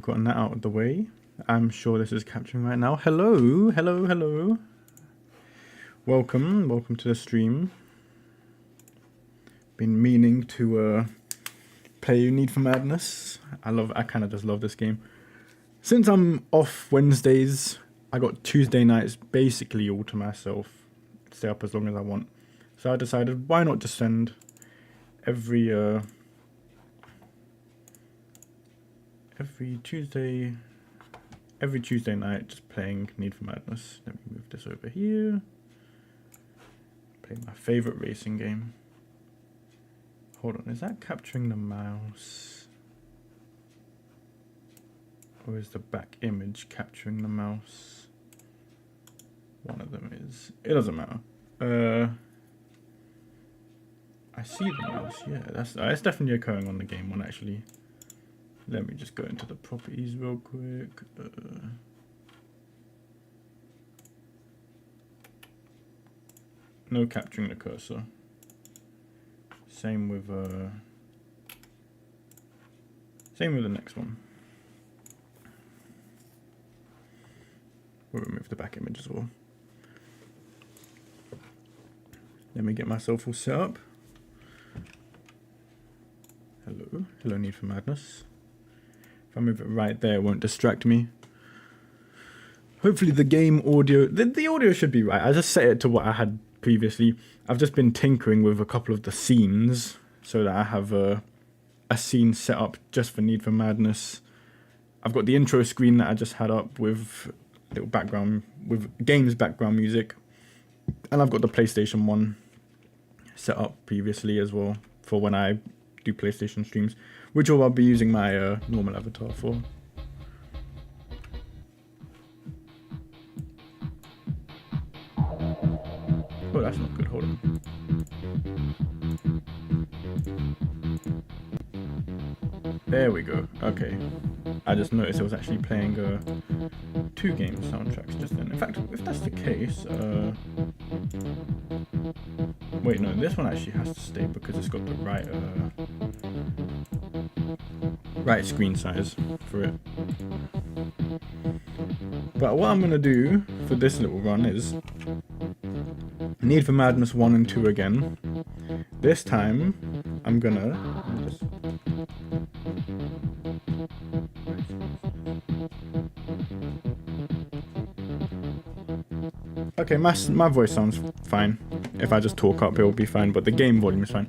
we've gotten that out of the way, I'm sure this is capturing right now. Hello, hello, hello. Welcome to the stream. Been meaning to play Need for Madness. I kind of just love this game. Since I'm off Wednesdays, I got Tuesday nights basically all to myself. Stay up as long as I want. So I decided, why not just send every Tuesday night just playing Need for Madness. Let me move this over here. Play my favorite racing game. Hold on, is that capturing the mouse? Or is the back image capturing the mouse? One of them is. It doesn't matter. I see the mouse, yeah. That's definitely occurring on the game one, actually. Let me just go into the properties real quick. No capturing the cursor. Same with the next one. We'll remove the back image as well. Let me get myself all set up. Hello Need for Madness. If I move it right there, it won't distract me. Hopefully the game audio, the audio should be right. I just set it to what I had previously. I've just been tinkering with a couple of the scenes so that I have a scene set up just for Need for Madness. I've got the intro screen that I just had up with little background, with games background music. And I've got the PlayStation 1 set up previously as well for when I do PlayStation streams, which I'll be using my normal avatar for. Oh, that's not good. Hold on. There we go. Okay. I just noticed it was actually playing 2 game soundtracks just then. In fact, if that's the case, wait, no, this one actually has to stay because it's got the right screen size for it. But what I'm gonna do for this little run is Need for Madness 1 and 2 again. This time I'm gonna just okay, my voice sounds fine. If I just talk up, it'll be fine, but the game volume is fine.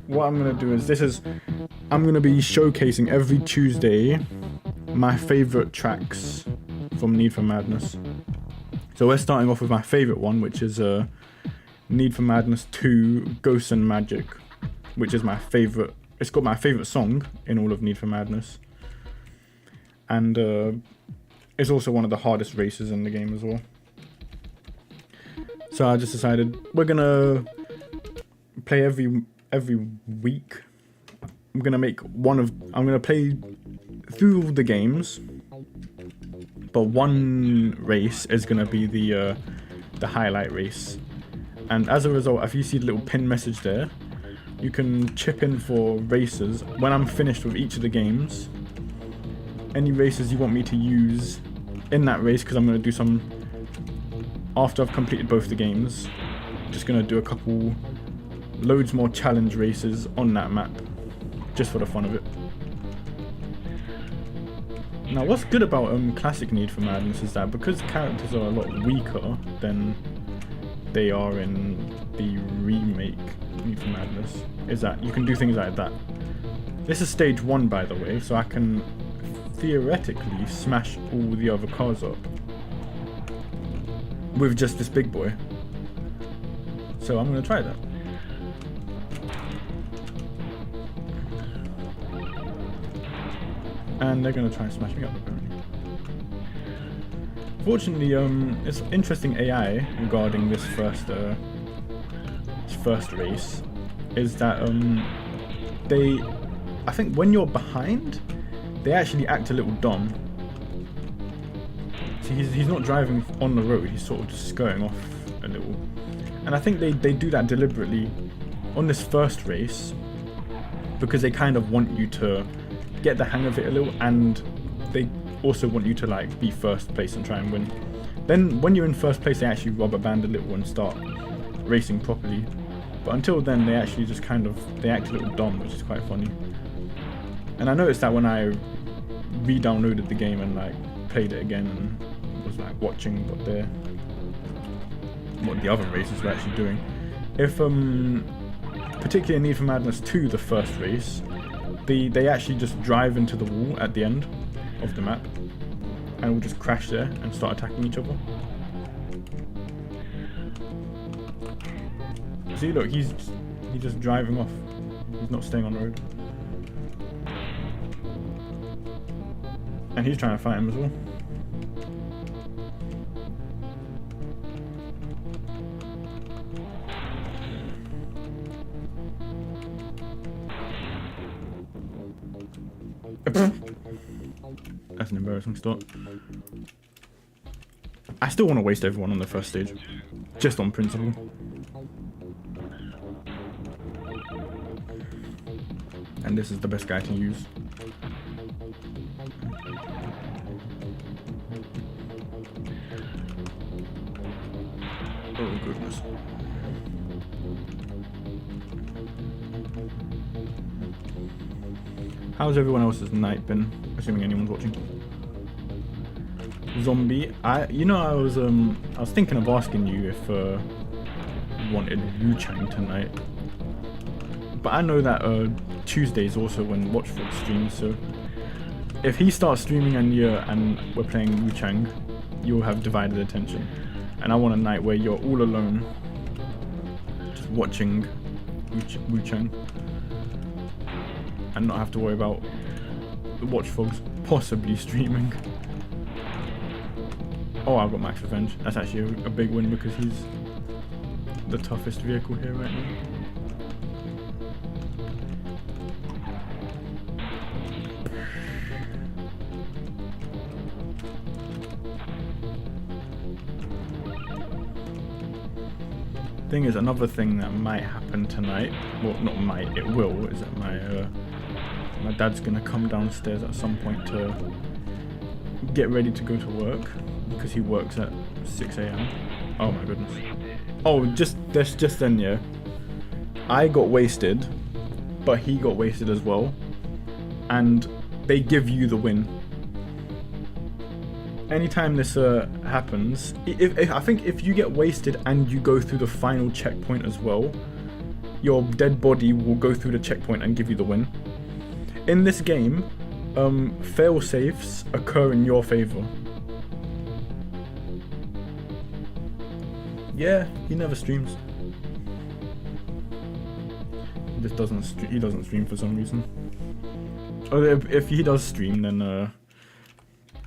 What I'm going to do is I'm going to be showcasing every Tuesday my favorite tracks from Need for Madness. So we're starting off with my favorite one, which is Need for Madness 2 Ghosts and Magic, which is my favorite. It's got my favorite song in all of Need for Madness. And it's also one of the hardest races in the game as well. So I just decided we're gonna play every week. I'm gonna play through all the games, but one race is gonna be the highlight race. And as a result, if you see the little pin message there, you can chip in for races when I'm finished with each of the games. Any races you want me to use in that race, because I'm gonna do some. After I've completed both the games, I'm just going to do loads more challenge races on that map, just for the fun of it. Now what's good about classic Need for Madness is that because characters are a lot weaker than they are in the remake Need for Madness, is that you can do things like that. This is stage 1, by the way, so I can theoretically smash all the other cars up with just this big boy. So I'm going to try that. And they're going to try and smash me up, apparently. Fortunately, it's interesting AI regarding this first race is that I think when you're behind, they actually act a little dumb. See, he's not driving on the road, he's sort of just skirting off a little. And I think they do that deliberately on this first race because they kind of want you to get the hang of it a little and they also want you to like be first place and try and win. Then when you're in first place, they actually rubber band a little and start racing properly. But until then, they actually just kind of, they act a little dumb, which is quite funny. And I noticed that when I re-downloaded the game and like played it again and was like watching what the other races were actually doing. If particularly in Need for Madness 2, the first race, they actually just drive into the wall at the end of the map and will just crash there and start attacking each other. See, look, he's just driving off. He's not staying on the road. And he's trying to fight him as well. That's an embarrassing start. I still want to waste everyone on the first stage, just on principle. And this is the best guy to use. Oh goodness. How's everyone else's night been? Assuming anyone's watching. Zombie, I was thinking of asking you if you wanted Wu Chang tonight. But I know that Tuesday's also when Watchford streams, so if he starts streaming and we're playing Wu Chang, you'll have divided attention. And I want a night where you're all alone, just watching Wu Chang, and not have to worry about the Watchfogs possibly streaming. Oh, I've got Max Revenge. That's actually a big win because he's the toughest vehicle here right now. Thing is, another thing that might happen tonight, well, not might, it will, is that my dad's gonna come downstairs at some point to get ready to go to work because he works at 6 AM. Oh my goodness. Oh, just then, yeah. I got wasted, but he got wasted as well, and they give you the win. Anytime this happens, I think if you get wasted and you go through the final checkpoint as well, your dead body will go through the checkpoint and give you the win. In this game, fail safes occur in your favor. Yeah, he never streams. He doesn't stream for some reason. Or if he does stream, then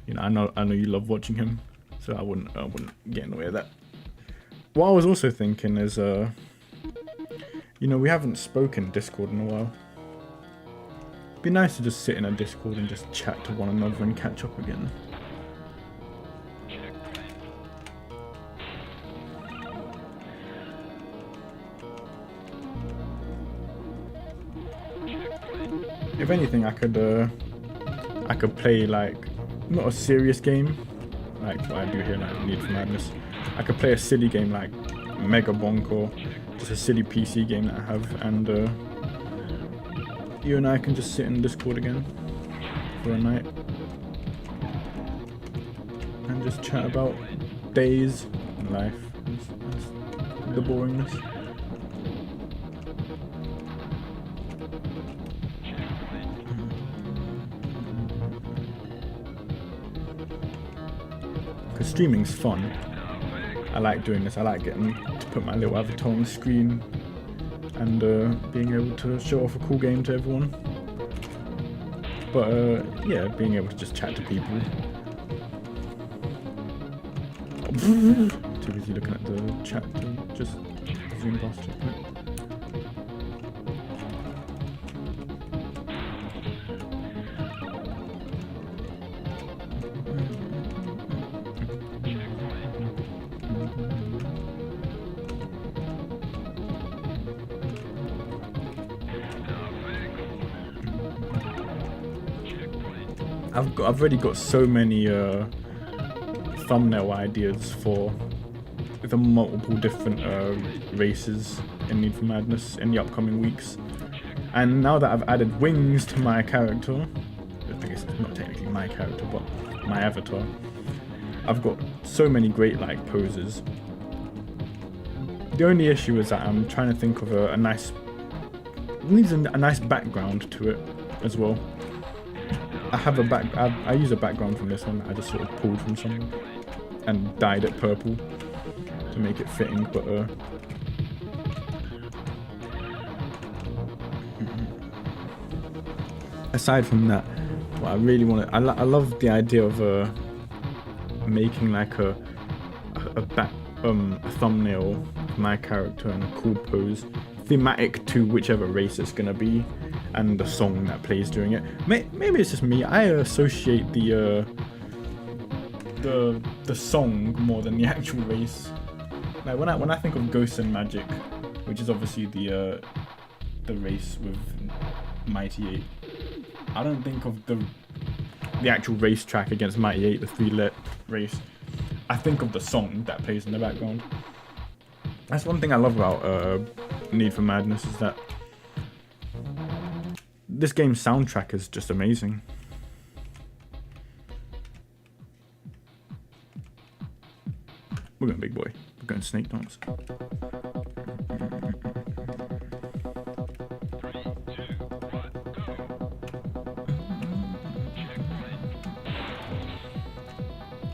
you know, I know you love watching him, so I wouldn't get in the way of that. What I was also thinking is, you know, we haven't spoken Discord in a while. It'd be nice to just sit in a Discord and just chat to one another and catch up again. If anything, I could play like, not a serious game like what I do here, like Need for Madness. I could play a silly game like Mega Bonk, or just a silly PC game that I have, and you and I can just sit in Discord again for a night and just chat about days and life and the boringness. Because streaming's fun. I like doing this. I like getting to put my little avatar on the screen and being able to show off a cool game to everyone. But yeah, being able to just chat to people. Too busy looking at the chat to just zoom past it. I've already got so many thumbnail ideas for the multiple different races in Need for Madness in the upcoming weeks. And now that I've added wings to my character, I guess it's not technically my character, but my avatar, I've got so many great like poses. The only issue is that I'm trying to think of a nice, needs a nice background to it as well. I use a background from this one that I just sort of pulled from somewhere and dyed it purple to make it fitting, but aside from that, what I really want to, I love the idea of making like a thumbnail of my character and a cool pose, thematic to whichever race it's gonna be, and the song that plays during it. Maybe it's just me. I associate the song more than the actual race. Like when I think of Ghosts and Magic, which is obviously the race with Mighty 8, I don't think of the actual race track against Mighty 8, the 3-let race. I think of the song that plays in the background. That's one thing I love about Need for Madness, is that this game's soundtrack is just amazing. We're going big boy. We're going snake dance.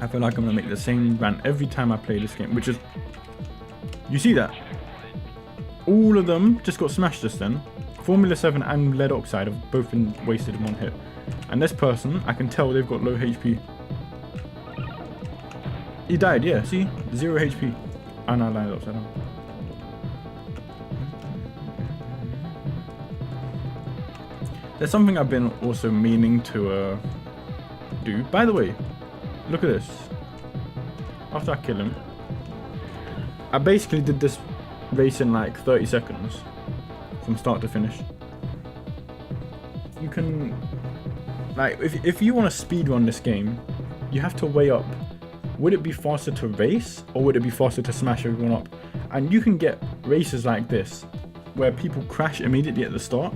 I feel like I'm gonna make the same rant every time I play this game, which is, you see that? All of them just got smashed just then. Formula 7 and Lead Oxide have both been wasted in one hit. And this person, I can tell they've got low HP. He died, yeah, see? 0 HP. Oh no, I lined it upside down. There's something I've been also meaning to do. By the way, look at this. After I kill him, I basically did this race in like 30 seconds. From start to finish. You can, like, if you want to speedrun this game, you have to weigh up, would it be faster to race or would it be faster to smash everyone up? And you can get races like this where people crash immediately at the start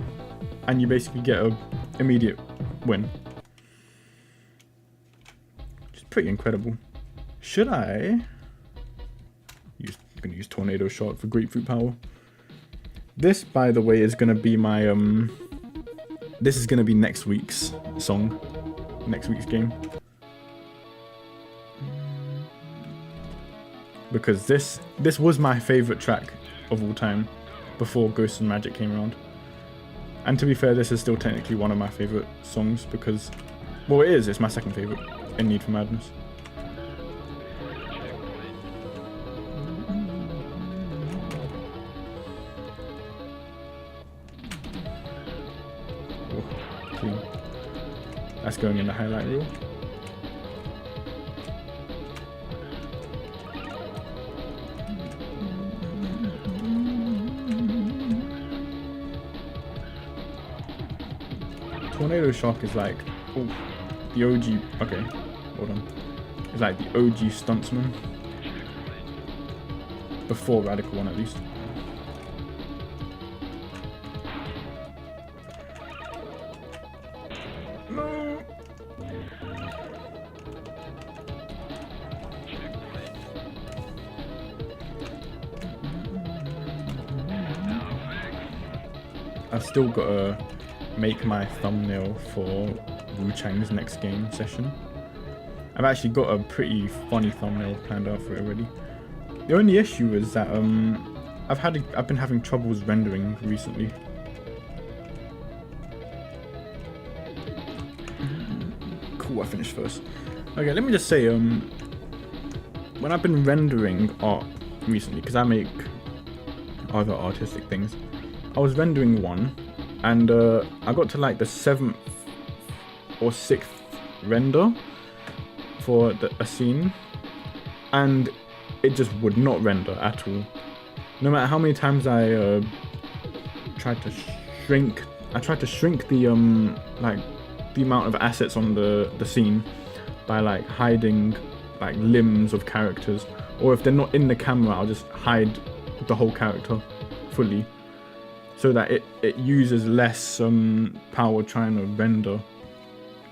and you basically get a immediate win. Which is pretty incredible. Should I use, I'm gonna use Tornado Shot for grapefruit power. This, by the way, is gonna be my this is gonna be next week's song, next week's game, because this was my favorite track of all time before Ghosts and Magic came around. And to be fair, this is still technically one of my favorite songs because, well, it's my second favorite in Need for Madness. That's going in the highlight reel. Tornado Shock is like, oh, the OG, okay, hold on. It's like the OG stuntsman. Before Radical One, at least. No. I've still got to make my thumbnail for Wu Chang's next game session. I've actually got a pretty funny thumbnail planned out for it already. The only issue is that I've been having troubles rendering recently. Cool, I finished first. Okay, let me just say, when I've been rendering art recently, because I make other artistic things, I was rendering one, and I got to like the 7th or 6th render for a scene, and it just would not render at all. No matter how many times I tried to shrink the the amount of assets on the scene by like hiding like limbs of characters, or if they're not in the camera, I'll just hide the whole character fully, so that it uses less power trying to render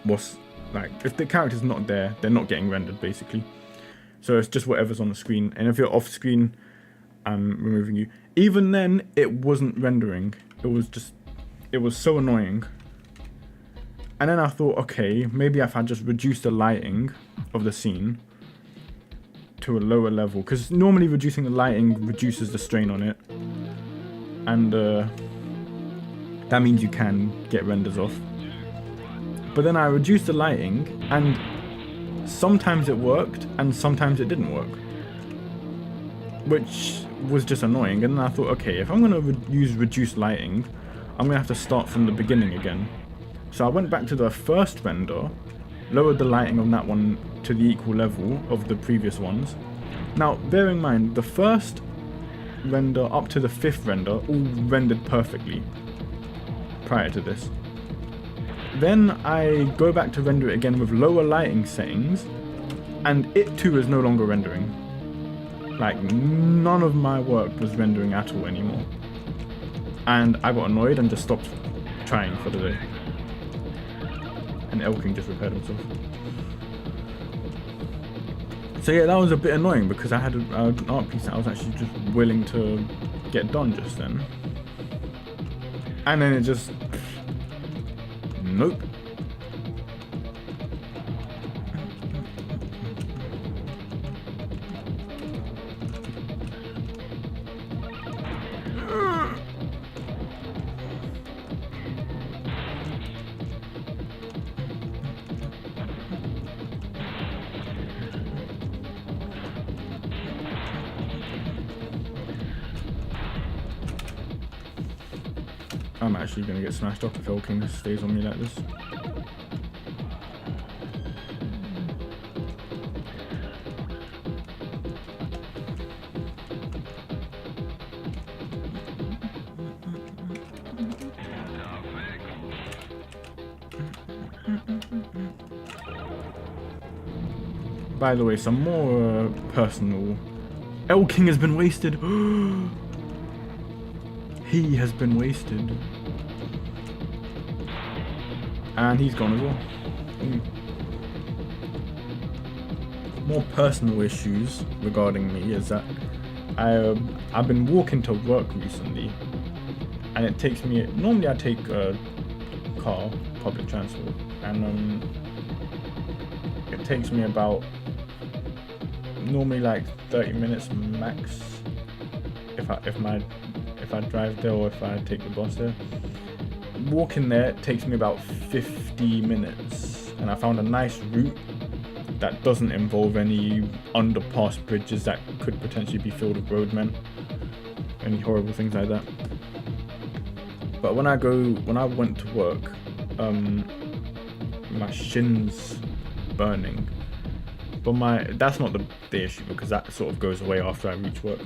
what's like, if the character's not there, they're not getting rendered basically. So it's just whatever's on the screen, and if you're off screen, I'm removing you. Even then, it wasn't rendering. It was so annoying. And then I thought, okay, maybe if I just reduce the lighting of the scene to a lower level, because normally reducing the lighting reduces the strain on it, and that means you can get renders off. But then I reduced the lighting, and sometimes it worked and sometimes it didn't work, which was just annoying. And then I thought, okay, if I'm going to use reduced lighting, I'm going to have to start from the beginning again. So I went back to the first render, lowered the lighting on that one to the equal level of the previous ones. Now, bear in mind, the first render up to the 5th render all rendered perfectly prior to this. Then I go back to render it again with lower lighting settings, and it too is no longer rendering. Like, none of my work was rendering at all anymore. And I got annoyed and just stopped trying for the day. And Elking just repaired himself. So yeah, that was a bit annoying because I had an art piece that I was actually just willing to get done just then. And then it just... nope. I'm actually going to get smashed up if Elking stays on me like this. By the way, some more personal... Elking has been wasted! He has been wasted. And he's gone as well. More personal issues regarding me is that I've been walking to work recently, and it takes me... normally I take a car, public transport, and it takes me about normally like 30 minutes max if I drive there or if I take the bus there. Walking there takes me about 50 minutes, and I found a nice route that doesn't involve any underpass bridges that could potentially be filled with roadmen, any horrible things like that. But when I went to work, my shin's burning, but that's not the issue, because that sort of goes away after I reach work.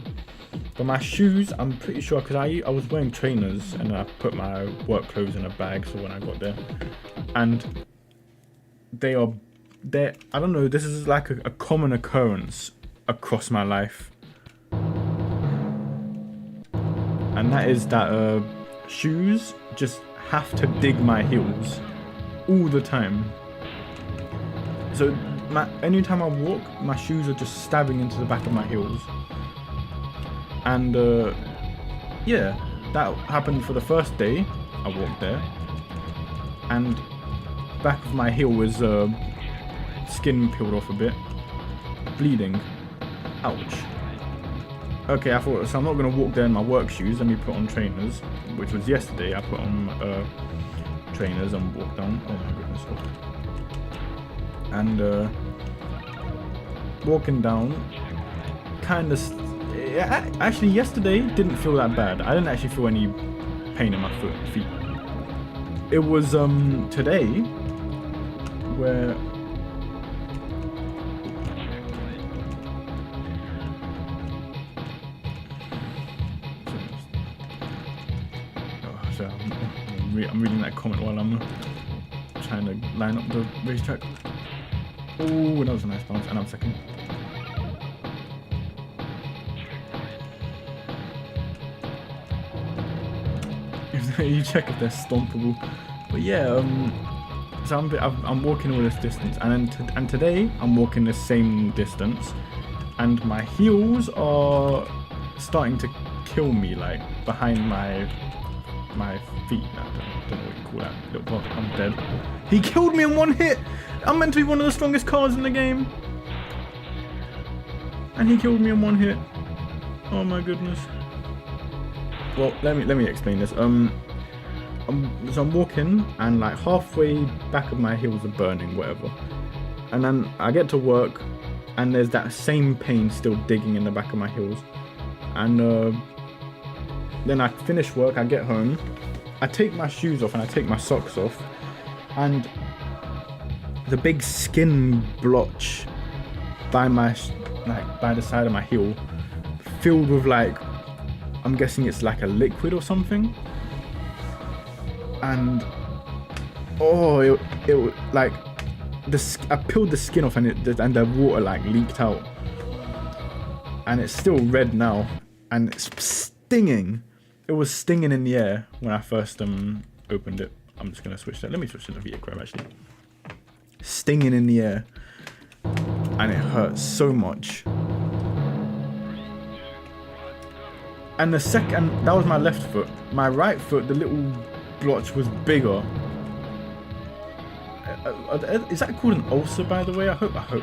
But my shoes, I'm pretty sure, because I was wearing trainers and I put my work clothes in a bag, so when I got there, and they're, I don't know, this is like a common occurrence across my life, and that is that shoes just have to dig my heels all the time. So anytime I walk, my shoes are just stabbing into the back of my heels. And yeah, that happened for the first day I walked there, and back of my heel was skin peeled off a bit, bleeding. Ouch. Okay, I thought, so I'm not going to walk there in my work shoes, let me put on trainers, which was yesterday. I put on trainers and walked down. Oh my goodness. And walking down, kind of... actually, yesterday didn't feel that bad. I didn't actually feel any pain in my feet. It was today where I'm reading that comment while I'm trying to line up the racetrack. Oh, that was a nice bounce, and I'm second. You check if they're stompable. But yeah, so I'm walking all this distance, and today I'm walking the same distance, and my heels are starting to kill me, like behind my feet. I don't know what you call that little part. I'm dead. He killed me in one hit. I'm meant to be one of the strongest cars in the game, and he killed me in one hit. Oh my goodness. Well, let me explain this. So I'm walking, and like halfway back of my heels are burning, whatever. And then I get to work, and there's that same pain still digging in the back of my heels. And then I finish work, I get home, I take my shoes off and I take my socks off, and the big skin blotch by the side of my heel, filled with like, I'm guessing it's like a liquid or something. And oh, it like I peeled the skin off, and the water like leaked out, and it's still red now, and it's stinging. It was stinging in the air when I first opened it. I'm just gonna switch that. Let me switch to the Viacram actually. Stinging in the air, and it hurts so much. And that was my left foot. My right foot, the little blotch was bigger. Is that called an ulcer, by the way? I hope not.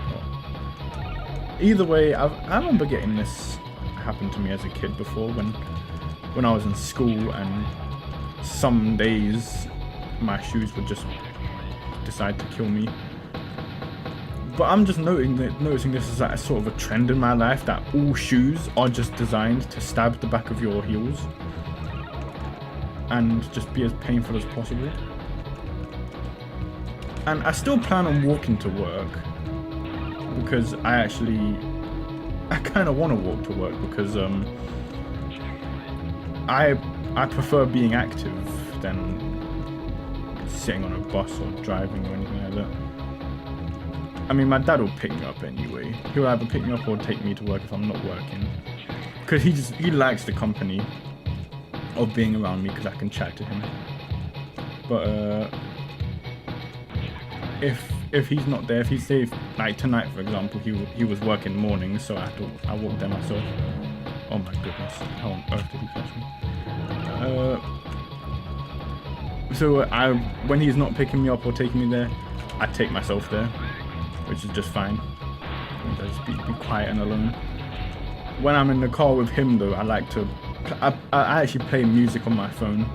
Either way, I remember getting this happen to me as a kid before when I was in school, and some days my shoes would just decide to kill me. But I'm just noticing this is like a sort of a trend in my life, that all shoes are just designed to stab the back of your heels and just be as painful as possible. And I still plan on walking to work, because I kind of want to walk to work, because I prefer being active than sitting on a bus or driving or anything like that. I mean, my dad will pick me up anyway. He'll either pick me up or take me to work if I'm not working, because he likes the company of being around me, because I can chat to him. But if he's not there, if he's safe, like tonight for example, he was working mornings, so I walked there myself. Oh my goodness, how on earth did he catch me? So when he's not picking me up or taking me there, I take myself there, which is just fine. I just be quiet and alone. When I'm in the car with him though, I like to I actually play music on my phone,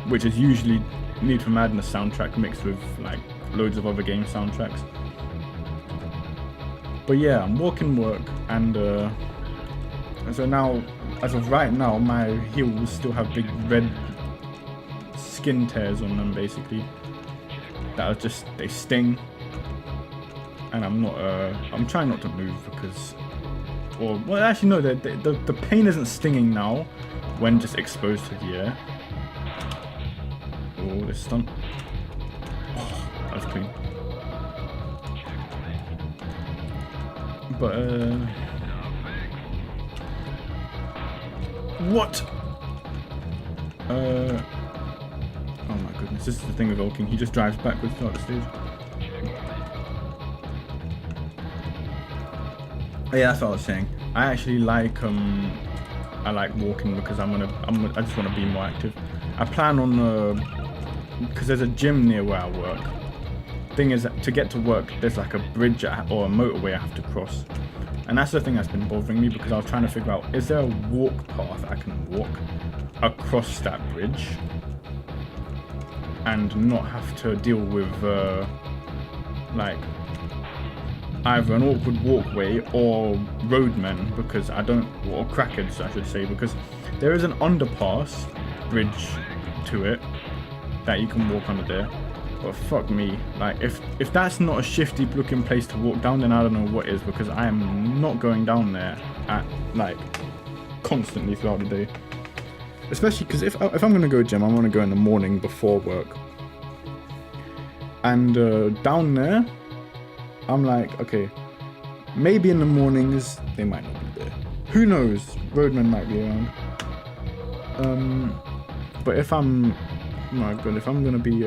which is usually Need for Madness soundtrack mixed with like loads of other game soundtracks. But yeah, I'm walking work, and so now, as of right now, my heels still have big red skin tears on them, basically. That are just, they sting, and I'm trying not to move because, well actually no, the pain isn't stinging now when just exposed to the air. Oh, this stunt. Oh, that was clean. But what? Oh my goodness, this is the thing with Ulking, he just drives backwards throughout the stage. Oh, yeah, that's what I was saying. I actually like I like walking because I just want to be more active. I plan on because there's a gym near where I work. Thing is, to get to work, there's like a bridge or a motorway I have to cross, and that's the thing that's been bothering me, because I was trying to figure out, is there a walk path I can walk across that bridge and not have to deal with like either an awkward walkway or roadmen, because or crackheads I should say, because there is an underpass bridge to it that you can walk under there. But fuck me, like if that's not a shifty looking place to walk down, then I don't know what is, because I am not going down there at like constantly throughout the day. Especially because if I'm gonna go gym, I want to go in the morning before work. And down there, I'm like, okay, maybe in the mornings they might not be there. Who knows? Roadmen might be around. But if I'm, oh my god, if I'm gonna be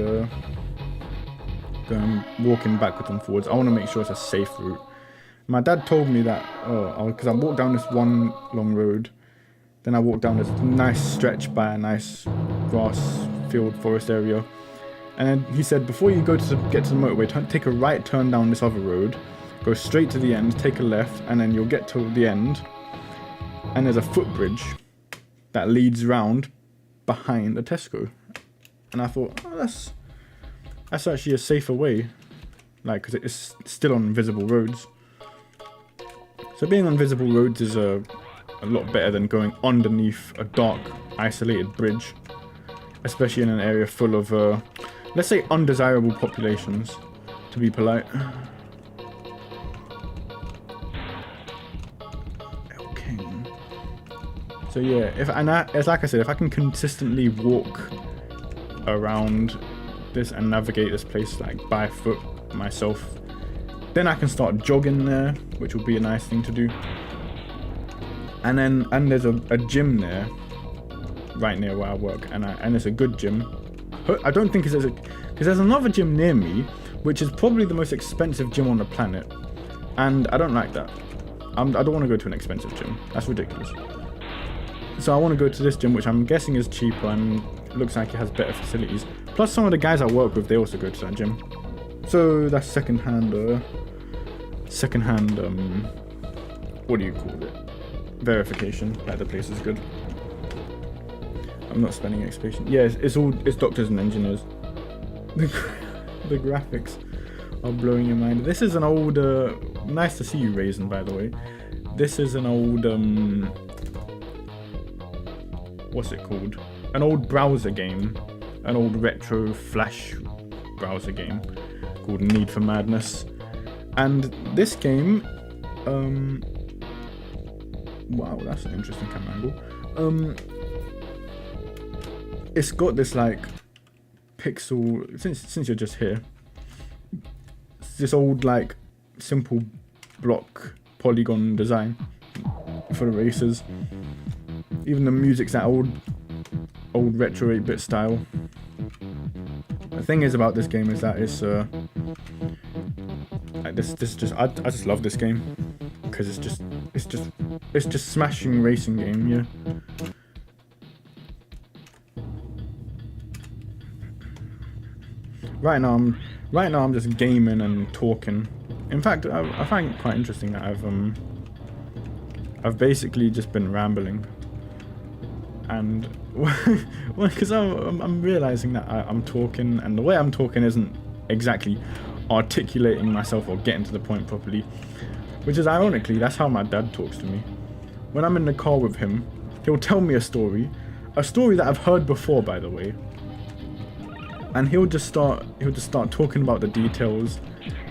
going walking backwards and forwards, I want to make sure it's a safe route. My dad told me that, because I walked down this one long road, then I walked down this nice stretch by a nice grass field forest area, and then he said before you get to the motorway, take a right turn down this other road, go straight to the end, take a left, and then you'll get to the end, and there's a footbridge that leads round behind the Tesco. And I thought, oh, that's actually a safer way, like, because it's still on visible roads. So being on visible roads is a lot better than going underneath a dark, isolated bridge, especially in an area full of, let's say, undesirable populations, to be polite. Okay. So yeah, it's like I said, if I can consistently walk around this and navigate this place like by foot myself, then I can start jogging there, which will be a nice thing to do. And there's a gym there, right near where I work, and it's a good gym. I don't think it's because there's another gym near me, which is probably the most expensive gym on the planet, and I don't like that. I don't want to go to an expensive gym. That's ridiculous. So I want to go to this gym, which I'm guessing is cheaper and looks like it has better facilities. Plus, some of the guys I work with, they also go to that gym. So that's secondhand, what do you call it? Verification that the place is good. I'm not spending expectation. Yeah, it's doctors and engineers. The graphics are blowing your mind. This is an old, nice to see you, Raisin, by the way. This is an old, what's it called? An old browser game. An old retro flash browser game called Need for Madness. And this game, wow, that's an interesting camera angle. It's got this like pixel, since you're just here, it's this old like simple block polygon design for the races. Even the music's that old retro 8-bit style. The thing is about this game is that it's I just love this game because it's just smashing racing game, yeah. Right now I'm just gaming and talking. In fact, I find it quite interesting that I've basically just been rambling, and because I'm realizing that I'm talking, and the way I'm talking isn't exactly articulating myself or getting to the point properly, which is ironically that's how my dad talks to me. When I'm in the car with him, he'll tell me a story that I've heard before, by the way, and he'll just start talking about the details,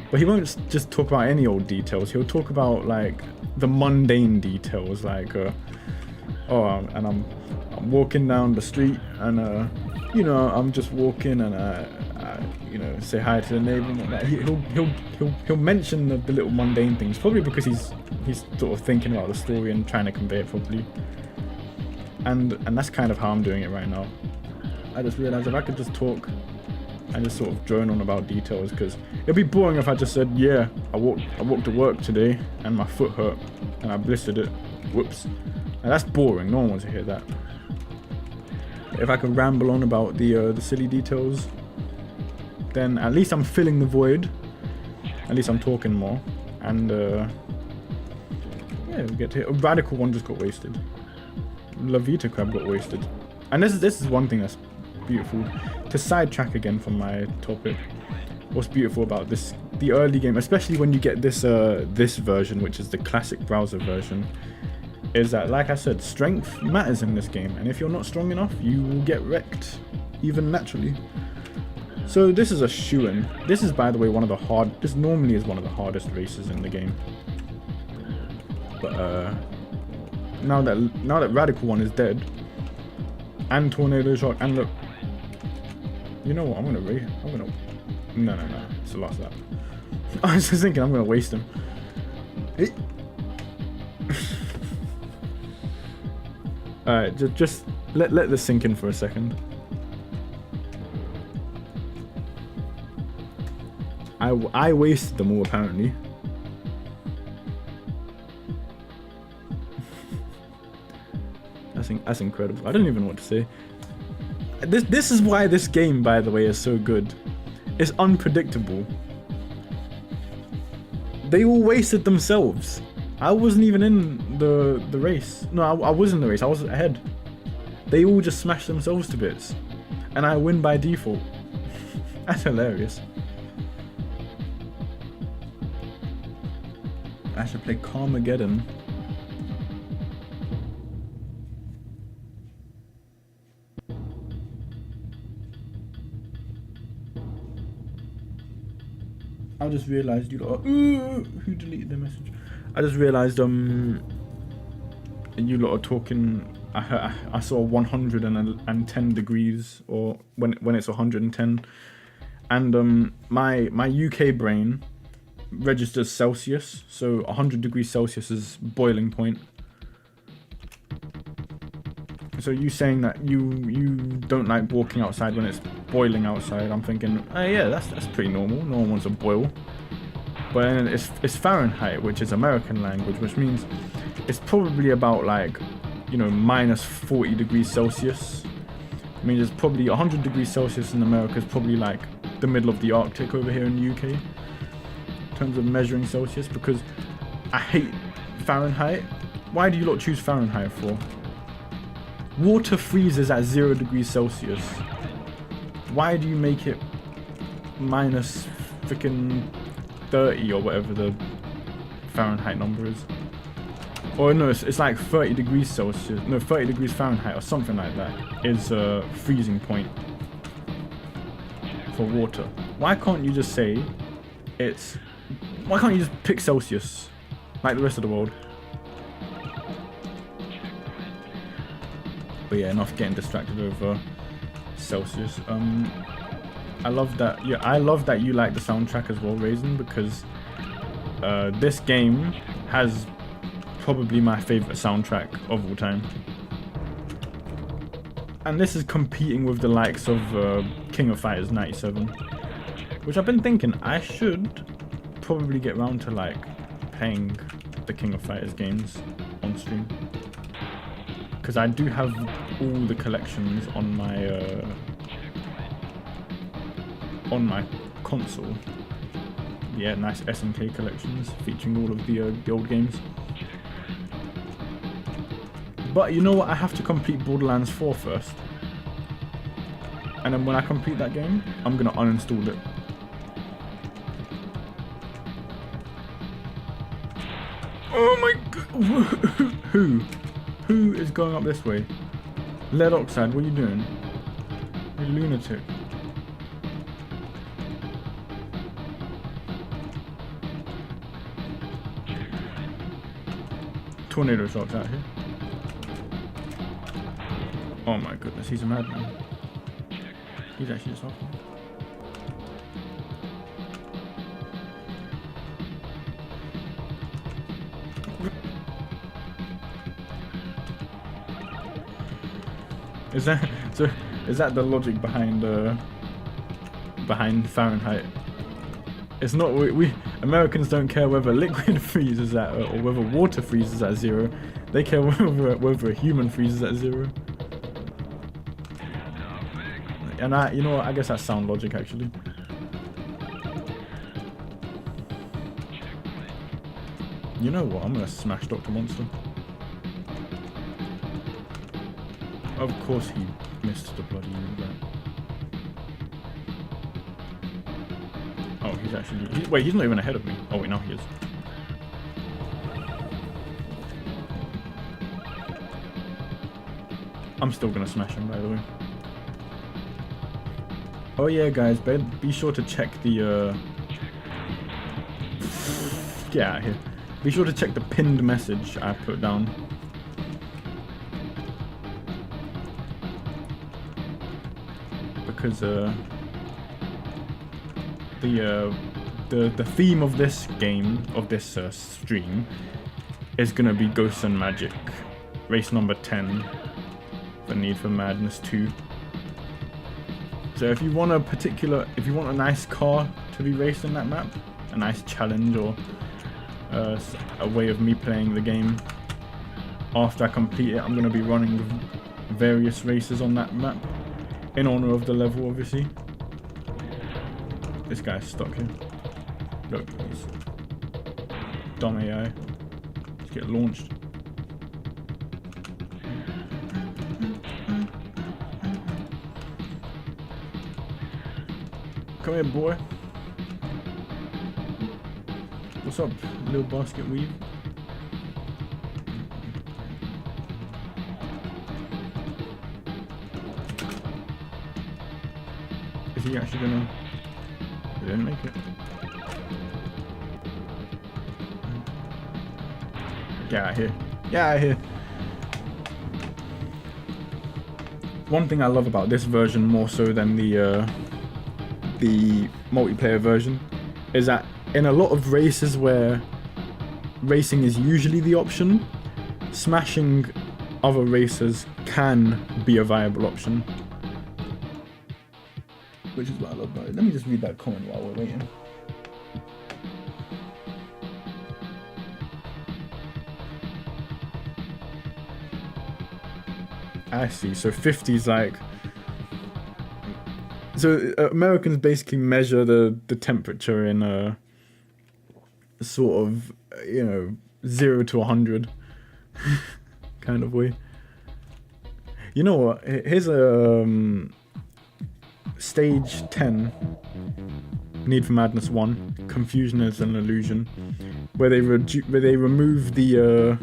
but he won't just talk about any old details. He'll talk about like the mundane details, like and I'm walking down the street, and I'm just walking, and I say hi to the neighbor and whatnot. He'll mention the little mundane things, probably because he's sort of thinking about the story and trying to convey it properly. And that's kind of how I'm doing it right now. I just realized if I could just talk and just sort of drone on about details, because it'd be boring if I just said, yeah, I walked to work today and my foot hurt and I blistered it. Whoops. And that's boring. No one wants to hear that. If I could ramble on about the silly details, then at least I'm filling the void. At least I'm talking more. And yeah, we get to a radical one just got wasted. La Vita crab got wasted. And this is one thing that's beautiful. To sidetrack again from my topic, what's beautiful about the early game, especially when you get this version, which is the classic browser version, is that, like I said, strength matters in this game, and if you're not strong enough, you will get wrecked, even naturally. So this is a shoo-in. This is, by the way, this normally is one of the hardest races in the game. But now that Radical One is dead, and Tornado Shock, and look, you know what? I'm gonna No, it's the last lap. I was just thinking I'm gonna waste him. Alright, just let this sink in for a second. I wasted them all apparently. That's incredible. I don't even know what to say. This is why this game, by the way, is so good. It's unpredictable. They all wasted themselves. I wasn't even in the race. No, I was in the race. I was ahead. They all just smashed themselves to bits. And I win by default. That's hilarious. I should play Carmageddon. I just realised you lot. Who deleted the message? I just realised you lot are talking. I saw 110 degrees, or when it's 110, and my UK brain registers Celsius, so 100 degrees Celsius is boiling point. So you saying that you don't like walking outside when it's boiling outside? I'm thinking, oh yeah, that's pretty normal. No one wants to boil. But then it's Fahrenheit, which is American language, which means it's probably about like, you know, minus 40 degrees Celsius. I mean, it's probably 100 degrees Celsius in America is probably like the middle of the Arctic over here in the UK in terms of measuring Celsius, because I hate Fahrenheit. Why do you lot choose Fahrenheit for? Water freezes at 0 degrees Celsius. Why do you make it minus freaking 30 or whatever the Fahrenheit number is? Or no, it's like 30 degrees Celsius. No, 30 degrees Fahrenheit or something like that is a freezing point for water. Why can't you just say it's... Why can't you just pick Celsius like the rest of the world? But yeah, enough getting distracted over Celsius. I love that. Yeah, I love that you like the soundtrack as well, Raisin, because this game has probably my favorite soundtrack of all time. And this is competing with the likes of King of Fighters 97, which I've been thinking I should probably get round to like playing the King of Fighters games on stream. Because I do have all the collections on my console. Yeah, nice SNK collections featuring all of the old games. But you know what? I have to complete Borderlands 4 first. And then when I complete that game, I'm gonna uninstall it. Oh my god! Who is going up this way? Lead oxide, what are you doing? You lunatic. Tornado shots out here. Oh my goodness, he's a madman. He's actually just off. Is that so? Is that the logic behind Fahrenheit? It's not we Americans don't care whether liquid freezes at or whether water freezes at 0. They care whether a human freezes at 0. And you know what? I guess that's sound logic actually. You know what? I'm gonna smash Dr. Monster. Of course he missed the bloody rat. Oh, he's actually... wait, he's not even ahead of me. Oh, wait, now he is. I'm still gonna smash him, by the way. Oh yeah, guys, be sure to check the... Get out of here. Be sure to check the pinned message I put down. Because the theme of this game, of this stream, is gonna be Ghosts and Magic, race number 10, for Need for Madness 2. So if you want a nice car to be raced in that map, a nice challenge or a way of me playing the game, after I complete it, I'm gonna be running various races on that map, in honor of the level, obviously. This guy's stuck here. Look, he's dumb AI. Let's get launched. Come here, boy. What's up, little basket weave? Is he actually gonna... He didn't make it. Get out of here. Get out of here. One thing I love about this version more so than the multiplayer version is that in a lot of races where racing is usually the option, smashing other racers can be a viable option. Which is what I love about it. Let me just read that comment while we're waiting. I see, so 50's like... So Americans basically measure the temperature in a sort of, 0 to 100 kind of way. You know what? Here's a stage 10, Need for Madness 1, Confusion is an Illusion, where they remove the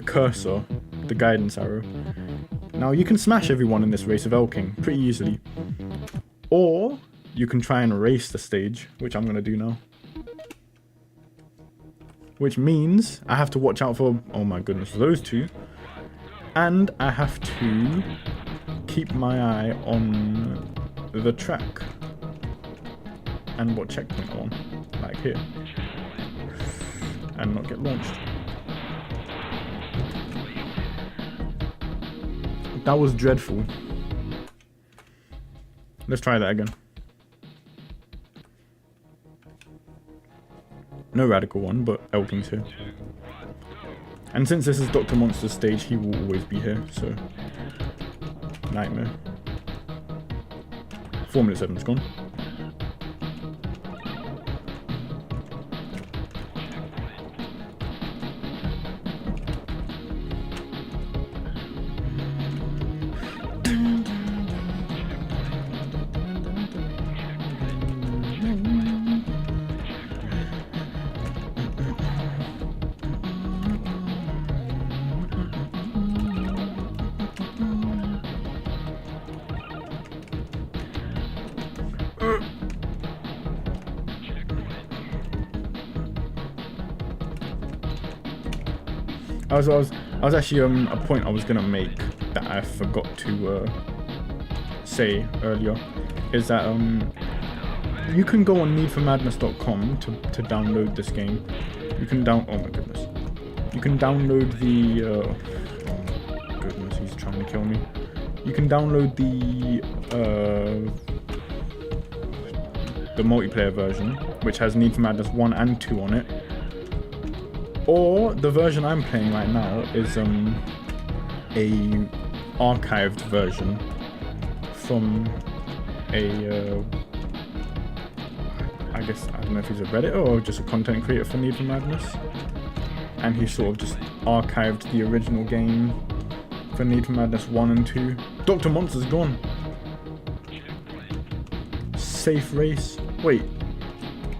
cursor, the guidance arrow. Now you can smash everyone in this race of Elking pretty easily, or you can try and race the stage, which I'm gonna do now. Which means I have to watch out for, oh my goodness, those two. And I have to keep my eye on the track and what checkpoint I want, like here, and not get launched. That was dreadful. Let's try that again. No radical one, but Elking's here. And since this is Dr. Monster's stage, he will always be here, so... Nightmare. 4 minutes 7's gone. I was actually a point I was gonna make that I forgot to say earlier, is that you can go on needformadness.com to download this game. You can oh my goodness. You can download the oh goodness, he's trying to kill me. You can download the multiplayer version, which has Need for Madness 1 and 2 on it. Or the version I'm playing right now is a archived version from I guess, I don't know if he's a Redditor or just a content creator for Need for Madness, and he sort of just archived the original game for Need for Madness 1 and 2. Dr. Monster's gone. Safe race. Wait,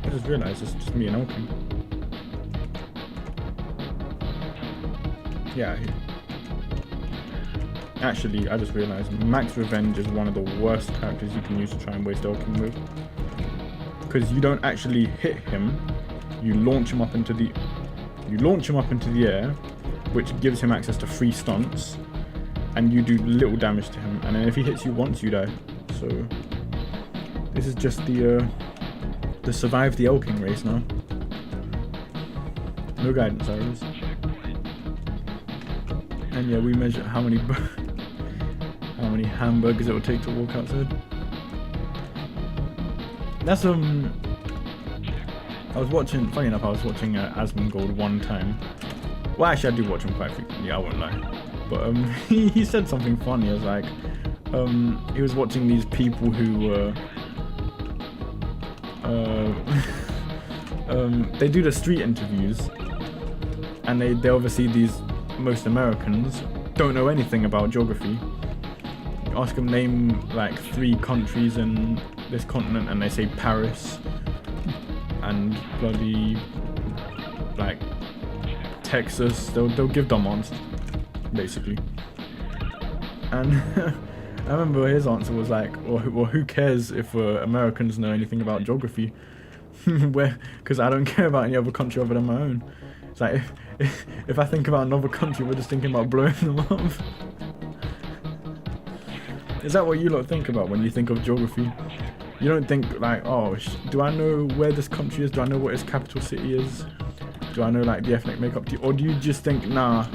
I just realised it's just me and Elkin. Yeah. Actually, I just realised Max Revenge is one of the worst characters you can use to try and waste Elkin with. Because you don't actually hit him, you launch him up into the air, which gives him access to free stunts, and you do little damage to him, and then if he hits you once, you die. So this is just the survive the Elking race now. No guidance arrows. And yeah, we measure how many hamburgers it will take to walk outside. That's I was watching. Funny enough, I was watching Asmongold one time. Well, actually, I do watch him quite frequently. I won't lie. But he said something funny. I was like, he was watching these people who they do the street interviews, and they obviously, most Americans don't know anything about geography. You ask them name like 3 countries in this continent, and they say Paris and bloody like Texas. They'll give dumb answers basically. And I remember his answer was like, well, who cares if Americans know anything about geography? Because I don't care about any other country other than my own. It's like, if I think about another country, we're just thinking about blowing them up. Is that what you lot think about when you think of geography? You don't think like, oh, do I know where this country is? Do I know what its capital city is? Do I know like the ethnic makeup? Or do you just think, nah,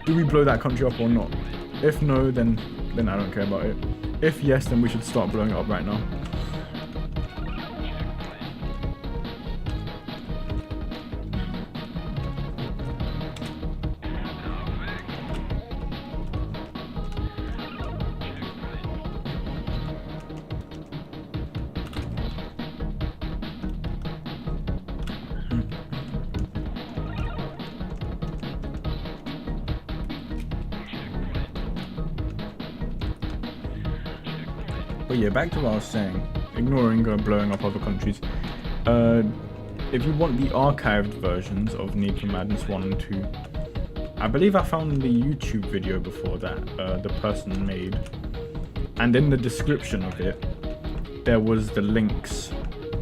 do we blow that country up or not? If no, then I don't care about it. If yes, then we should start blowing it up right now. But yeah, back to what I was saying, ignoring blowing up other countries. If you want the archived versions of Need for Madness 1 and 2, I believe I found the YouTube video before that the person made, and in the description of it, there was the links,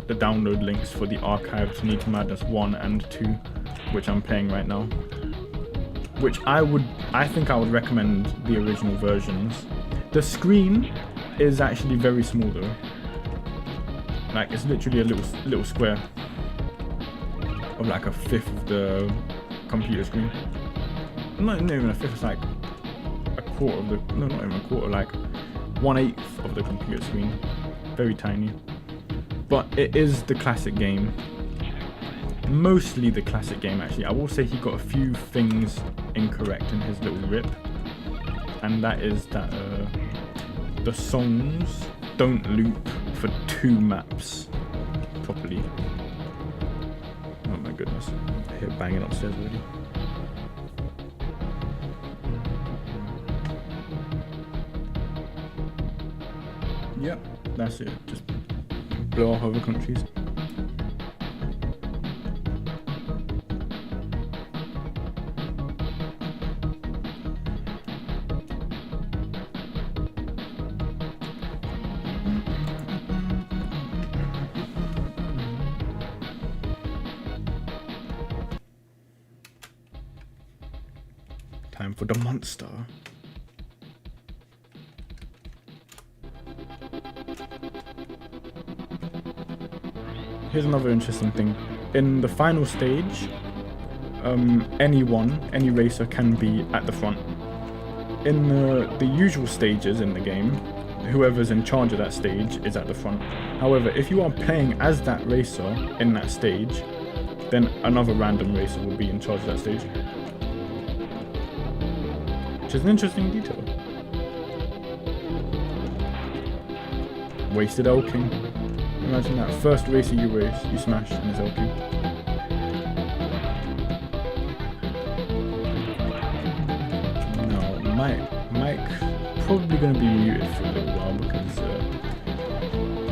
the download links for the archived Need for Madness 1 and 2, which I'm playing right now. Which I think I would recommend the original versions. The screen is actually very small though. Like, it's literally a little square of like 1/5 of the computer screen. Not even 1/5, it's like 1/4 of the, no, not even 1/4, like 1/8 of the computer screen. Very tiny. But it is the classic game. Mostly the classic game actually. I will say he got a few things incorrect in his little rip. And that is that the songs don't loop for 2 maps properly. Oh my goodness. I hear banging upstairs already. Yep, that's it. Just blow off other countries. Time for the monster. Here's another interesting thing. In the final stage, any racer can be at the front. In the usual stages in the game, whoever's in charge of that stage is at the front. However, if you are playing as that racer in that stage, then another random racer will be in charge of that stage. Which is an interesting detail. Wasted Elking. Imagine that first racer you race, you smash, and it's Elking. Now, Mike probably going to be muted for a little while because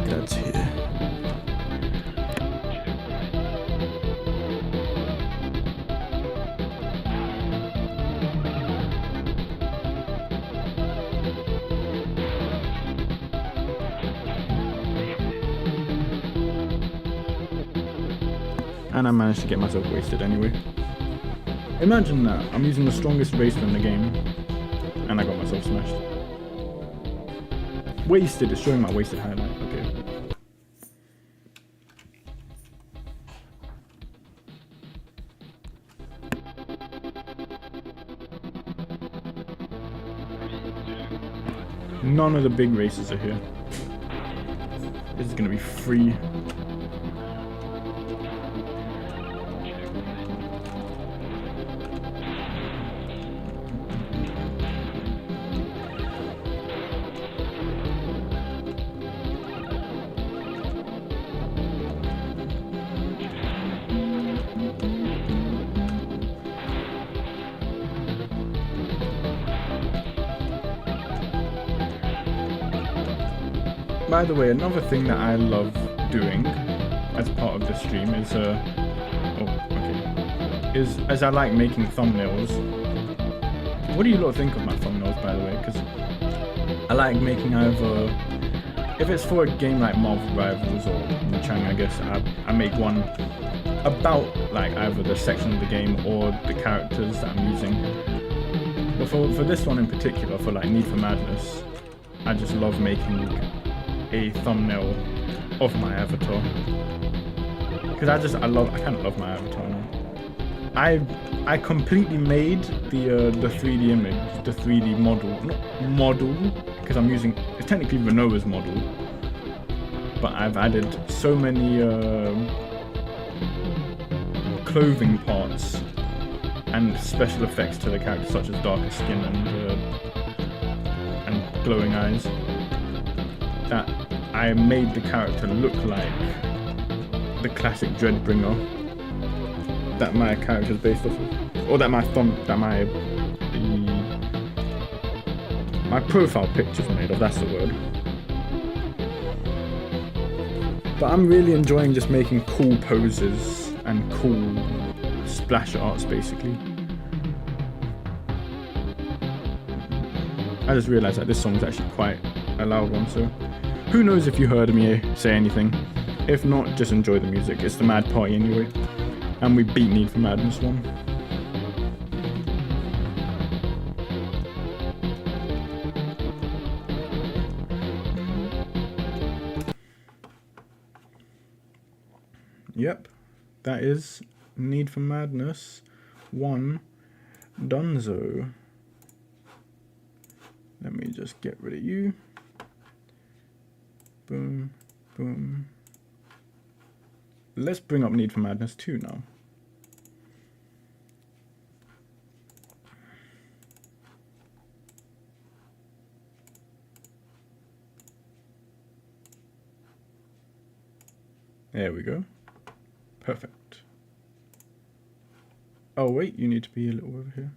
Dad's here. And I managed to get myself wasted anyway. Imagine that, I'm using the strongest racer in the game, and I got myself smashed. wasted. It's showing my wasted highlight. Okay. None of the big races are here. This is gonna be free. By the way, another thing that I love doing as part of the stream is as I like making thumbnails. What do you lot think of my thumbnails, by the way? Because I like making either, if it's for a game like Marvel Rivals or Chang, I guess I make one about like either the section of the game or the characters that I'm using. But for this one in particular, for like Need for Madness, I just love making a thumbnail of my avatar, because I kind of love my avatar now. I completely made the 3D image, the 3D model, because I'm using, it's technically Renoa's model, but I've added so many clothing parts and special effects to the character, such as darker skin and glowing eyes, that I made the character look like the classic Dreadbringer that my character is based off of, or that my profile picture's made of. That's the word. But I'm really enjoying just making cool poses and cool splash arts, basically. I just realised that this song's actually quite a loud one, so who knows if you heard me say anything. If not, just enjoy the music. It's the Mad Party anyway. And we beat Need for Madness 1. Yep, that is Need for Madness 1 Dunzo. Let me just get rid of you. Boom, boom. Let's bring up Need for Madness 2 now. There we go. Perfect. Oh wait, you need to be a little over here.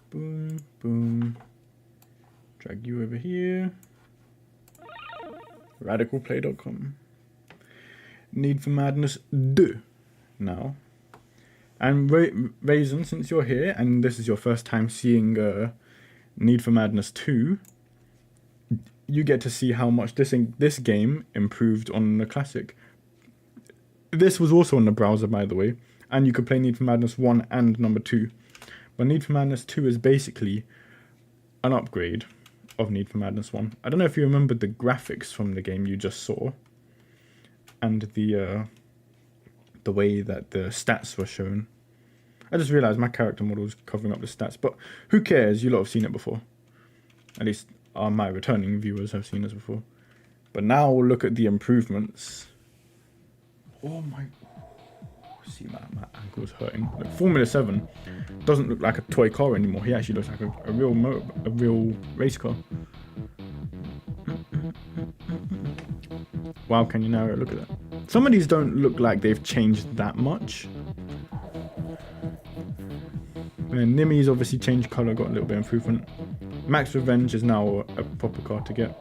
Boom, boom. Drag you over here. Radicalplay.com. Need for Madness 2 now. And Raisin, since you're here and this is your first time seeing Need for Madness 2, you get to see how much this game improved on the classic. This was also on the browser, by the way, and you could play Need for Madness 1 and number 2. But Need for Madness 2 is basically an upgrade of Need for Madness 1. I don't know if you remember the graphics from the game you just saw, and the way that the stats were shown. I just realised my character model is covering up the stats, but who cares? You lot have seen it before. At least my returning viewers have seen this before. But now look at the improvements. Oh my... See, my ankle's hurting. Like, Formula 7 doesn't look like a toy car anymore. He actually looks like a real race car. Wow, can you narrow it? Look at that. Some of these don't look like they've changed that much. And Nimi's obviously changed colour, got a little bit of improvement. Max Revenge is now a proper car to get.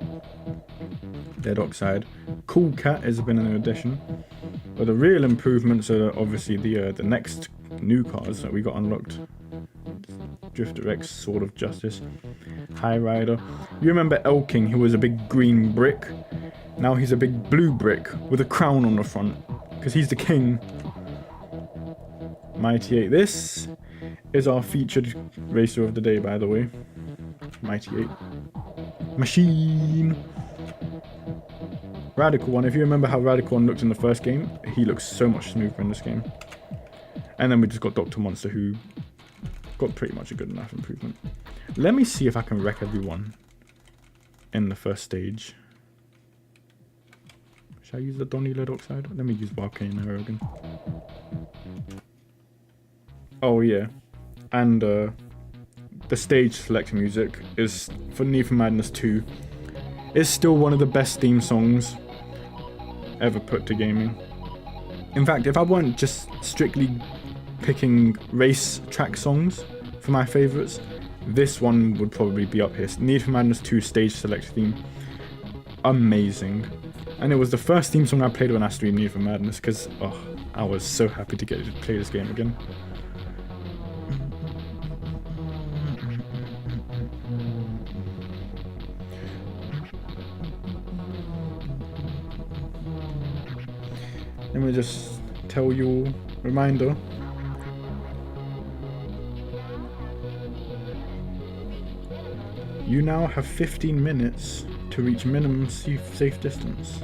Dead Oxide. Cool Cat has been an addition. But the real improvements are obviously the next new cars that we got unlocked. Drifter X, Sword of Justice, High Rider. You remember Elking, who was a big green brick? Now he's a big blue brick with a crown on the front, because he's the king. Mighty 8. This is our featured racer of the day, by the way. Mighty 8. Machine. Radical One. If you remember how Radical One looked in the first game, he looks so much smoother in this game. And then we just got Dr. Monster, who got pretty much a good enough improvement. Let me see if I can wreck everyone in the first stage. Should I use the Donny Lead Oxide? Let me use Volcano and Arrow again. Oh yeah. And the stage select music is for Need for Madness 2. It's still one of the best theme songs ever put to gaming. In fact, if I weren't just strictly picking race track songs for my favorites, this one would probably be up here. Need for Madness 2 stage select theme. Amazing. And it was the first theme song I played when I streamed Need for Madness, because I was so happy to get to play this game again. Let me just tell you, reminder. You now have 15 minutes to reach minimum safe distance.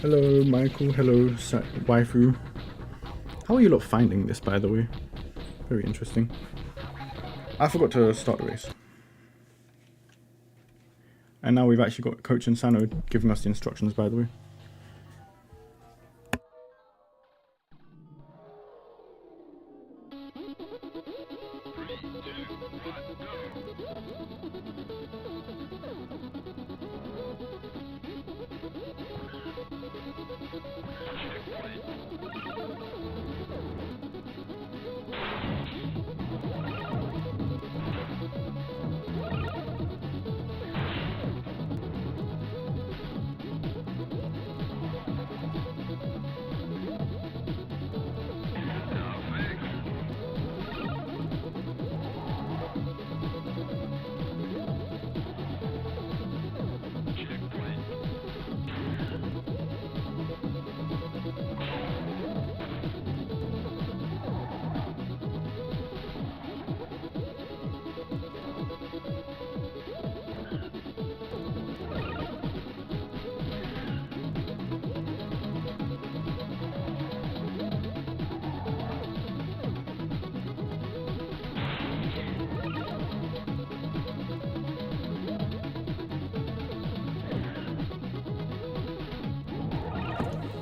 Hello, Michael. Hello, waifu. How are you lot finding this, by the way? Very interesting. I forgot to start the race. And now we've actually got Coach Insano giving us the instructions, by the way.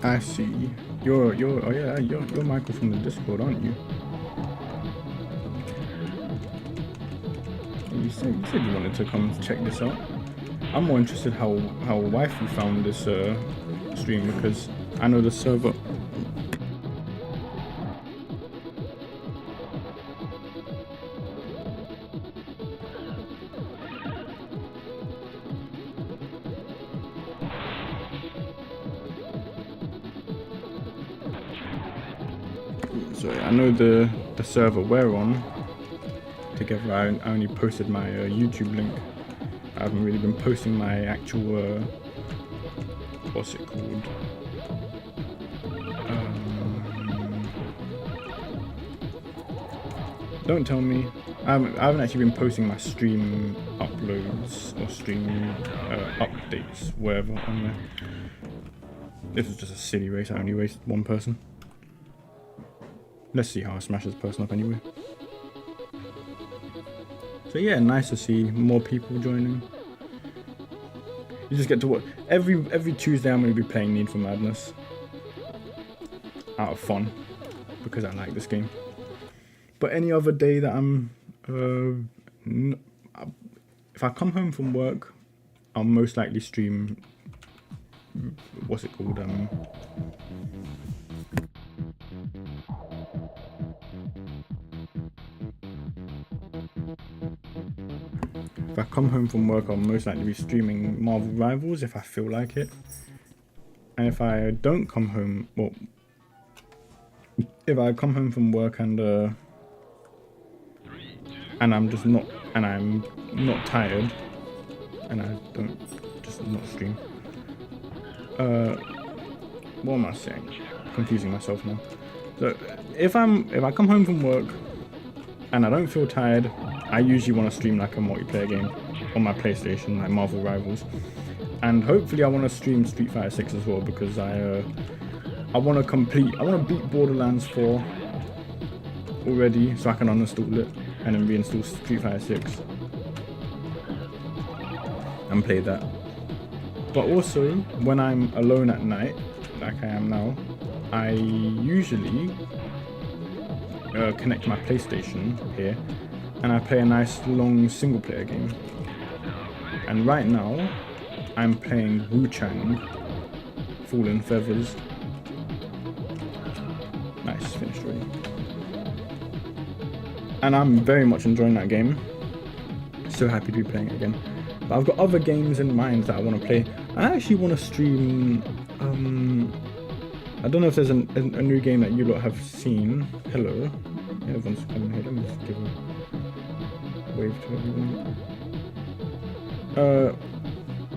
I see. You're Michael from the Discord, aren't you? You said you wanted to come check this out. I'm more interested how waifu found this stream, because I know the server. Sorry, I know the server we're on together. I only posted my YouTube link. I haven't really been posting my actual what's it called? Don't tell me. I haven't actually been posting my stream uploads or stream updates, wherever on there. This was just a silly race. I only raced one person. Let's see how I smash this person up anyway. So yeah, nice to see more people joining. You just get to watch. Every Tuesday I'm going to be playing Need for Madness. Out of fun. Because I like this game. But any other day that I'm... if I come home from work, I'll most likely stream... What's it called? If I come home from work, I'll most likely be streaming Marvel Rivals if I feel like it. And if I don't come home, well, if I come home from work and I'm just not, and I'm not tired, and I don't, just not stream. What am I saying? Confusing myself now. So if I come home from work and I don't feel tired, I usually want to stream like a multiplayer game on my PlayStation, like Marvel Rivals. And hopefully I want to stream Street Fighter 6 as well, because I want to beat Borderlands 4 already, so I can uninstall it and then reinstall Street Fighter 6 and play that. But also, when I'm alone at night, like I am now, I usually connect my PlayStation here and I play a nice long single player game. And right now, I'm playing Wu-Chang, Fallen Feathers. Nice, finished already. And I'm very much enjoying that game. So happy to be playing it again. But I've got other games in mind that I want to play. I actually want to stream, I don't know if there's a new game that you lot have seen. Hello. Yeah, everyone's coming here. Let me just give a wave to everyone.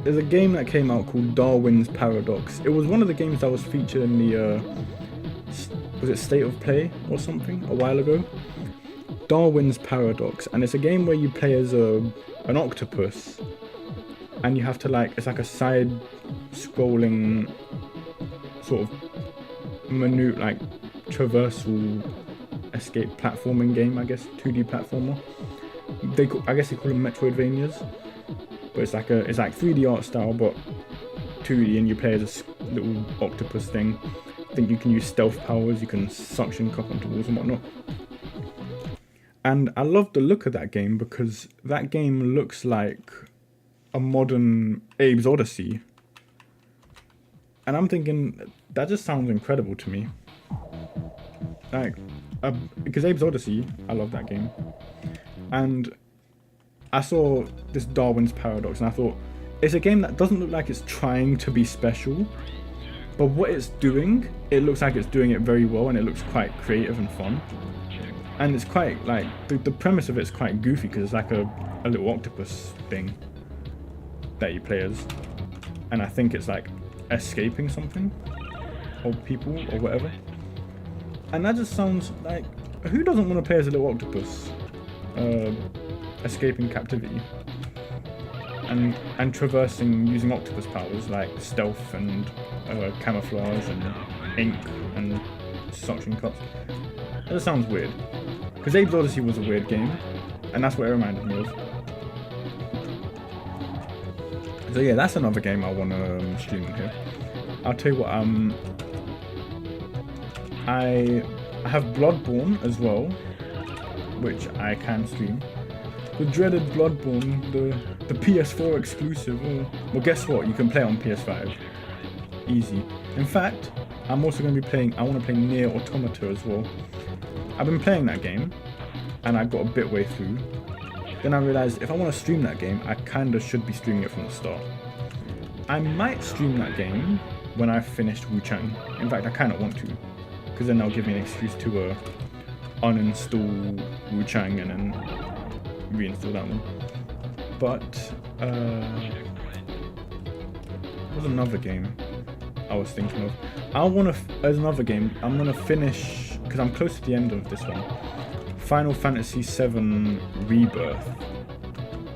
There's a game that came out called Darwin's Paradox. It was one of the games that was featured in the, was it State of Play or something a while ago? Darwin's Paradox, and it's a game where you play as an octopus, and you have to it's like a side-scrolling sort of traversal escape platforming game, I guess, 2D platformer. I guess they call them Metroidvanias, but it's like 3D art style, but 2D, and you play as a little octopus thing. I think you can use stealth powers, you can suction cup onto walls and whatnot. And I love the look of that game because that game looks like a modern Abe's Odyssey. And I'm thinking, that just sounds incredible to me. Because Abe's Odyssey, I love that game. And I saw this Darwin's Paradox and I thought, it's a game that doesn't look like it's trying to be special. But what it's doing, it looks like it's doing it very well, and it looks quite creative and fun. And it's quite, the premise of it is quite goofy, because it's like a little octopus thing that you play as. And I think it's like escaping something, or people, or whatever. And that just sounds like, who doesn't want to play as a little octopus? Escaping captivity. And traversing using octopus powers, like stealth and camouflage and ink and suction cups. That just sounds weird. Because Abe's Odyssey was a weird game, and that's what it reminded me of. So yeah, that's another game I want to stream in here. I'll tell you what, I have Bloodborne as well, which I can stream. The dreaded Bloodborne, the PS4 exclusive. Well, guess what? You can play on PS5. Easy. In fact, I'm also going to be playing, I want to play Nier Automata as well. I've been playing that game, and I got a bit way through. Then I realized if I want to stream that game, I kinda should be streaming it from the start. I might stream that game when I've finished Wu-Chang. In fact, I kinda want to, because then that'll give me an excuse to uninstall Wu-Chang and then reinstall that one. But there's another game I was thinking of. There's another game I'm gonna finish, because I'm close to the end of this one. Final Fantasy VII Rebirth.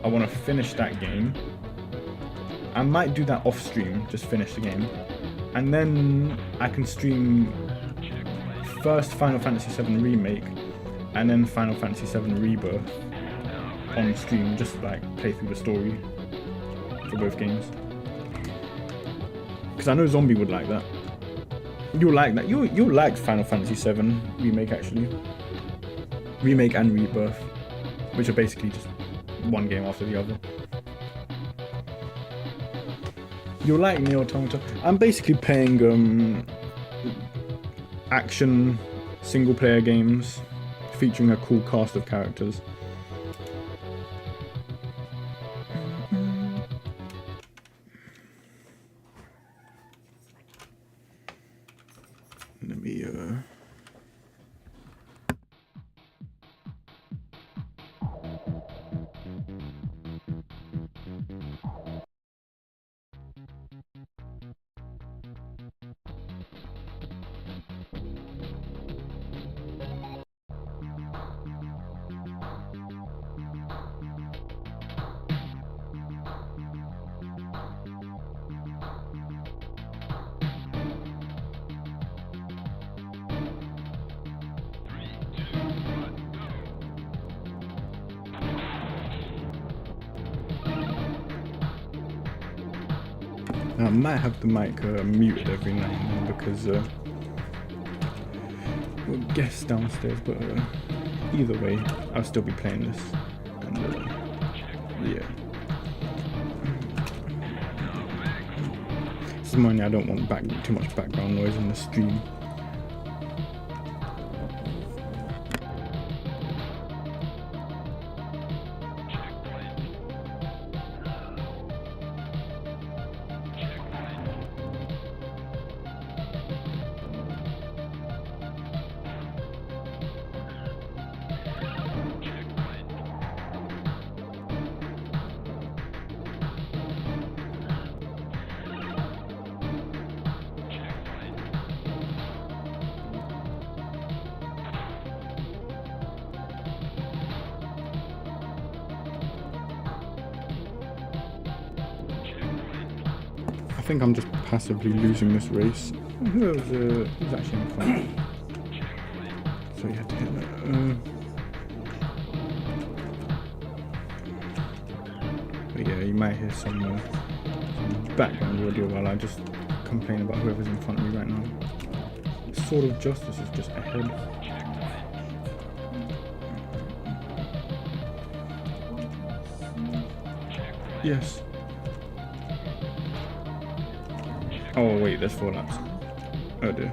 I want to finish that game. I might do that off stream, just finish the game. And then I can stream first Final Fantasy VII Remake and then Final Fantasy VII Rebirth on stream, just play through the story for both games. Because I know Zombie would like that. You'll like that. You'll like Final Fantasy VII Remake, actually. Remake and Rebirth, which are basically just one game after the other. You'll like Nier Automata. I'm basically playing action single-player games featuring a cool cast of characters. I might have the mic muted every now and then because we're guests downstairs, but either way, I'll still be playing this. And yeah. This morning I don't want too much background noise in the stream. I think I'm just passively losing this race. Who's actually in front? So you had to hit that. But yeah, you might hear some background audio while I just complain about whoever's in front of me right now. Sword of Justice is just ahead. Yes. Oh wait, there's 4 laps. Oh dear.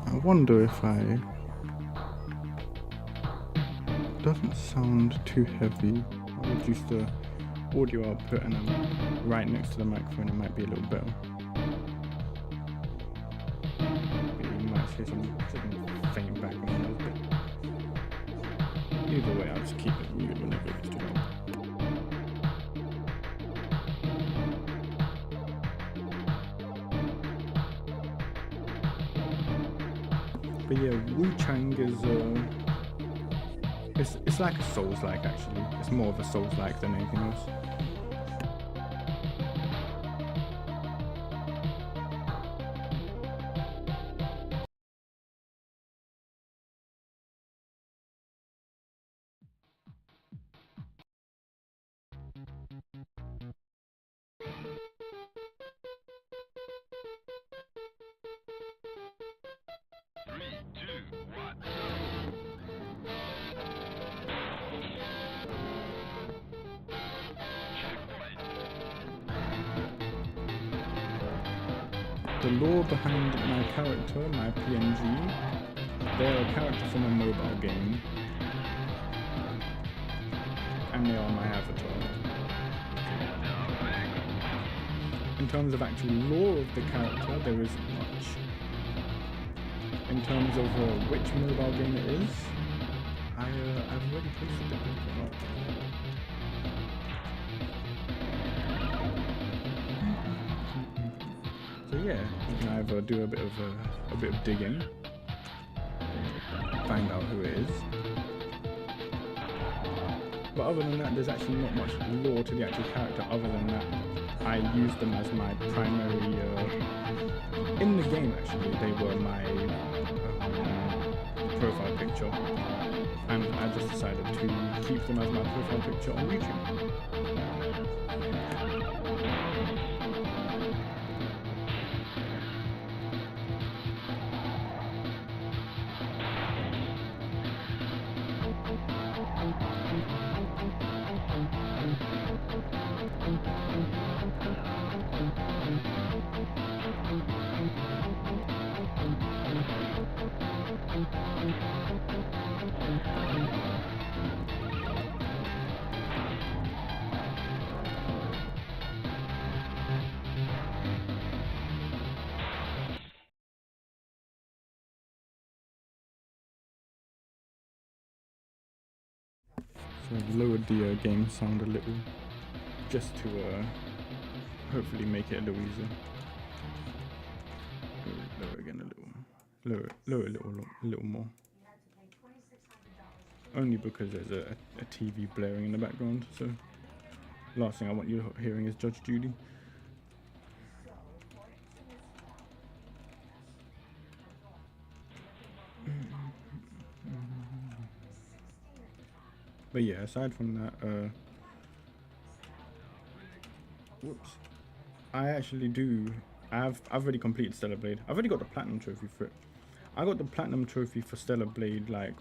I wonder if doesn't sound too heavy. I'll reduce the audio output and I'm right next to the microphone, it might be a little better. But you might hear some faint background noise, but either way I'll just keep it muted whenever it's too loud. But yeah, Wu-Chang is it's like a Souls-like actually. It's more of a Souls-like than anything else. The lore behind my character, my PNG, they're a character from a mobile game, and they are my avatar. In terms of actual lore of the character, there isn't much. In terms of which mobile game it is, I've already posted it. So yeah, you can either do a bit of digging, find out who it is. But other than that, there's actually not much lore to the actual character. Other than that, I use them as my primary. In the game, actually, they were my profile picture, and I just decided to keep them as my profile picture on YouTube. So I've lowered the game sound a little, just to hopefully make it a little easier. Lower again a little. Lower a little more. Only because there's a TV blaring in the background, so last thing I want you hearing is Judge Judy. But yeah, aside from that, whoops. I actually do. I've already completed Stellar Blade. I've already got the platinum trophy for it. I got the platinum trophy for Stellar Blade like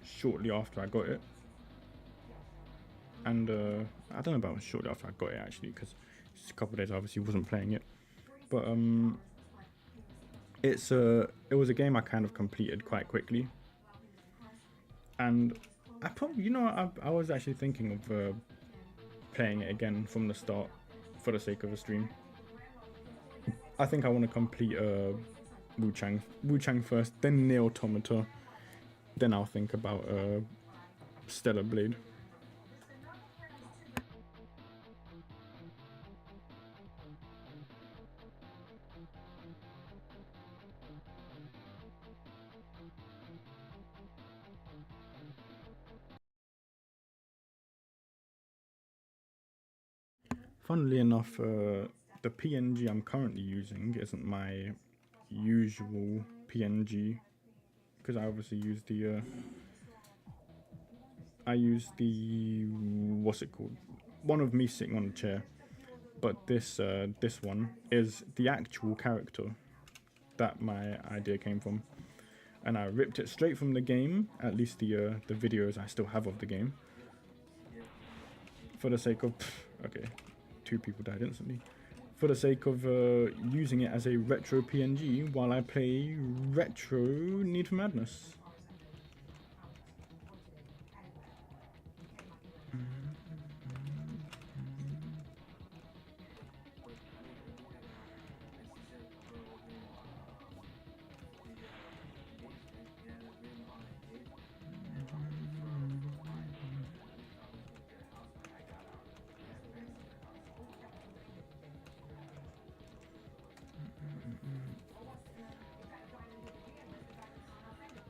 shortly after I got it, and I don't know about shortly after I got it actually, because a couple of days I obviously wasn't playing it. But it was a game I kind of completed quite quickly, and I probably, you know, I was actually thinking of playing it again from the start for the sake of a stream. I think I want to complete Wu Chang first, then Nier Automata, then I'll think about Stellar Blade. Funnily enough, the PNG I'm currently using isn't my usual PNG, because I obviously use the what's it called? One of me sitting on a chair. But this one is the actual character that my idea came from, and I ripped it straight from the game. At least the videos I still have of the game. For the sake of okay, 2 people died instantly. For the sake of using it as a retro PNG while I play retro Need for Madness.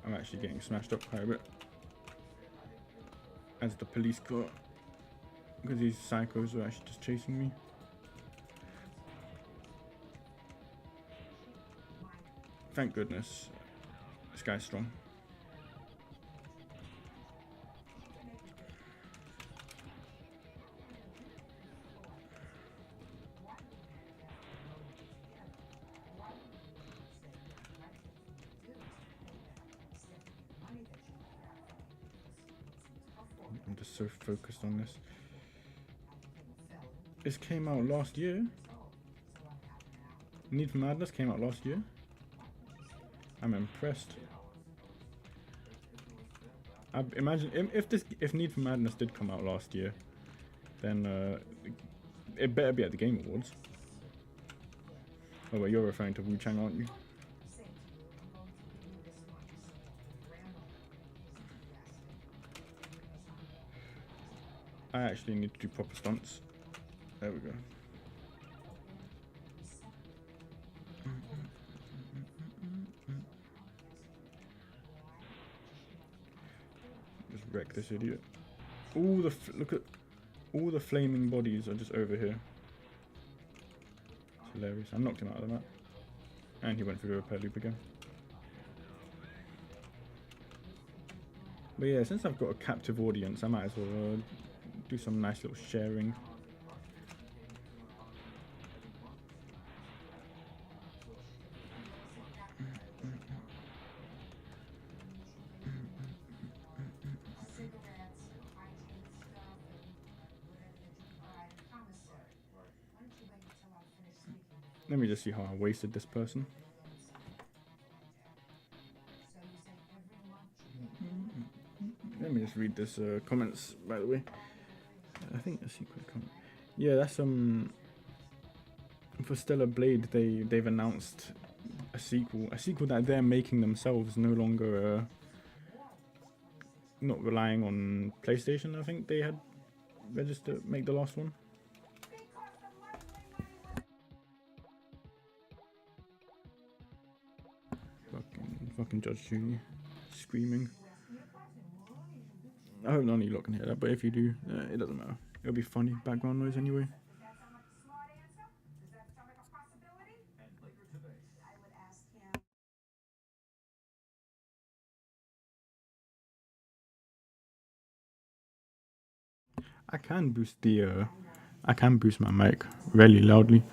I'm actually getting smashed up quite a bit as the police car, because these psychos are actually just chasing me. Thank goodness, this guy's strong. I'm just so focused on this. This came out last year. Need for Madness came out last year. I'm impressed. I imagine if Need for Madness did come out last year, then it better be at the Game Awards. Oh, well, you're referring to Wu Chang, aren't you? I actually need to do proper stunts. There we go. Just wreck this idiot. Look at all the flaming bodies are just over here. It's hilarious. I knocked him out of the map, and he went through the repair loop again. But yeah, since I've got a captive audience, I might as well do some nice little sharing. Let me just see how I wasted this person. Let me just read this comments, by the way. I think a secret comment. Yeah, that's for Stellar Blade. They've announced a sequel that they're making themselves, no longer not relying on PlayStation. I think they had registered make the last one. Fucking Judge Judy screaming. I hope none of you lot can hear that, but if you do, it doesn't matter. It'll be funny background noise anyway. I can boost my mic really loudly.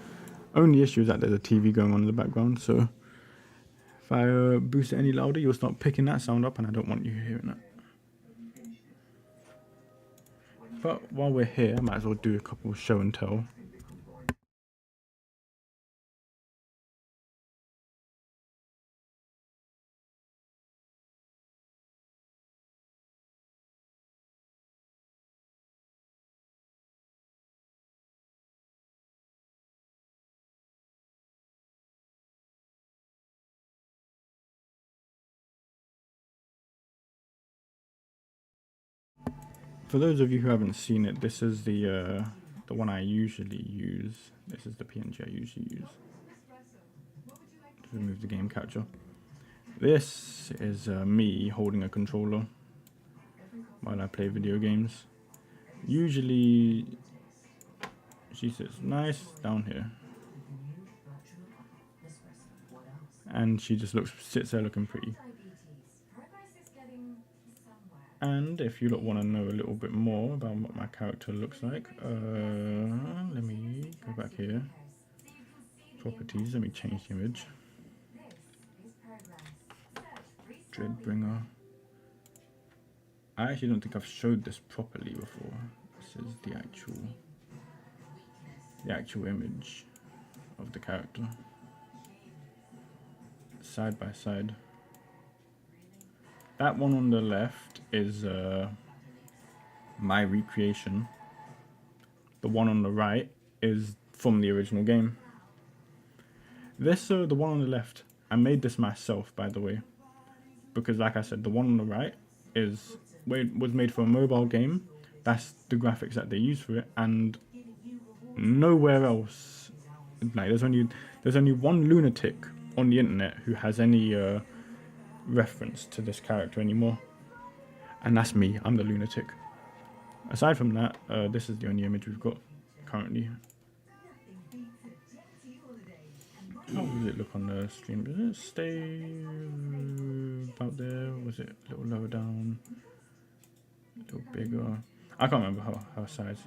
Only issue is that there's a TV going on in the background, so if I boost it any louder, you'll start picking that sound up, and I don't want you hearing that. But while we're here, I might as well do a couple of show and tell. For those of you who haven't seen it, this is the one I usually use. This is the PNG I usually use to remove the game capture. This is me holding a controller while I play video games. Usually she sits nice down here, and she just sits there looking pretty. And if you want to know a little bit more about what my character looks like, let me go back here. Properties, let me change the image. Dreadbringer. I actually don't think I've showed this properly before. This is the actual image of the character. Side by side. That one on the left is my recreation. The one on the right is from the original game. This, the one on the left, I made this myself, by the way, because like I said, the one on the right was made for a mobile game. That's the graphics that they use for it, and nowhere else. Like there's only one lunatic on the internet who has any reference to this character anymore, and that's me. I'm the lunatic. Aside from that, this is the only image we've got currently. How does it look on the stream? Does it stay about there? Was it a little lower down? A little bigger? I can't remember how size.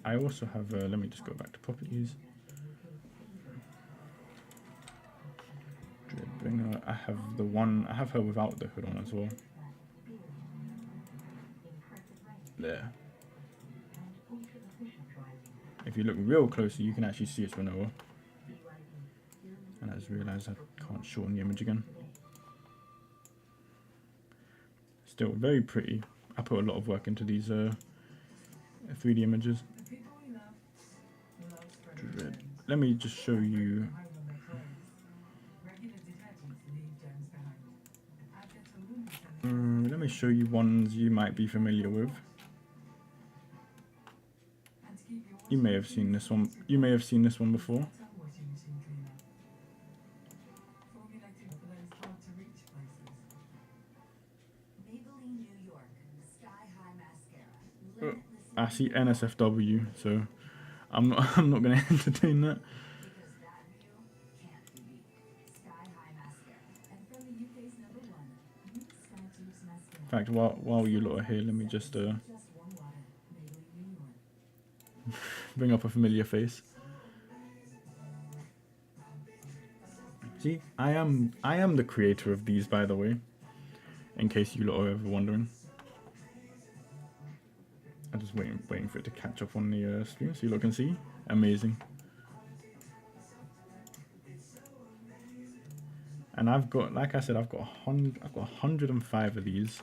I also have, let me just go back to properties. Dreadbringer. I have her without the hood on as well. There. If you look real closely, you can actually see it's Renoa. And I just realised I can't shorten the image again. Still very pretty. I put a lot of work into these 3D images. Let me just show you. Let me show you ones you might be familiar with. You may have seen this one. You may have seen this one before. I see NSFW, so I'm not going to entertain that. In fact, while you lot are here, let me just bring up a familiar face. See, I am the creator of these, by the way, in case you lot are ever wondering. I'm just waiting for it to catch up on the stream so you lot can see. Amazing. And I've got, like I said, I've got 105 of these.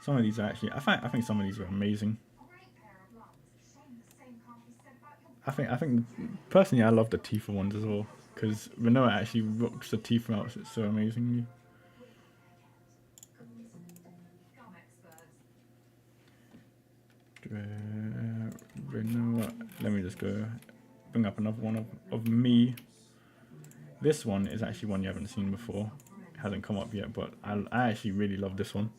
Some of these are actually, I think some of these are amazing. I think personally I love the Tifa ones as well because Renoa actually rocks the Tifa outfit so amazingly. Renoa. Let me just go bring up another one of me. This one is actually one you haven't seen before. It hasn't come up yet, but I actually really love this one.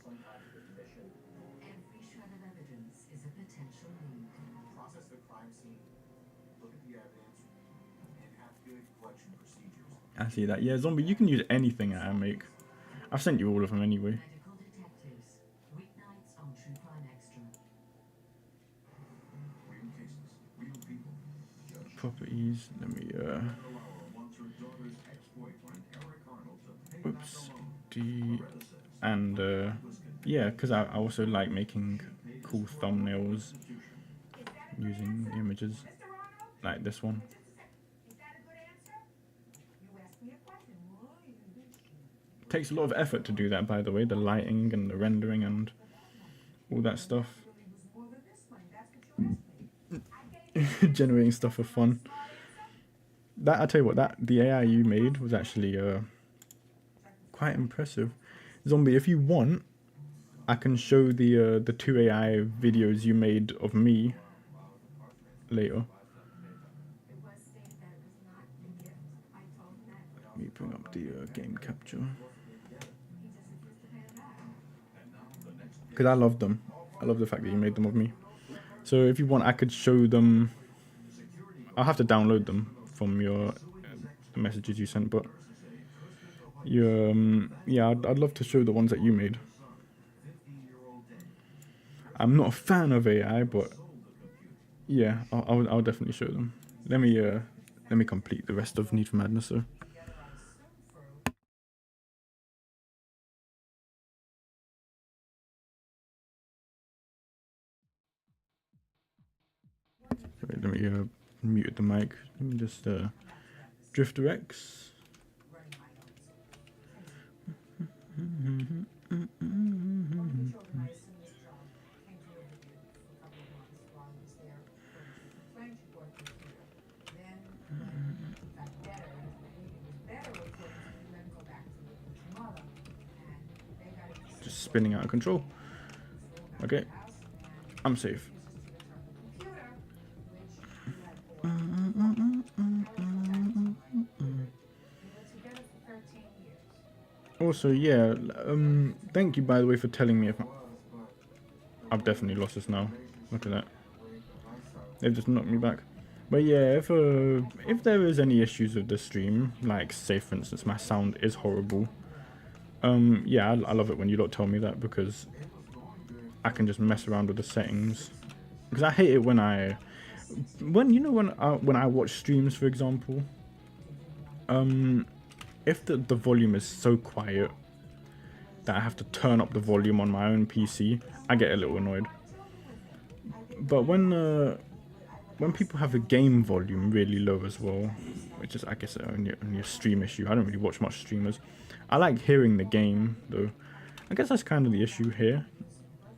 I see that. Yeah, zombie, you can use anything that I make. I've sent you all of them anyway. Properties. Let me oops. And yeah, because I also like making cool thumbnails using the images like this one. It takes a lot of effort to do that, by the way, the lighting and the rendering and all that stuff. Generating stuff for fun. That, I tell you what, that the AI you made was actually quite impressive. Zombie, if you want, I can show the two AI videos you made of me later. Let me bring up the game capture. Because I love them. I love the fact that you made them of me. So if you want, I could show them. I'll have to download them from your the messages you sent, but yeah, I'd love to show the ones that you made. I'm not a fan of AI, but yeah, I'll definitely show them. Let me complete the rest of Need for Madness. So. Wait, let me mute the mic. Let me just Drifter X. Just spinning out of control. Okay, I'm safe. Also, yeah, thank you by the way for telling me if I've definitely lost this now. Look at that. They've just knocked me back. But yeah, if there is any issues with the stream, like say for instance my sound is horrible, yeah, I love it when you don't tell me that because I can just mess around with the settings. Because I hate it when when I watch streams, for example, if the volume is so quiet that I have to turn up the volume on my own PC, I get a little annoyed. But when people have the game volume really low as well, which is I guess only a stream issue. I don't really watch much streamers. I like hearing the game though. I guess that's kind of the issue here.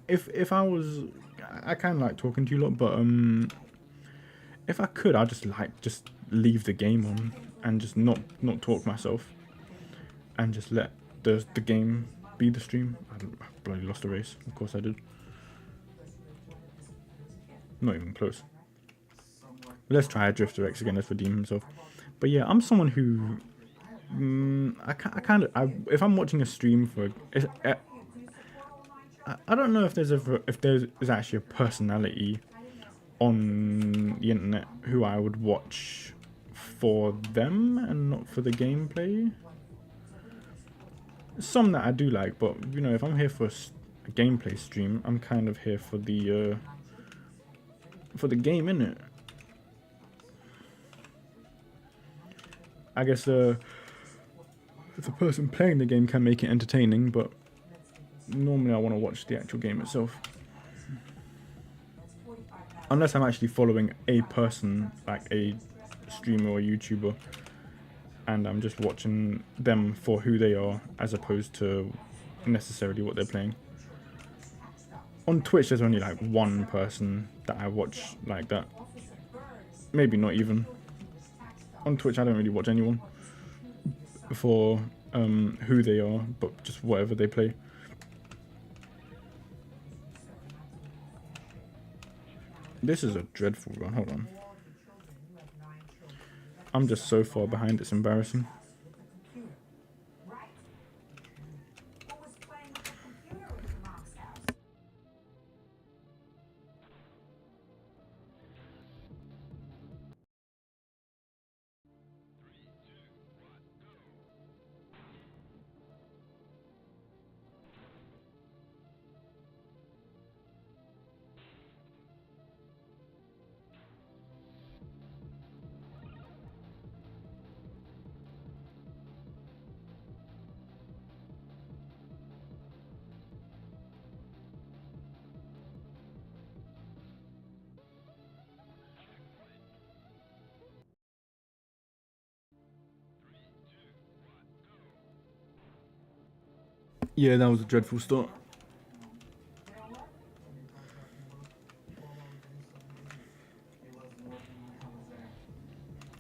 If I was, I kind of like talking to you lot, but if I could, I'd just leave the game on and just not talk myself, and just let the game be the stream. I bloody lost the race. Of course I did. Not even close. Let's try a Drifter X again. Let's redeem himself. But yeah, I'm someone who if I'm watching a stream for I don't know if there's actually a personality on the internet who I would watch for them and not for the gameplay. Some that I do like, but you know, if I'm here for a gameplay stream, I'm kind of here for the game, innit? I guess the person playing the game can make it entertaining, but normally I want to watch the actual game itself. Unless I'm actually following a person, like a streamer or YouTuber, and I'm just watching them for who they are, as opposed to necessarily what they're playing. On Twitch, there's only like one person that I watch like that. maybe not even. On Twitch, I don't really watch anyone for who they are, but just whatever they play. This is a dreadful run. Hold on. I'm just so far behind, it's embarrassing. Yeah, that was a dreadful start.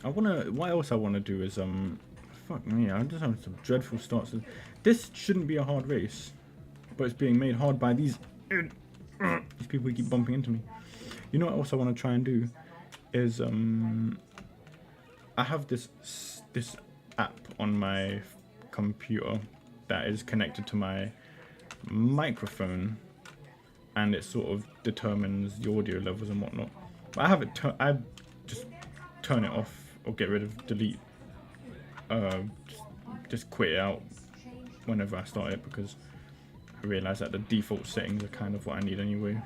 What else I wanna do is fuck me, I'm just having some dreadful starts. This shouldn't be a hard race, but it's being made hard by these people who keep bumping into me. You know what else I wanna try and do is I have this app on my computer that is connected to my microphone, and it sort of determines the audio levels and whatnot. But I have it. I just turn it off or get rid of, delete. Just quit it out whenever I start it, because I realize that the default settings are kind of what I need anyway.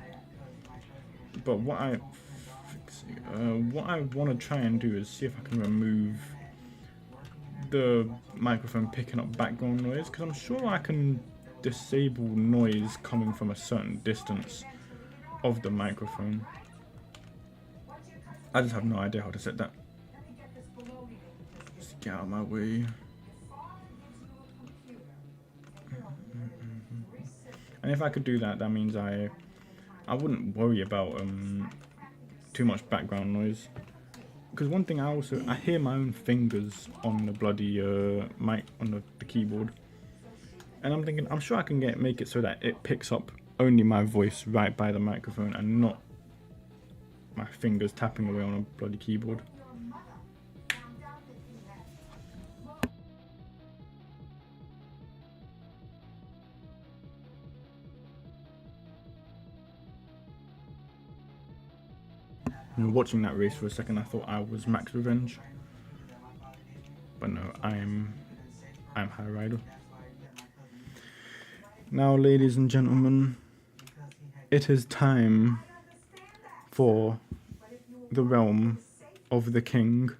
But what I want to try and do is see if I can remove the microphone picking up background noise, because I'm sure I can disable noise coming from a certain distance of the microphone. I just have no idea how to set that. Just get out of my way. And if I could do that, that means I wouldn't worry about too much background noise. Because one thing I hear my own fingers on the bloody mic, on the keyboard, and I'm thinking, I'm sure I can make it so that it picks up only my voice right by the microphone and not my fingers tapping away on a bloody keyboard. And watching that race for a second, I thought I was Max Revenge, but no, I'm High Rider. Now, ladies and gentlemen, it is time for the realm of the king.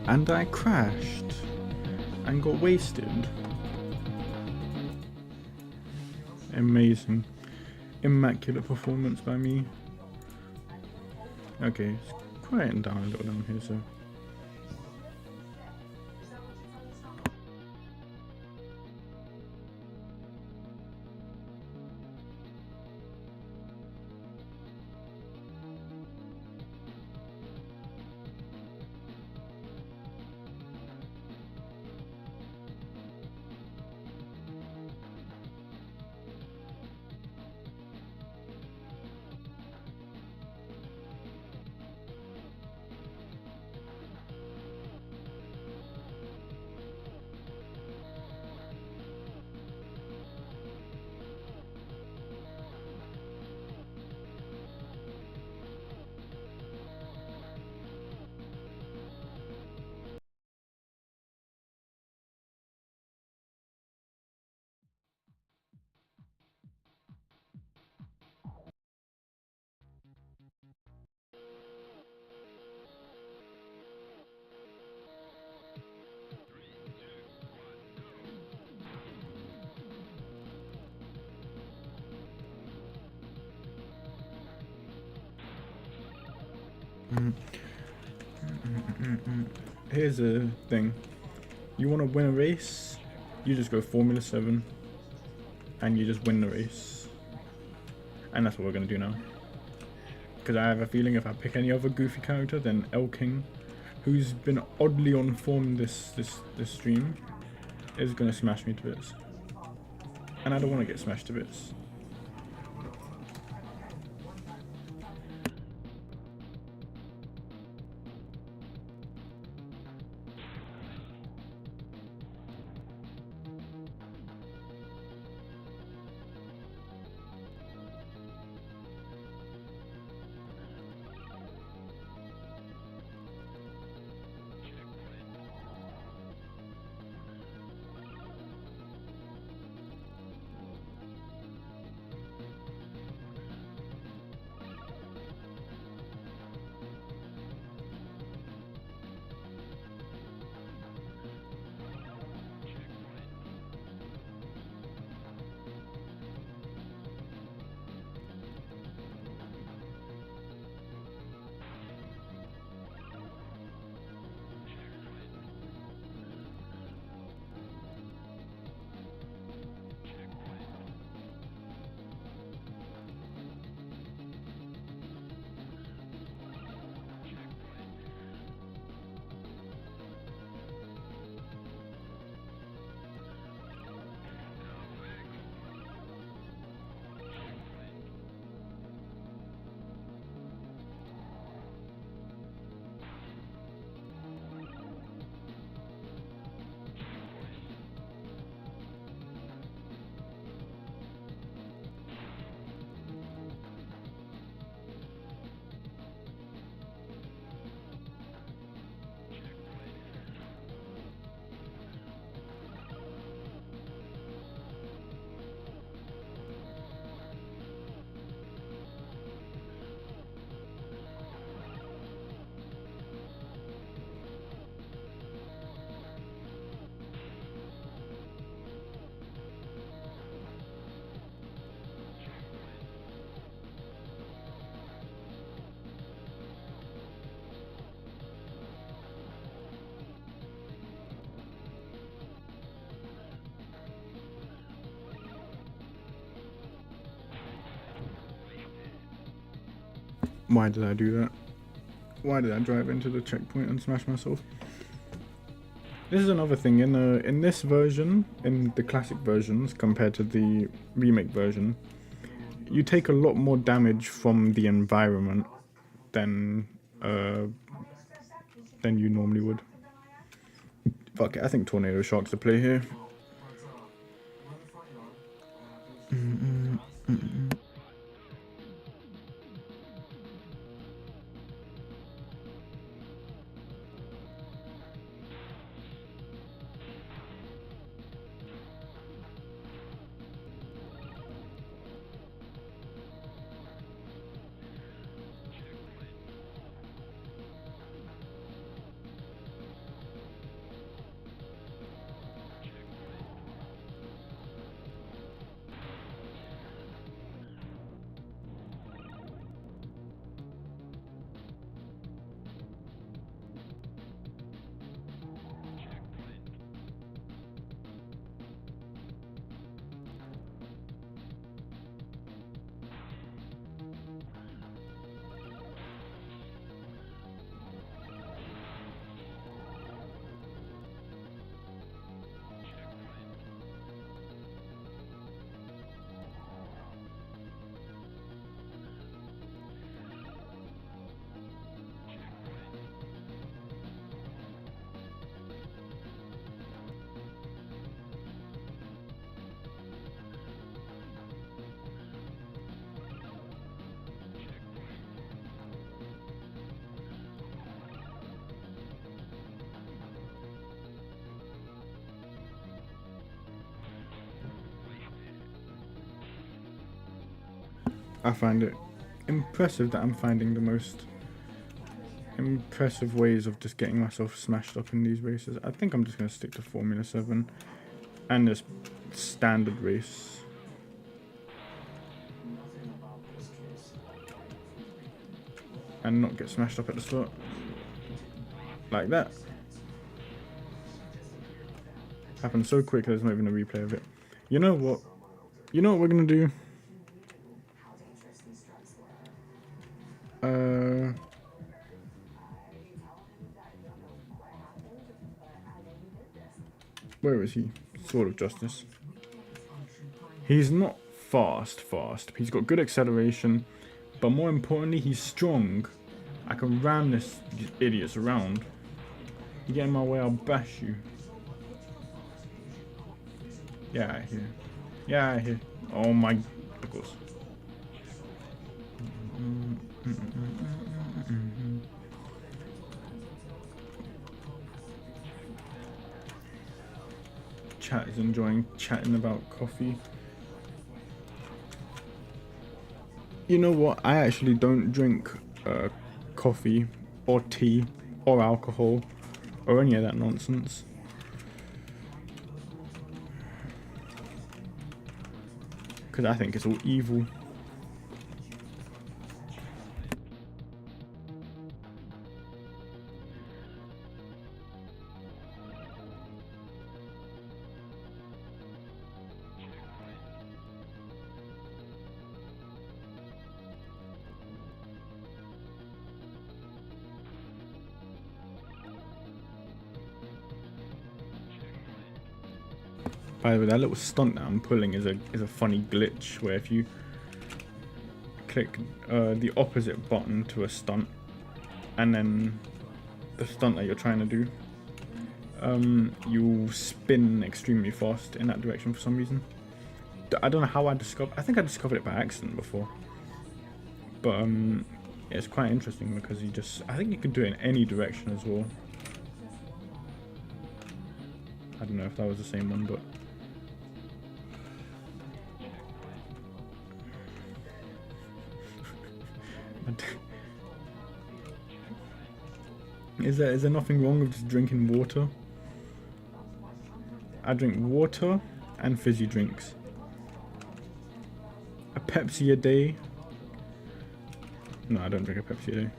And I crashed and got wasted. Amazing. Immaculate performance by me. Okay, it's quieting down a little down here, so. Here's a thing. You want to win a race, you just go Formula 7 and you just win the race. And that's what we're going to do now. Because I have a feeling if I pick any other goofy character than El King, who's been oddly on form this stream, is going to smash me to bits. And I don't want to get smashed to bits. Why did I do that? Why did I drive into the checkpoint and smash myself? This is another thing, in this version, in the classic versions compared to the remake version, you take a lot more damage from the environment than you normally would. Fuck it, I think Tornado Shark's the play here. I find it impressive that I'm finding the most impressive ways of just getting myself smashed up in these races. I think I'm just going to stick to Formula 7 and this standard race. And not get smashed up at the start. Like that. Happened so quick there's not even a replay of it. You know what? You know what we're going to do? Where is he? Sword of Justice. He's not fast. He's got good acceleration, but more importantly, he's strong. I can ram these idiots around. You get in my way, I'll bash you. Yeah, I hear. Yeah, I hear. Oh my, of course. Chat is enjoying chatting about coffee. You know what? I actually don't drink coffee or tea or alcohol or any of that nonsense. Because I think it's all evil. By the way, that little stunt that I'm pulling is a funny glitch where if you click the opposite button to a stunt and then the stunt that you're trying to do, you'll spin extremely fast in that direction for some reason. I don't know how I think I discovered it by accident before, but it's quite interesting because I think you can do it in any direction as well. I don't know if that was the same one, but is there nothing wrong with just drinking water? I drink water and fizzy drinks. A Pepsi a day? No, I don't drink a Pepsi a day.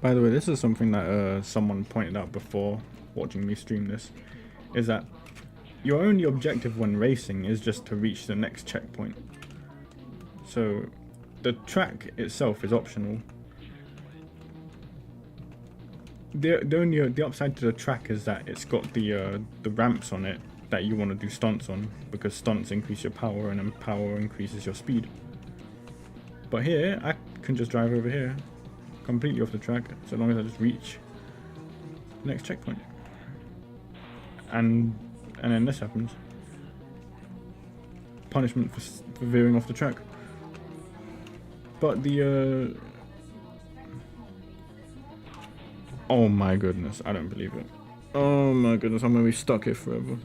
By the way, this is something that someone pointed out before watching me stream this, is that your only objective when racing is just to reach the next checkpoint. So the track itself is optional. The upside to the track is that it's got the ramps on it that you want to do stunts on, because stunts increase your power and then power increases your speed. But here, I can just drive over here, completely off the track, so long as I just reach the next checkpoint. And then this happens. Punishment for veering off the track. But the oh my goodness, I don't believe it. Oh my goodness, I'm gonna be stuck here forever.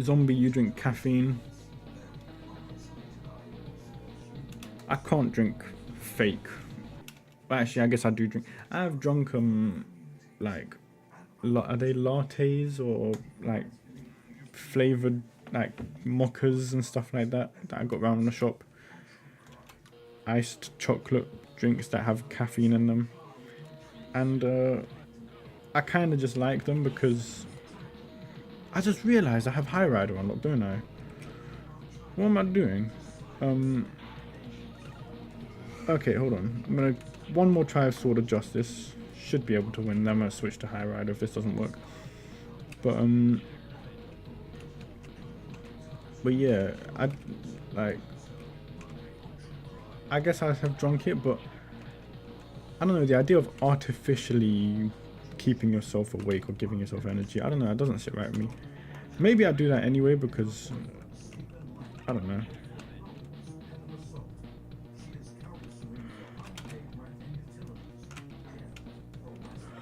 Zombie, you drink caffeine. I can't drink fake. Well, actually, I guess I do drink. I've drunk like, are they lattes or like flavored like mochas and stuff like that I got around in the shop. Iced chocolate drinks that have caffeine in them, and I kind of just like them because I just realized I have High Rider unlocked, don't I? What am I doing? Okay, hold on. I'm gonna one more try of Sword of Justice. Should be able to win. Then I'm gonna switch to High Rider if this doesn't work. But yeah, I guess I have drunk it, but I don't know, the idea of artificially keeping yourself awake or giving yourself energy, I don't know, it doesn't sit right with me. Maybe I do that anyway because I don't know.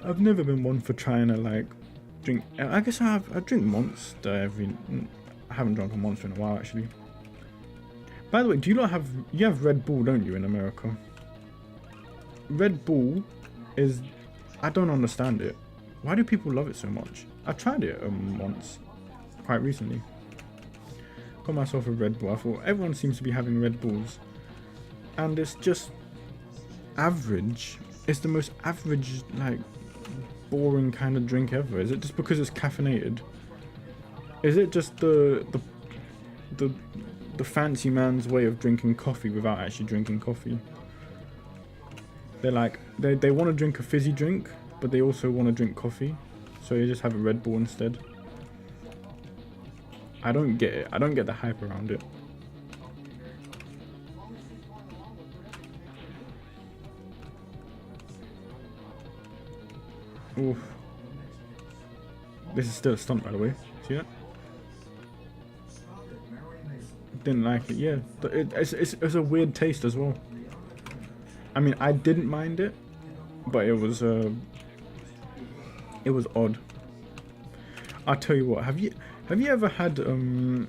I've never been one for trying to like drink. I guess I drink Monster every. I haven't drunk a Monster in a while actually. By the way, do you not have you have Red Bull, don't you, in America? Red Bull is, I don't understand it. Why do people love it so much? I tried it once, quite recently. Got myself a Red Bull. I thought everyone seems to be having Red Bulls, and it's just average. It's the most average, like, boring kind of drink ever. Is it just because it's caffeinated? Is it just the fancy man's way of drinking coffee without actually drinking coffee? They're like, they want to drink a fizzy drink, but they also want to drink coffee, so you just have a Red Bull instead. I don't get it. I don't get the hype around it. Oof. This is still a stunt, by the way. See that? Didn't like it. Yeah, it's a weird taste as well. I mean, I didn't mind it, but it was odd. I'll tell you what. Have you ever had have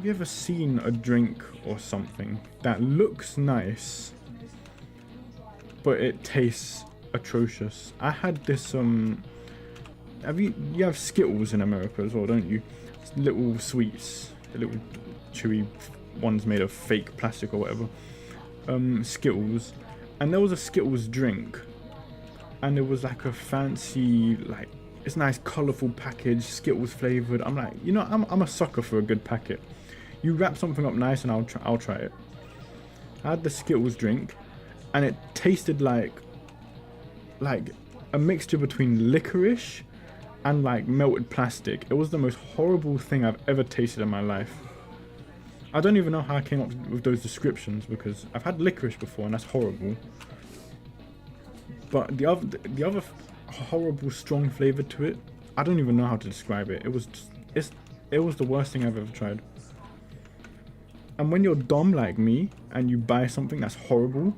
you ever seen a drink or something that looks nice, but it tastes atrocious? I had this you have Skittles in America as well, don't you? It's little sweets, the little chewy ones made of fake plastic or whatever. Skittles, and there was a Skittles drink, and it was like a fancy, like, it's nice colourful package, Skittles flavoured. I'm like, you know, I'm a sucker for a good packet. You wrap something up nice and I'll try it. I had the Skittles drink, and it tasted like a mixture between licorice and like melted plastic. It was the most horrible thing I've ever tasted in my life. I don't even know how I came up with those descriptions, because I've had licorice before and that's horrible. But the other horrible strong flavour to it, I don't even know how to describe it. It was the worst thing I've ever tried. And when you're dumb like me and you buy something that's horrible,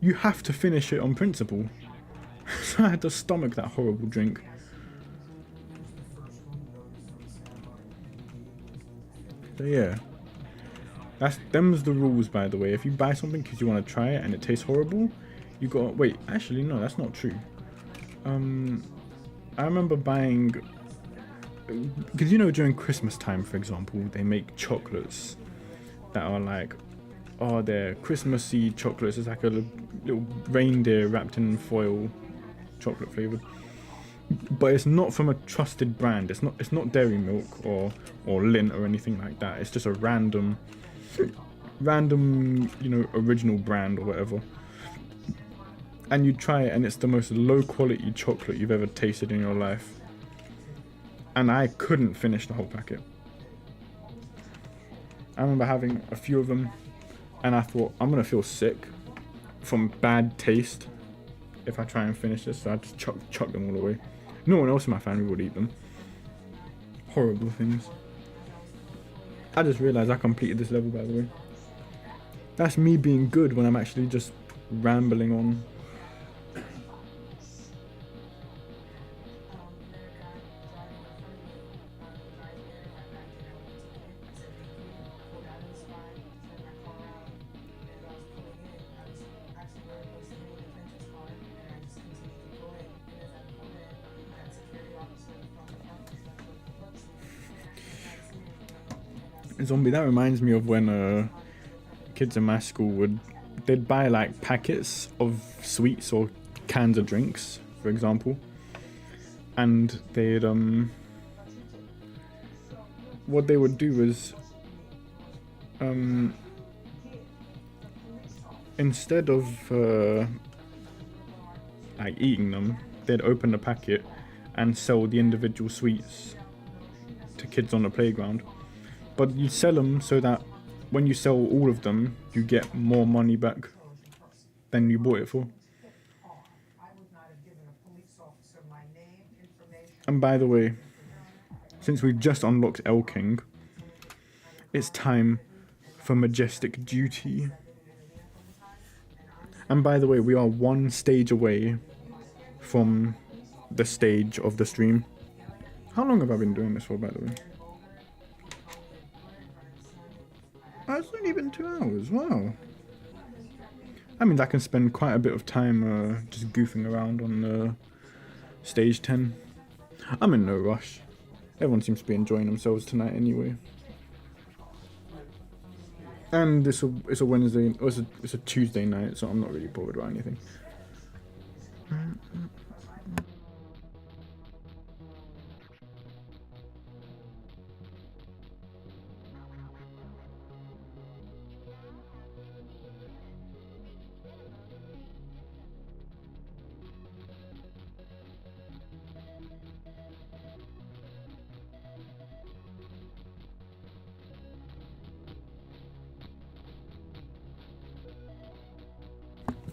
you have to finish it on principle. So I had to stomach that horrible drink. So yeah. Them's the rules, by the way. If you buy something because you want to try it and it tastes horrible, you got, wait, actually no, that's not true. I remember buying, because you know, during Christmas time, for example, they make chocolates that are like, oh, they're Christmassy chocolates. It's like a little reindeer wrapped in foil, chocolate flavored. But it's not from a trusted brand. It's not Dairy Milk or Lindt or anything like that. It's just a random, you know, original brand or whatever. And you try it, and it's the most low quality chocolate you've ever tasted in your life. And I couldn't finish the whole packet. I remember having a few of them, and I thought, I'm gonna feel sick from bad taste if I try and finish this, so I just chuck them all away. No one else in my family would eat them. Horrible things. I just realized I completed this level, by the way. That's me being good when I'm actually just rambling on. Zombie, that reminds me of when kids in my school they'd buy like packets of sweets or cans of drinks, for example, and they'd what they would do is instead of like eating them, they'd open the packet and sell the individual sweets to kids on the playground. But you sell them so that when you sell all of them, you get more money back than you bought it for. And by the way, since we've just unlocked El King, it's time for Majestic Duty. And by the way, we are one stage away from the stage of the stream. How long have I been doing this for, by the way? Oh, it's only been 2 hours, wow. I mean, I can spend quite a bit of time just goofing around on stage 10. I'm in no rush. Everyone seems to be enjoying themselves tonight anyway. And it's a Wednesday, or it's a Tuesday night, so I'm not really bothered about anything.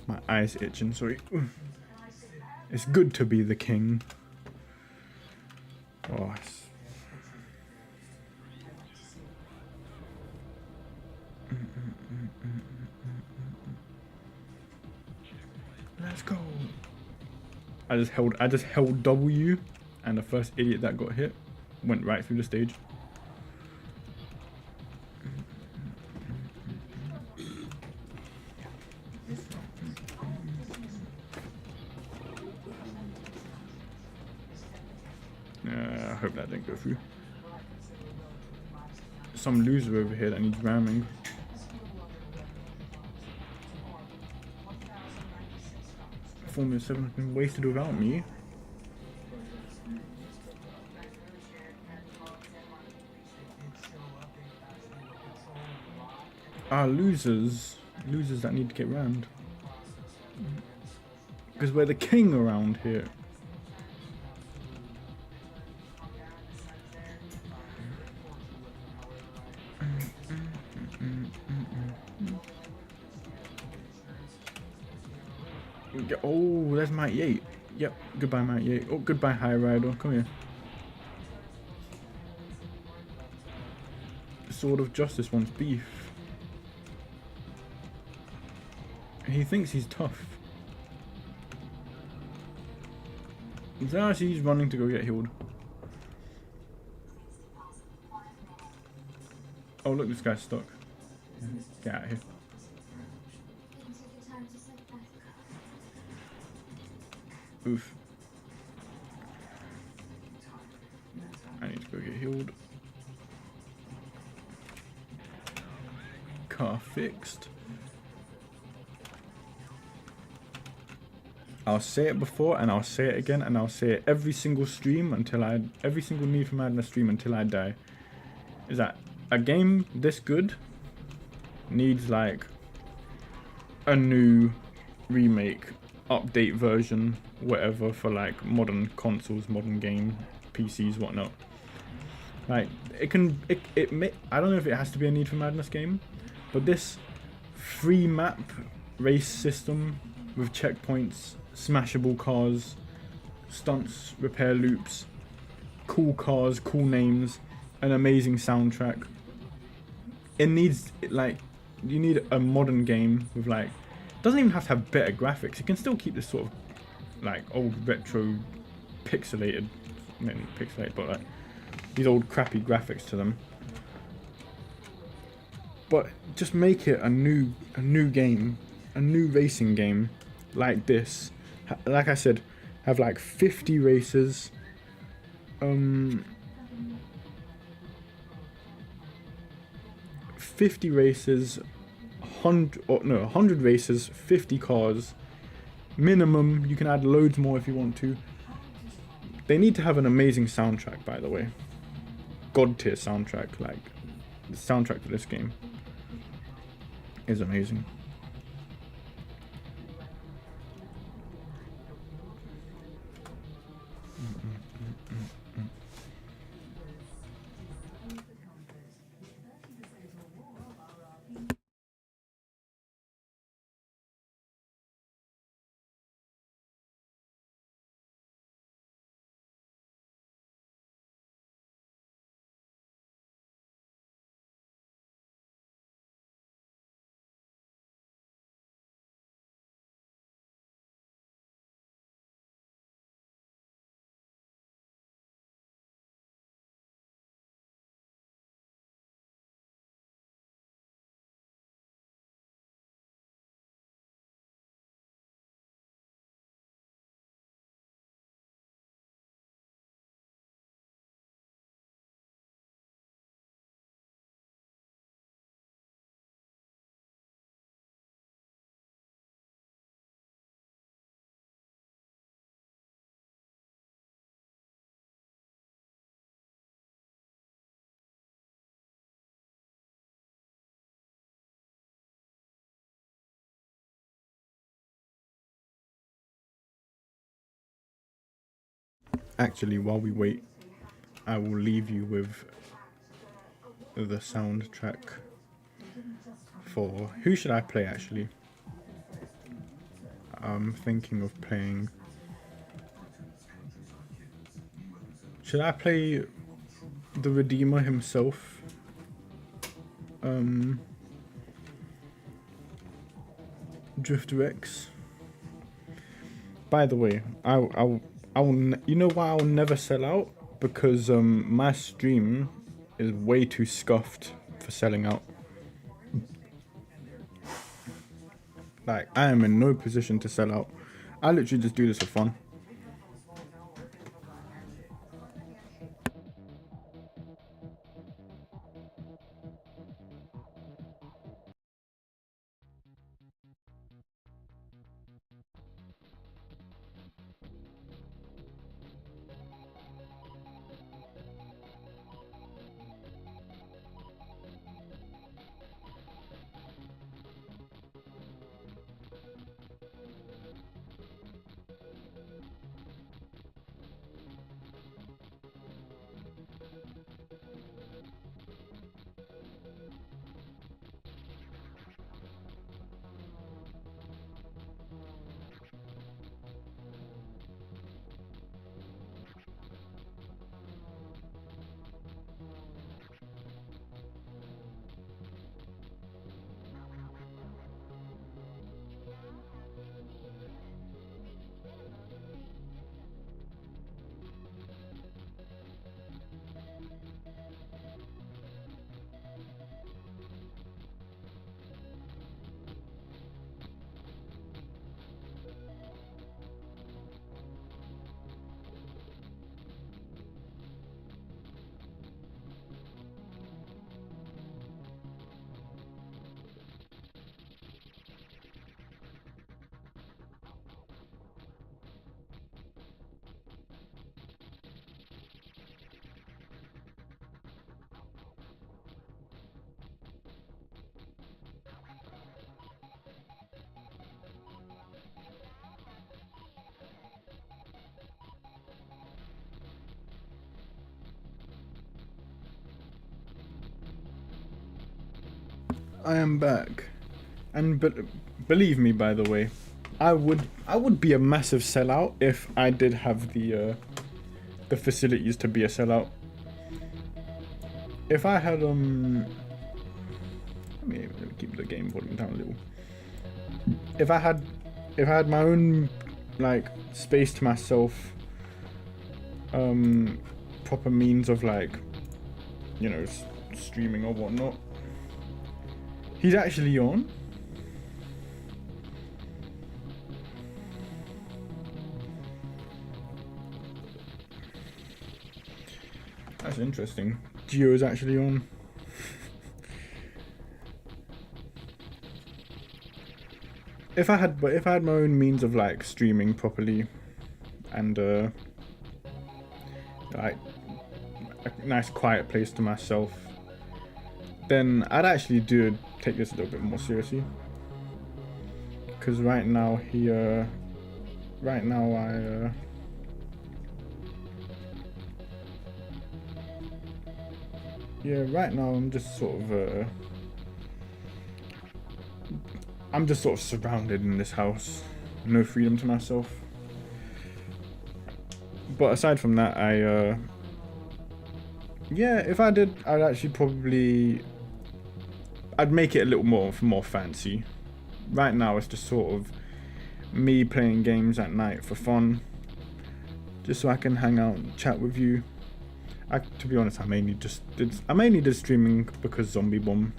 My eyes itching, sorry. It's good to be the king. Oh, let's go. I just held W, and the first idiot that got hit went right through the stage. I hope that didn't go through. Some loser over here that needs ramming. Formula 7 has been wasted without me. Losers that need to get rammed. Because we're the king around here. Oh, there's Mount Yate. Yep, goodbye Mount Yate. Oh, goodbye High Rider. Come here. Sword of Justice wants beef. He thinks he's tough. He's running to go get healed. Oh look, this guy's stuck. Get out of here. Oof. I need to go get healed. Car fixed. I'll say it before and I'll say it again and I'll say it every single stream every single Need for Madness stream until I die. Is that a game this good needs like a new remake, update version, whatever, for like modern consoles, modern game, PCs, whatnot. Like it may, I don't know if it has to be a Need for Madness game, but this free map race system with checkpoints, smashable cars, stunts, repair loops, cool cars, cool names, an amazing soundtrack. It needs, like, you need a modern game with like, doesn't even have to have better graphics. It can still keep this sort of like old retro pixelated, not pixelated, but like these old crappy graphics to them. But just make it a new game, a new racing game like this. Like I said, have like 50 races. 50 races, 100 races, 50 cars, minimum. You can add loads more if you want to. They need to have an amazing soundtrack, by the way. God tier soundtrack. Like, the soundtrack for this game is amazing. Actually, while we wait, I will leave you with the soundtrack for... Who should I play, actually? I'm thinking of playing... Should I play the Redeemer himself? Drifter X. By the way, you know why I'll never sell out? Because my stream is way too scuffed for selling out. Like, I am in no position to sell out. I literally just do this for fun. I am back, and believe me, by the way, I would be a massive sellout if I did have the facilities to be a sellout. If I had let me keep the game volume down a little. If I had my own like space to myself, proper means of like, you know, streaming or whatnot. He's actually on. That's interesting. Geo is actually on. if I had my own means of like streaming properly and like a nice quiet place to myself, then I'd actually take this a little bit more seriously. Because right now right now I'm just sort of surrounded in this house, no freedom to myself. But aside from that, if I did, I'd make it a little more fancy. Right now it's just sort of me playing games at night for fun, just so I can hang out and chat with you. To be honest, I mainly did streaming because Zombie Bomb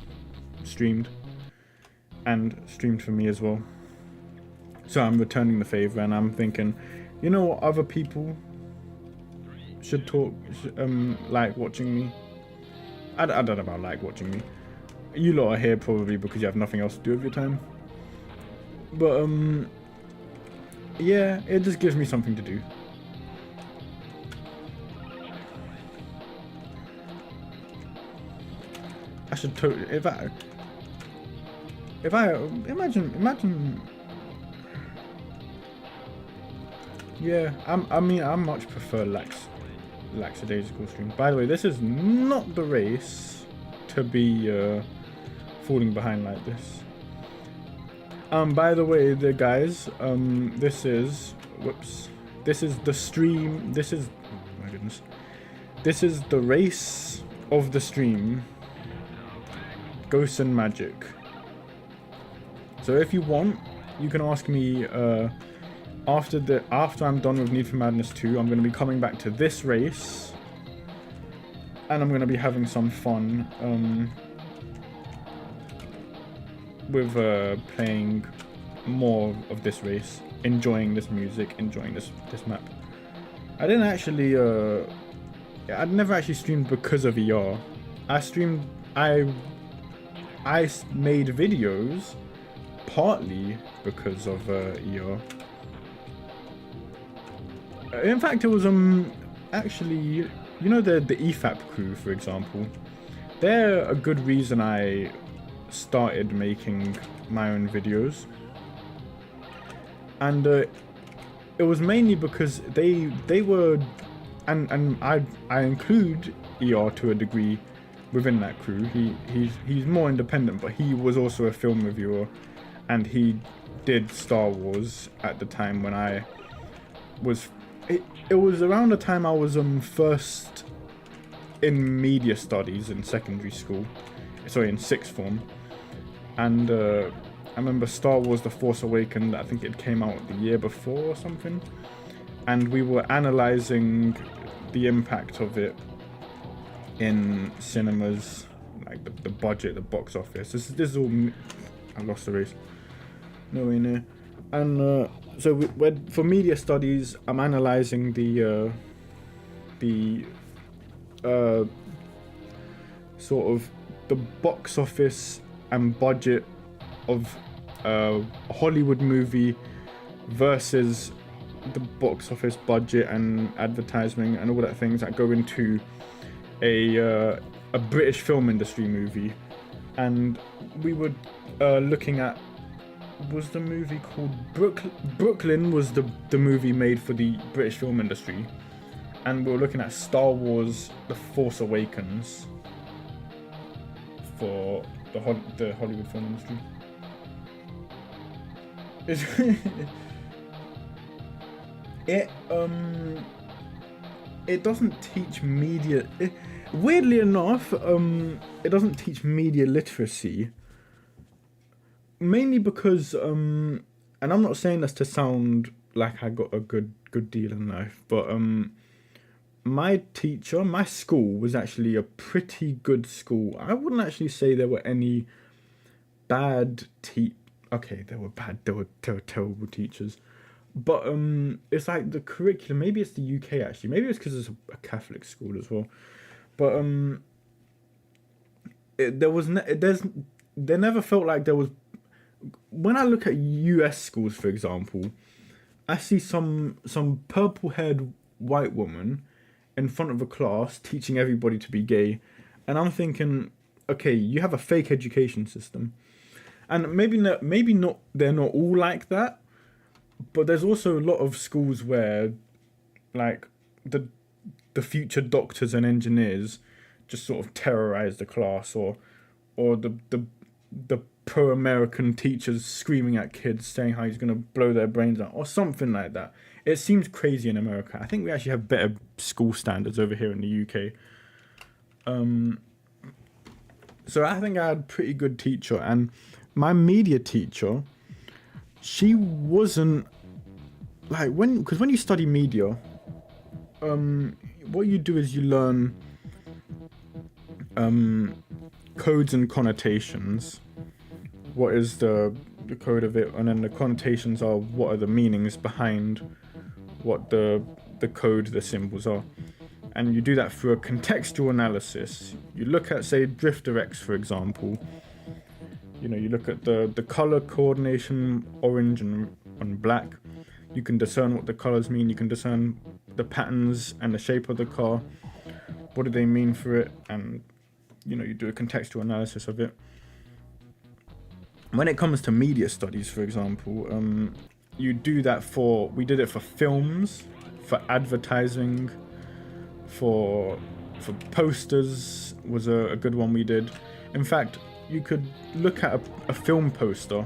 streamed for me as well. So I'm returning the favor, and I'm thinking, you know what, other people should like watching me. I don't know about like watching me. You lot are here probably because you have nothing else to do with your time. But yeah, it just gives me something to do. I should if I imagine. Yeah, I much prefer lackadaisical stream. By the way, this is not the race to be falling behind like this. By the way, the guys, this is the stream. Oh my goodness, this is the race of the stream. Ghosts and Magic. So if you want, you can ask me after I'm done with Need for Madness 2, I'm going to be coming back to this race, and I'm going to be having some fun with playing more of this race, enjoying this music, enjoying this map. I didn't actually I'd never actually streamed because of ER. I made videos partly because of ER. In fact, it was actually, you know, the EFAP crew, for example. They're a good reason I started making my own videos, and it was mainly because they were, and I include ER to a degree within that crew. He's more independent, but he was also a film reviewer, and he did Star Wars at the time when I was. It was around the time I was first in media studies in secondary school, in sixth form, and I remember Star Wars: The Force Awakens. I think it came out the year before or something, and we were analyzing the impact of it in cinemas, like the budget, the box office. This is all. I lost the race. Nowhere near. And so for media studies, I'm analyzing the sort of the box office and budget of a Hollywood movie versus the box office budget and advertising and all that things that go into a British film industry movie. And we were looking at, was the movie called Brooklyn was the movie made for the British film industry, and we were looking at Star Wars: The Force Awakens for the Hollywood film industry. It doesn't teach media. Weirdly enough, it doesn't teach media literacy. Mainly because, and I'm not saying this to sound like I got a good deal in life, but my school was actually a pretty good school. I wouldn't actually say there were any bad Okay, there were terrible teachers, but it's like the curriculum. Maybe it's the UK actually. Maybe it's because it's a Catholic school as well, but there never felt like there was when I look at US schools, for example, I see some purple-haired white woman in front of a class teaching everybody to be gay, and I'm thinking, okay, you have a fake education system, and maybe not. They're not all like that, but there's also a lot of schools where, like, the future doctors and engineers just sort of terrorize the class, or the pro-American teachers screaming at kids saying how he's going to blow their brains out or something like that. It seems crazy in America. I think we actually have better school standards over here in the UK. So I think I had a pretty good teacher, and my media teacher, she wasn't like, because when you study media, what you do is you learn codes and connotations. What is the code of it, and then the connotations are what are the meanings behind what the code, the symbols are. And you do that through a contextual analysis. You look at, say, Drifter X, for example. You know, you look at the color coordination, orange and black. You can discern what the colors mean. You can discern the patterns and the shape of the car. What do they mean for it? And, you know, you do a contextual analysis of it. When it comes to media studies, for example, you do that we did it for films, for advertising, for posters was a good one we did. In fact, you could look at a film poster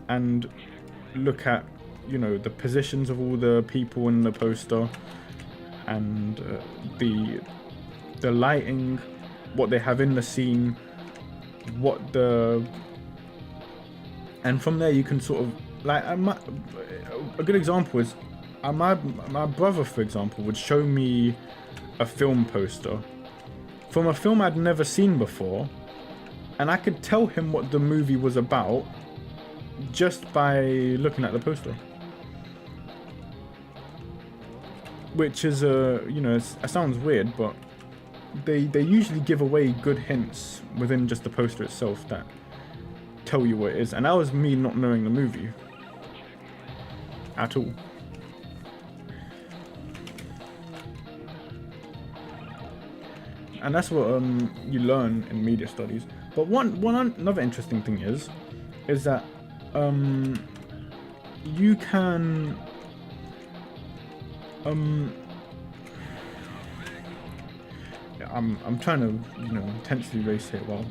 and look at, you know, the positions of all the people in the poster, and the lighting, what they have in the scene, and from there you can sort of, like, a good example is my brother, for example, would show me a film poster from a film I'd never seen before, and I could tell him what the movie was about just by looking at the poster. Which is you know, it sounds weird, but they usually give away good hints within just the poster itself that tell you what it is, and that was me not knowing the movie at all. And that's what you learn in media studies. But another interesting thing is that you can I'm trying to, you know, intensely race here while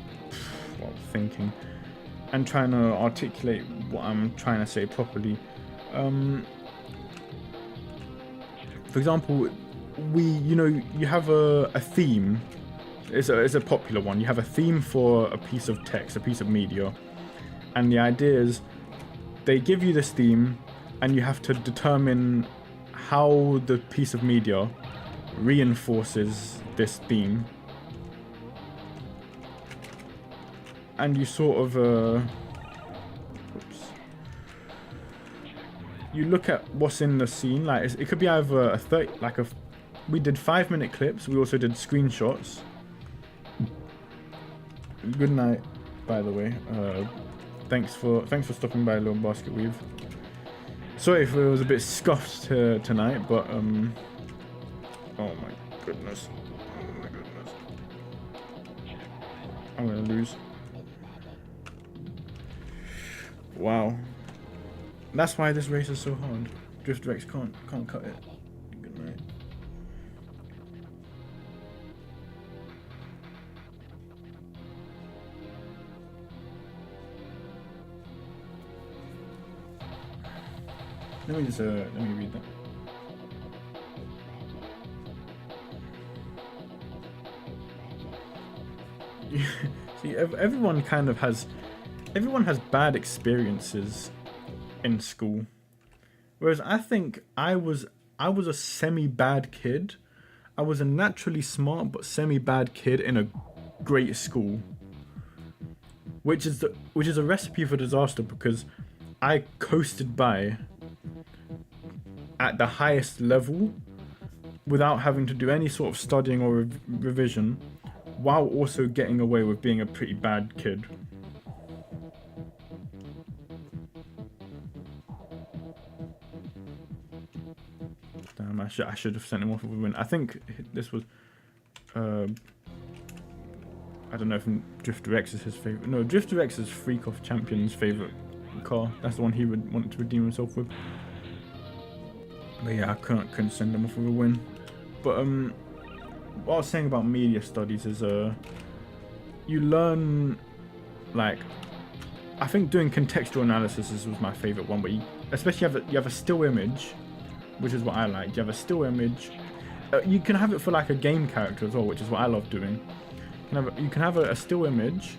thinking and trying to articulate what I'm trying to say properly. For example, you have a theme. It's a popular one. You have a theme for a piece of text, a piece of media, and the idea is they give you this theme, and you have to determine how the piece of media reinforces this theme. And you sort of you look at what's in the scene. Like, it could be either we did 5-minute clips. We also did screenshots. Good night, by the way. Thanks for stopping by, Little Basket Weave. Sorry if it was a bit scuffed tonight, but oh my goodness. I'm gonna lose. Wow. That's why this race is so hard. Drift Rex can't cut it. Good night. Let me read that. See, everyone has bad experiences in school, whereas I think I was a semi-bad kid. I was a naturally smart but semi-bad kid in a great school, which is a recipe for disaster, because I coasted by at the highest level without having to do any sort of studying or revision, while also getting away with being a pretty bad kid. I should have sent him off with a win. I think this was. I don't know if Drifter X is his favorite. No, Drifter X is Freak Off Champion's favorite car. That's the one he would want to redeem himself with. But yeah, I couldn't send him off with a win. But what I was saying about media studies is you learn, like, I think doing contextual analysis was my favorite one, but especially you have a still image, which is what I like. You have a still image. You can have it for like a game character as well, which is what I love doing. You can have a still image,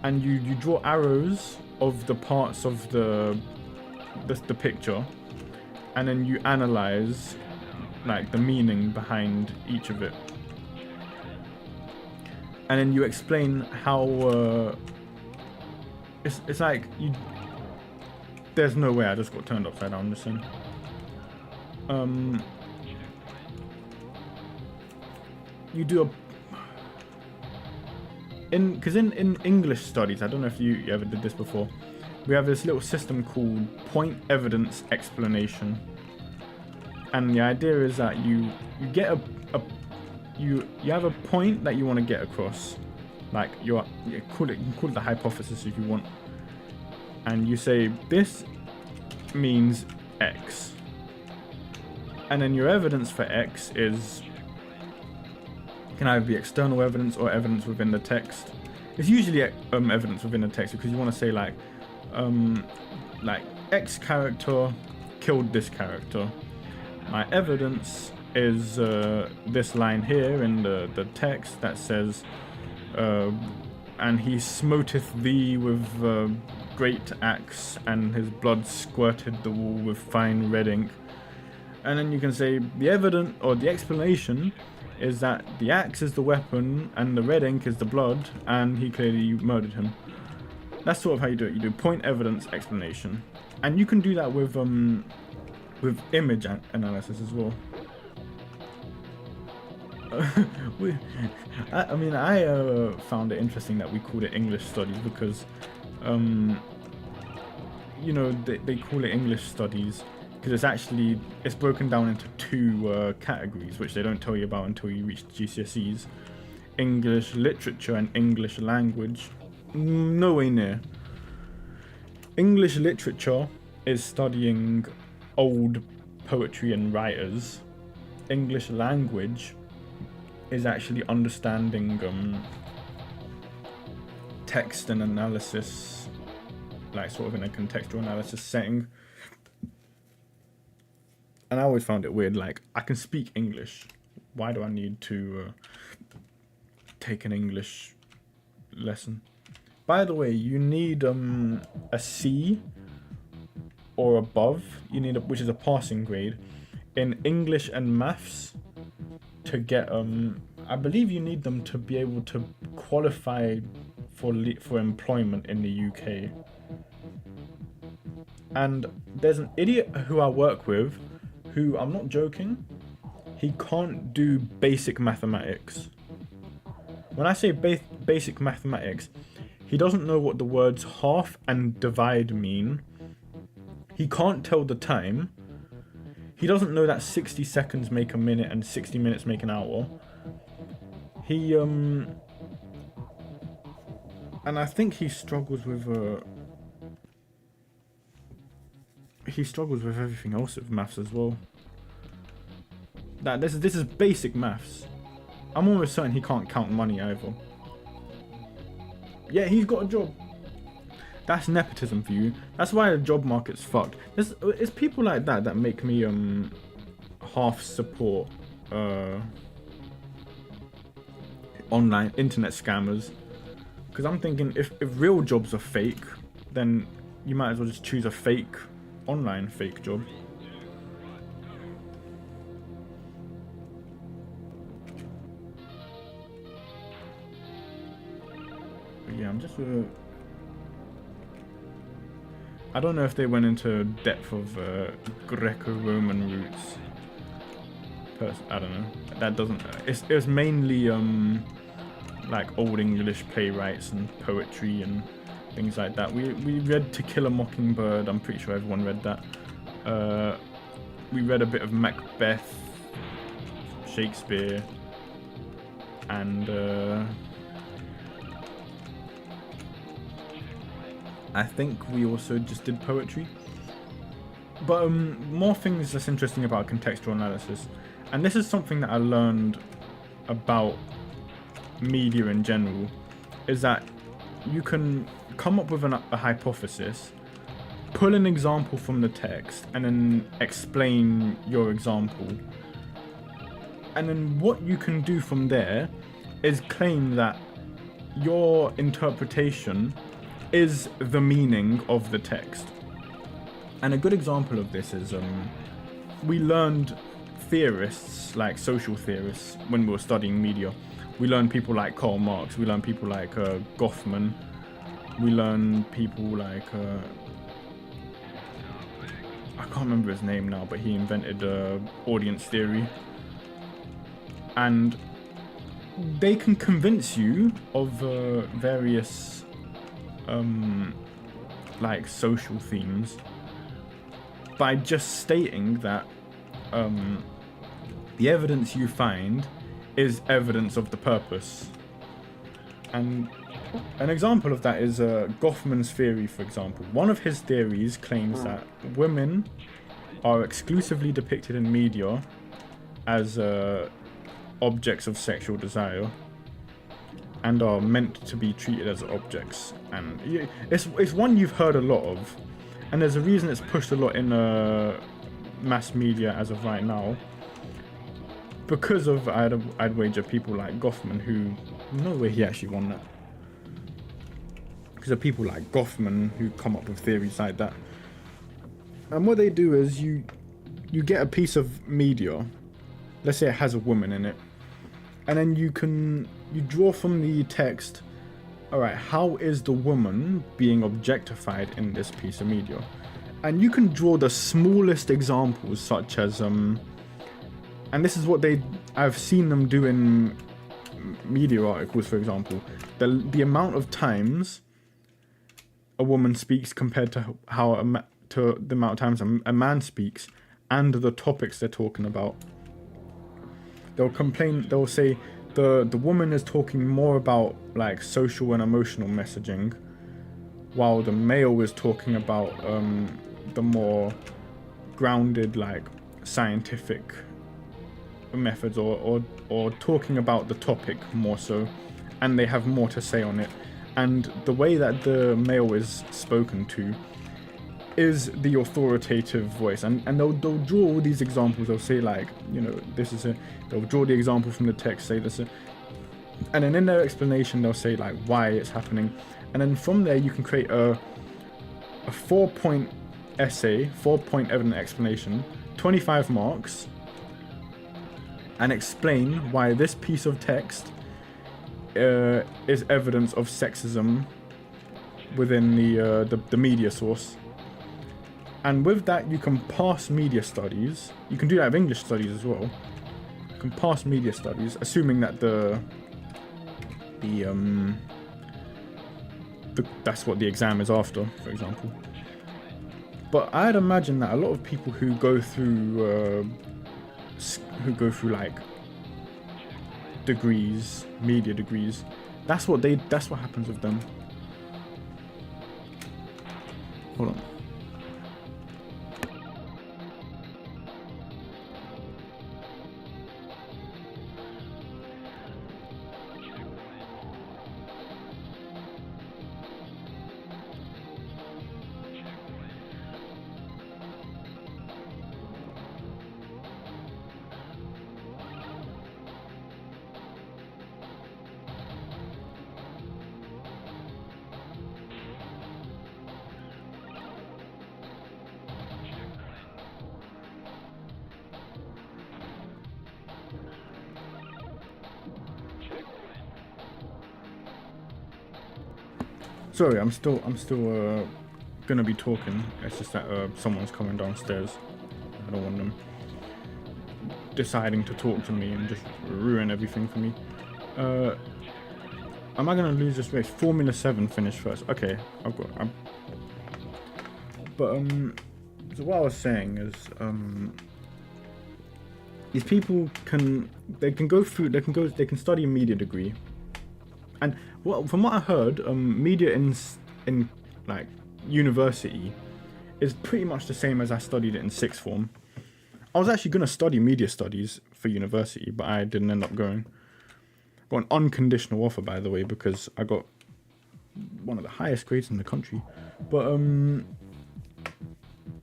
and you draw arrows of the parts of the picture, and then you analyze like the meaning behind each of it, and then you explain how it's like there's no way I just got turned upside down. Listen, you do because in English studies, I don't know if you ever did this before, we have this little system called point evidence explanation, and the idea is that you get you have a point that you want to get across, like you can call it the hypothesis if you want, and you say this means X, and then your evidence for X can either be external evidence or evidence within the text. It's usually evidence within the text, because you want to say like X character killed this character. My evidence is this line here in the text that says, and he smoteth thee with great axe, and his blood squirted the wall with fine red ink. And then you can say the evidence or the explanation is that the axe is the weapon and the red ink is the blood, and he clearly murdered him. That's sort of how you do it. You do point evidence explanation, and you can do that with image analysis as well. I found it interesting that we called it English studies, because they call it English studies because it's broken down into two categories, which they don't tell you about until you reach GCSEs: English literature and English language. No way near. English literature is studying old poetry and writers. English language is actually understanding text and analysis, like sort of in a contextual analysis setting. And I always found it weird, like, I can speak English. Why do I need to take an English lesson? By the way, you need a C or above, which is a passing grade, in English and maths to get I believe you need them to be able to qualify for employment in the UK. And there's an idiot who I work with who, I'm not joking, he can't do basic mathematics. When I say basic mathematics, he doesn't know what the words half and divide mean. He can't tell the time. He doesn't know that 60 seconds make a minute and 60 minutes make an hour. He and I think he struggles with everything else with maths as well. This is basic maths. I'm almost certain he can't count money either. Yeah, he's got a job. That's nepotism for you. That's why the job market's fucked. It's people like that make me half support online internet scammers. Because I'm thinking if real jobs are fake, then you might as well just choose a fake online fake job. But yeah, I'm just I don't know if they went into depth of Greco-Roman roots. I don't know. That doesn't. It was mainly like Old English playwrights and poetry and things like that. We read To Kill a Mockingbird. I'm pretty sure everyone read that. we read a bit of Macbeth, Shakespeare, and I think we also just did poetry. But more things that's interesting about contextual analysis, and this is something that I learned about media in general, is that you can come up with a hypothesis, pull an example from the text, and then explain your example. And then what you can do from there is claim that your interpretation is the meaning of the text. And a good example of this is we learned theorists, like social theorists, when we were studying media. We learned people like Karl Marx, we learned people like Goffman, we learned people like I can't remember his name now, but he invented audience theory. And they can convince you of various like social themes by just stating that the evidence you find is evidence of the purpose. And an example of that is Goffman's theory, for example. One of his theories claims that women are exclusively depicted in media as objects of sexual desire and are meant to be treated as objects. And it's one you've heard a lot of, and there's a reason it's pushed a lot in mass media as of right now, because of, I'd wager, people like Goffman, who, no way he actually won that, because of people like Goffman who come up with theories like that. And what they do is you get a piece of media, let's say it has a woman in it, and then you draw from the text, alright, how is the woman being objectified in this piece of media? And you can draw the smallest examples, such as and this is what I've seen them do in media articles, for example, the amount of times a woman speaks compared to to the amount of times a man speaks, and the topics they're talking about. They'll say the woman is talking more about like social and emotional messaging, while the male is talking about the more grounded, like scientific methods, or talking about the topic more so, and they have more to say on it. And the way that the male is spoken to is the authoritative voice, and they'll draw all these examples. They'll say, like, you know, they'll draw the example from the text, say this, and then in their explanation they'll say like why it's happening, and then from there you can create a 4-point essay, 4-point evident explanation, 25 marks, and explain why this piece of text is evidence of sexism within the media source. And with that, you can pass media studies. You can do that with English studies as well. You can pass media studies, assuming that that's what the exam is after, for example. But I'd imagine that a lot of people who go through like degrees, media degrees, that's what happens with them. Hold on. Sorry, I'm still gonna be talking. It's just that someone's coming downstairs. I don't want them deciding to talk to me and just ruin everything for me. Am I gonna lose this race? Formula 7 finished first. Okay, but so what I was saying is these people can study a media degree, and from what I heard, media in like university is pretty much the same as I studied it in sixth form. I was actually gonna study media studies for university, but I didn't end up going. Got an unconditional offer, by the way, because I got one of the highest grades in the country. But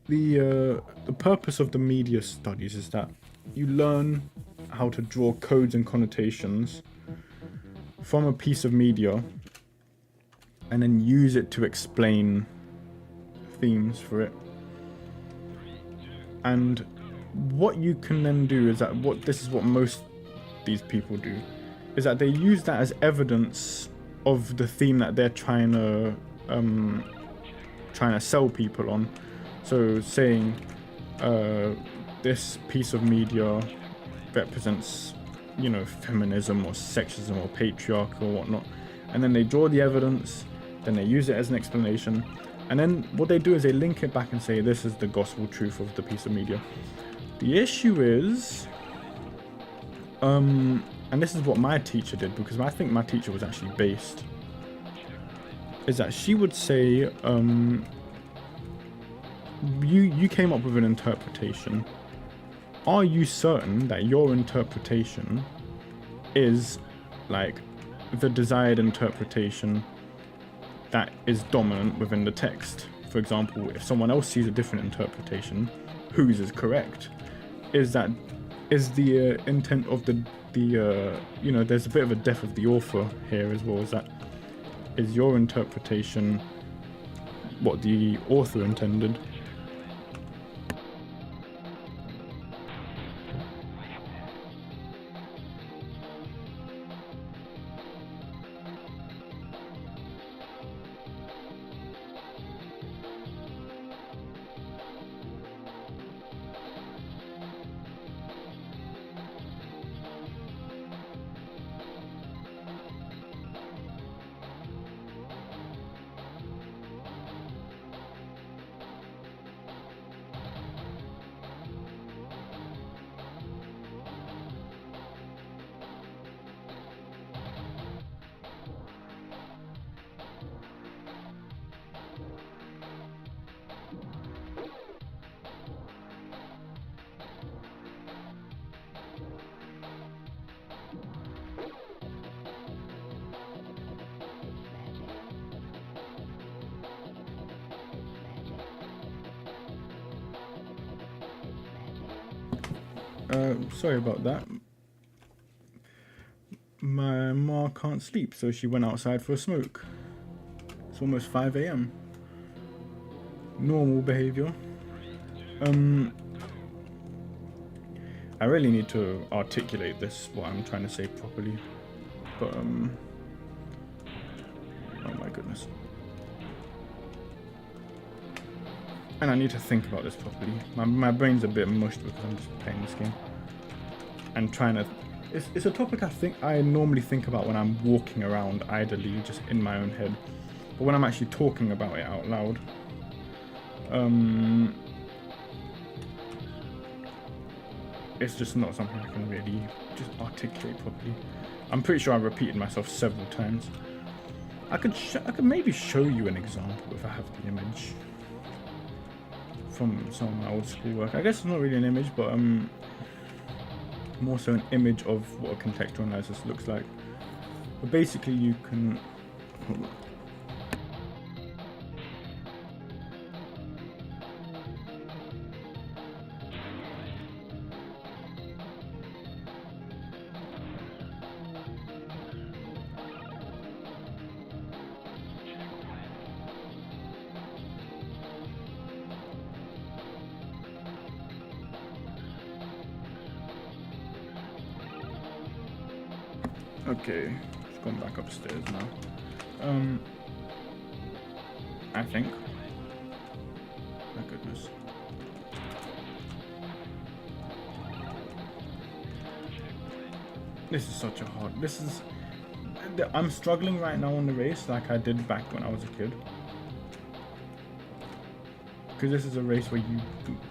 the purpose of the media studies is that you learn how to draw codes and connotations from a piece of media and then use it to explain themes for it. And what you can then do is that this is what most these people do, is that they use that as evidence of the theme that they're trying to sell people on. So saying this piece of media represents, feminism or sexism or patriarchy or whatnot, and then they draw the evidence, then they use it as an explanation, and then what they do is they link it back and say this is the gospel truth of the piece of media. The issue is, and this is what my teacher did, because I think my teacher was actually based, is that she would say, you came up with an interpretation. Are you certain that your interpretation is like the desired interpretation that is dominant within the text? For example, if someone else sees a different interpretation, whose is correct? Is the intent of the there's a bit of a death of the author here as well. Is your interpretation what the author intended? Sorry about that. My ma can't sleep, so she went outside for a smoke. It's almost 5 a.m. Normal behavior. I really need to articulate this, what I'm trying to say properly. But, oh my goodness. And I need to think about this properly. My brain's a bit mushed because I'm just playing this game. And trying to... It's a topic I normally think about when I'm walking around idly, just in my own head. But when I'm actually talking about it out loud, it's just not something I can really just articulate properly. I'm pretty sure I repeated myself several times. I could maybe show you an example if I have the image from some of my old school work. I guess it's not really an image, but more so an image of what a contextual analysis looks like. But basically you can... Hold on. Okay, it's gone back upstairs now. I think. My goodness. This is such a hard... I'm struggling right now on the race like I did back when I was a kid. Because this is a race where you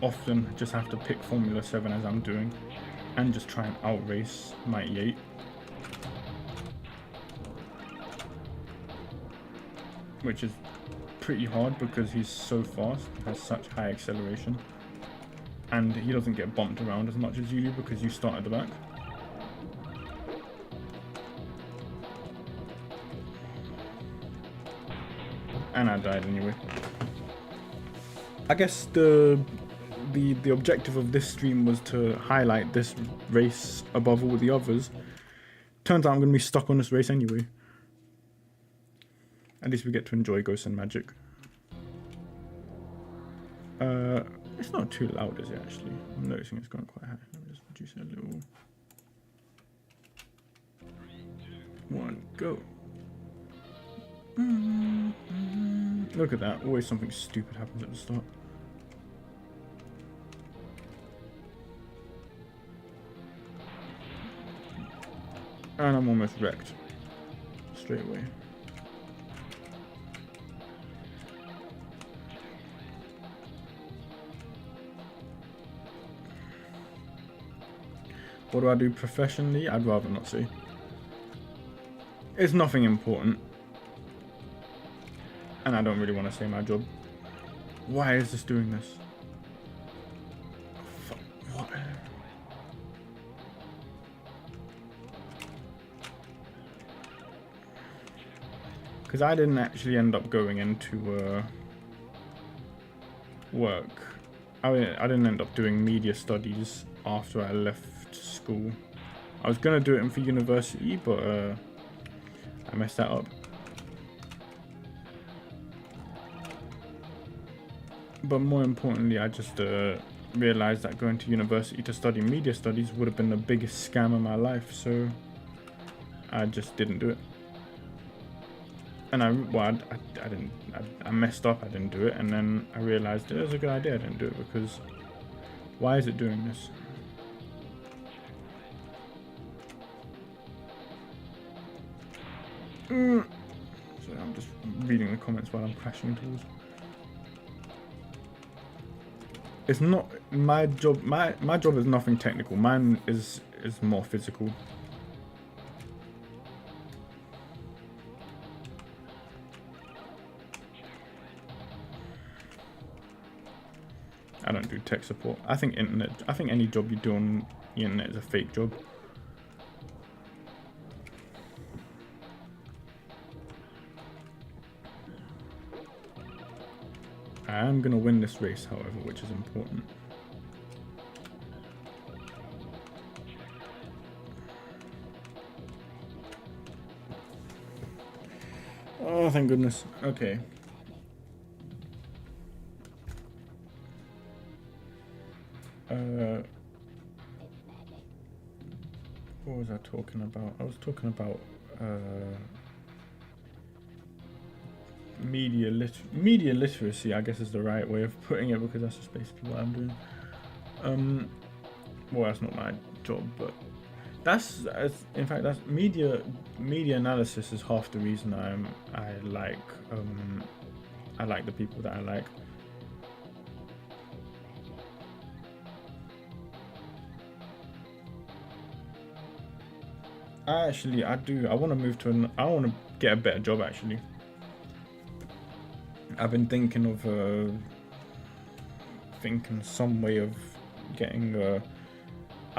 often just have to pick Formula 7 as I'm doing. and just try and outrace Mighty 8. Which is pretty hard because he's so fast, has such high acceleration. And he doesn't get bumped around as much as you do because you start at the back. And I died anyway. I guess the objective of this stream was to highlight this race above all the others. Turns out I'm going to be stuck on this race anyway. At least we get to enjoy Ghosts and Magic. It's not too loud, is it, actually? I'm noticing it's gone quite high. Let me just reduce it a little. 1, go. Look at that. Always something stupid happens at the start. And I'm almost wrecked. Straight away. What do I do professionally? I'd rather not say. It's nothing important. And I don't really want to say my job. Why is this doing this? What? Because I didn't actually end up going into work. I didn't end up doing media studies after I left school. I was going to do it for university, but I messed that up. But more importantly, I just realized that going to university to study media studies would have been the biggest scam of my life, so I just didn't do it. And I messed up, I didn't do it, and then I realized it was a good idea I didn't do it, because why is it doing this? So I'm just reading the comments while I'm crashing tools. It's not my job. My job is nothing technical. Mine is more physical. I don't do tech support. I think any job you do on the internet is a fake job. I am going to win this race, however, which is important. Oh, thank goodness. Okay. What was I talking about? I was talking about media literacy, I guess is the right way of putting it, because that's just basically what I'm doing. Well, that's not my job, but that's media analysis is half the reason I like the people that I like. I want to move to I want to get a better job, actually. I've been thinking of some way of getting a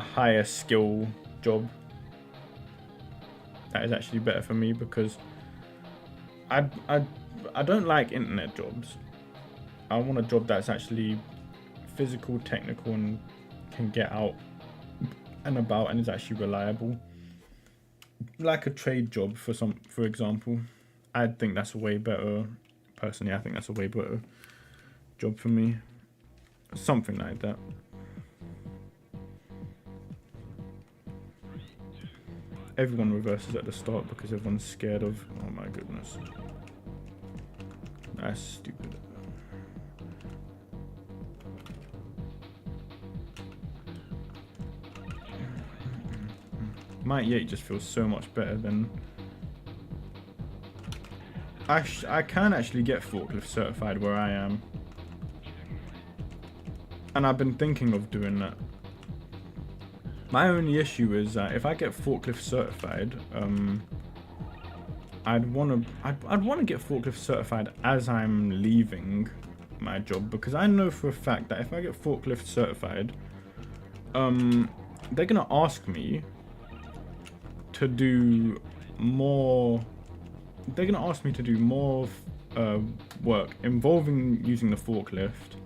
higher skill job that is actually better for me, because I don't like internet jobs. I want a job that's actually physical, technical, and can get out and about and is actually reliable. Like a trade job, for example. I think that's a way better. Personally, I think that's a way better job for me. Something like that. Everyone reverses at the start because everyone's scared of... Oh my goodness. That's stupid. Mighty 8 just feels so much better than... I can actually get forklift certified where I am. And I've been thinking of doing that. My only issue is that if I get forklift certified, I'd want to get forklift certified as I'm leaving my job, because I know for a fact that if I get forklift certified, they're gonna ask me to do more. They're gonna ask me to do more work involving using the forklift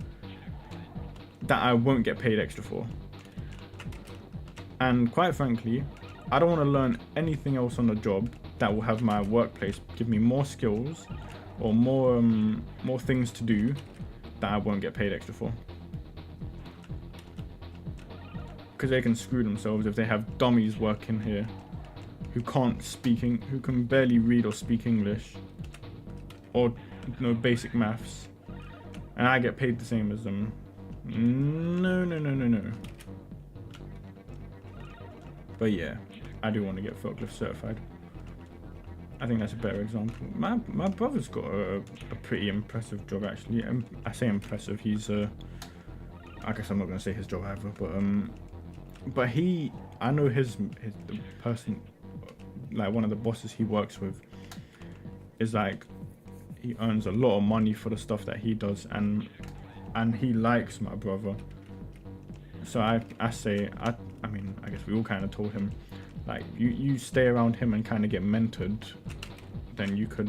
that I won't get paid extra for. And quite frankly, I don't want to learn anything else on the job that will have my workplace give me more skills or more things to do that I won't get paid extra for. Because they can screw themselves if they have dummies working here who can barely read or speak English, or basic maths, and I get paid the same as them. No. But yeah, I do want to get forklift certified. I think that's a better example. My brother's got a pretty impressive job, actually. I say impressive. He's I guess I'm not gonna say his job either, but I know the person, like one of the bosses he works with, is like, he earns a lot of money for the stuff that he does, and he likes my brother. So I mean, I guess we all kind of told him, like, you stay around him and kind of get mentored, then you could,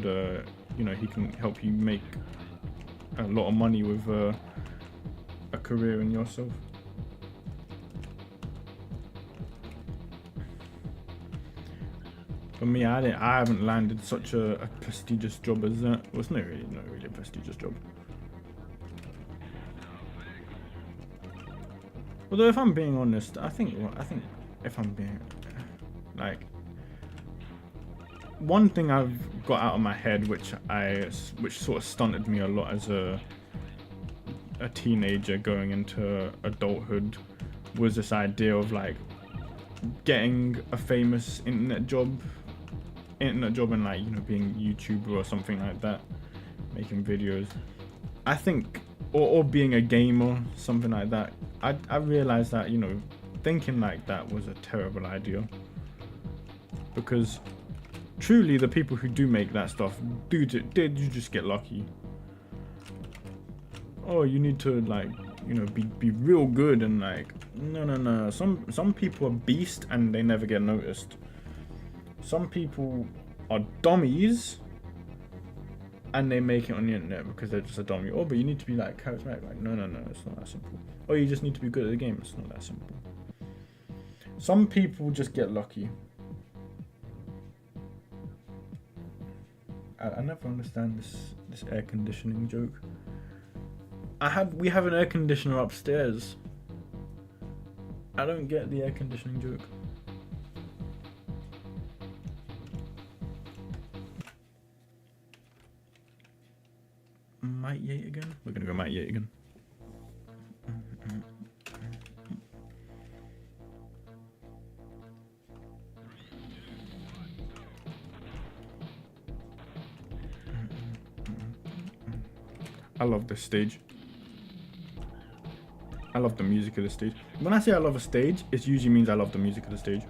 he can help you make a lot of money with a career in yourself. For me, I haven't landed such a prestigious job as that. Well, it's not really a prestigious job. Although, if I'm being honest, I think if I'm being, like, one thing I've got out of my head, which sort of stunted me a lot as a teenager going into adulthood, was this idea of like getting a famous internet job and like, being a YouTuber or something like that, making videos. I think, or being a gamer, something like that. I realized that, thinking like that was a terrible idea, because truly the people who do make that stuff you just get lucky. Oh, you need to, like, be real good, and like, no. Some people are beast and they never get noticed. Some people are dummies and they make it on the internet because they're just a dummy. Oh, but you need to be like charismatic. Like, no, it's not that simple. Oh, you just need to be good at the game. It's not that simple. Some people just get lucky. I never understand this air conditioning joke. We have an air conditioner upstairs. I don't get the air conditioning joke. Might Yate again? We're gonna go Might Yate again. I love this stage. I love the music of the stage. When I say I love a stage, it usually means I love the music of the stage.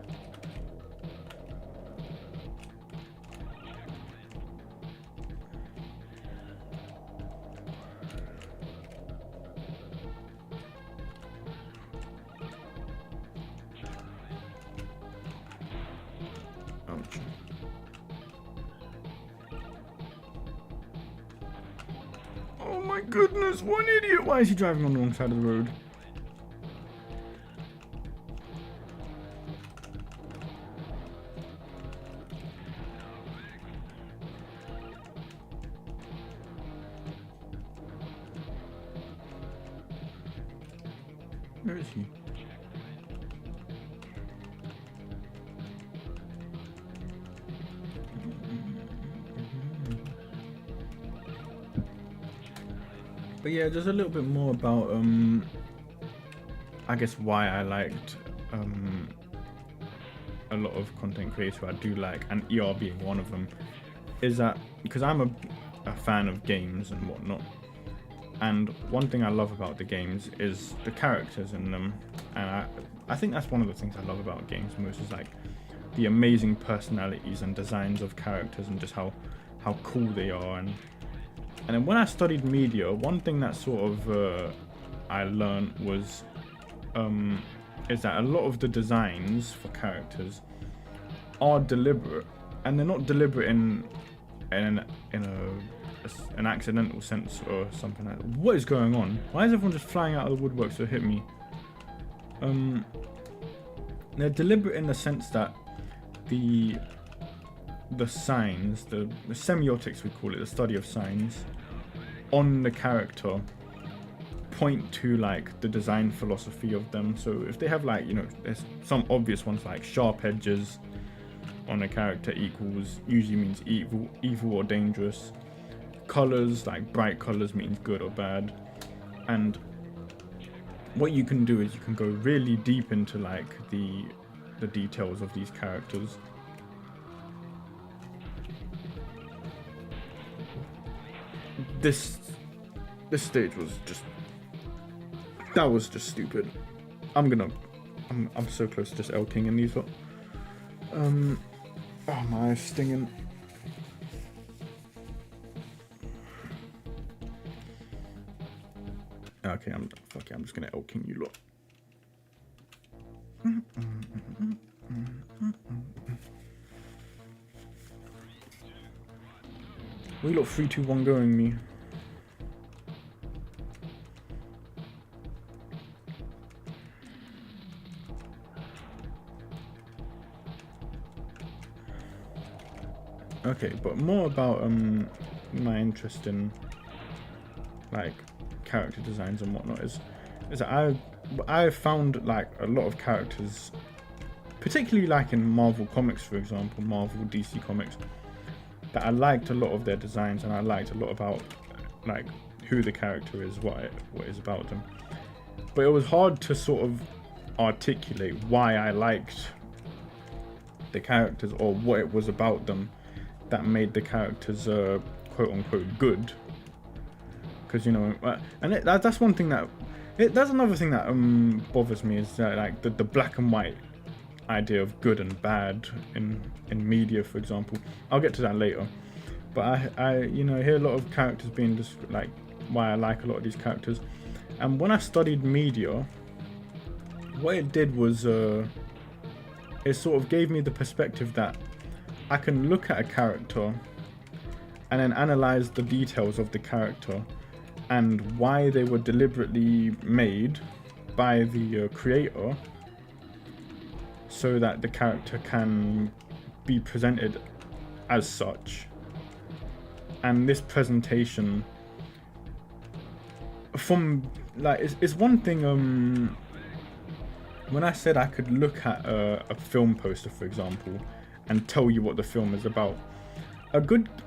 Ouch. Oh my goodness, what an idiot! Why is he driving on the wrong side of the road? Where is he? But yeah, just a little bit more about I guess why I liked a lot of content creators who I do like, and ER being one of them, is that because I'm a fan of games and whatnot. And one thing I love about the games is the characters in them, and I think that's one of the things I love about games most, is like the amazing personalities and designs of characters and just how cool they are. And then when I studied media, one thing that sort of I learned was is that a lot of the designs for characters are deliberate, and they're not deliberate in an accidental sense or something like that. What is going on? Why is everyone just flying out of the woodwork to hit me? They're deliberate in the sense that the signs, the semiotics we call it, the study of signs on the character point to like the design philosophy of them. So if they have like, you know, there's some obvious ones like sharp edges on a character equals usually means evil or dangerous. Colors, like bright colors, means good or bad. And what you can do is you can go really deep into like the details of these characters. This stage was just, that was just stupid. I'm so close to just L-King in these, but oh, my eye's stinging. Okay, I'm just gonna L-King you lot. We lot 3, 2, 1 going me. Okay, but more about my interest in like character designs and whatnot is that I found like a lot of characters, particularly like in Marvel comics, for example, Marvel, DC comics, that I liked a lot of their designs, and I liked a lot about like who the character is, what is about them. But it was hard to sort of articulate why I liked the characters or what it was about them that made the characters quote unquote good. Because, you know, and that's one thing that's another thing that bothers me, is that like the black and white idea of good and bad in media, for example. I'll get to that later, but I you know, hear a lot of characters being just like why I like a lot of these characters. And when I studied media, what it did was it sort of gave me the perspective that I can look at a character and then analyze the details of the character and why they were deliberately made by the creator, so that the character can be presented as such. And this presentation, from like, it's one thing when I said I could look at a film poster, for example, and tell you what the film is about.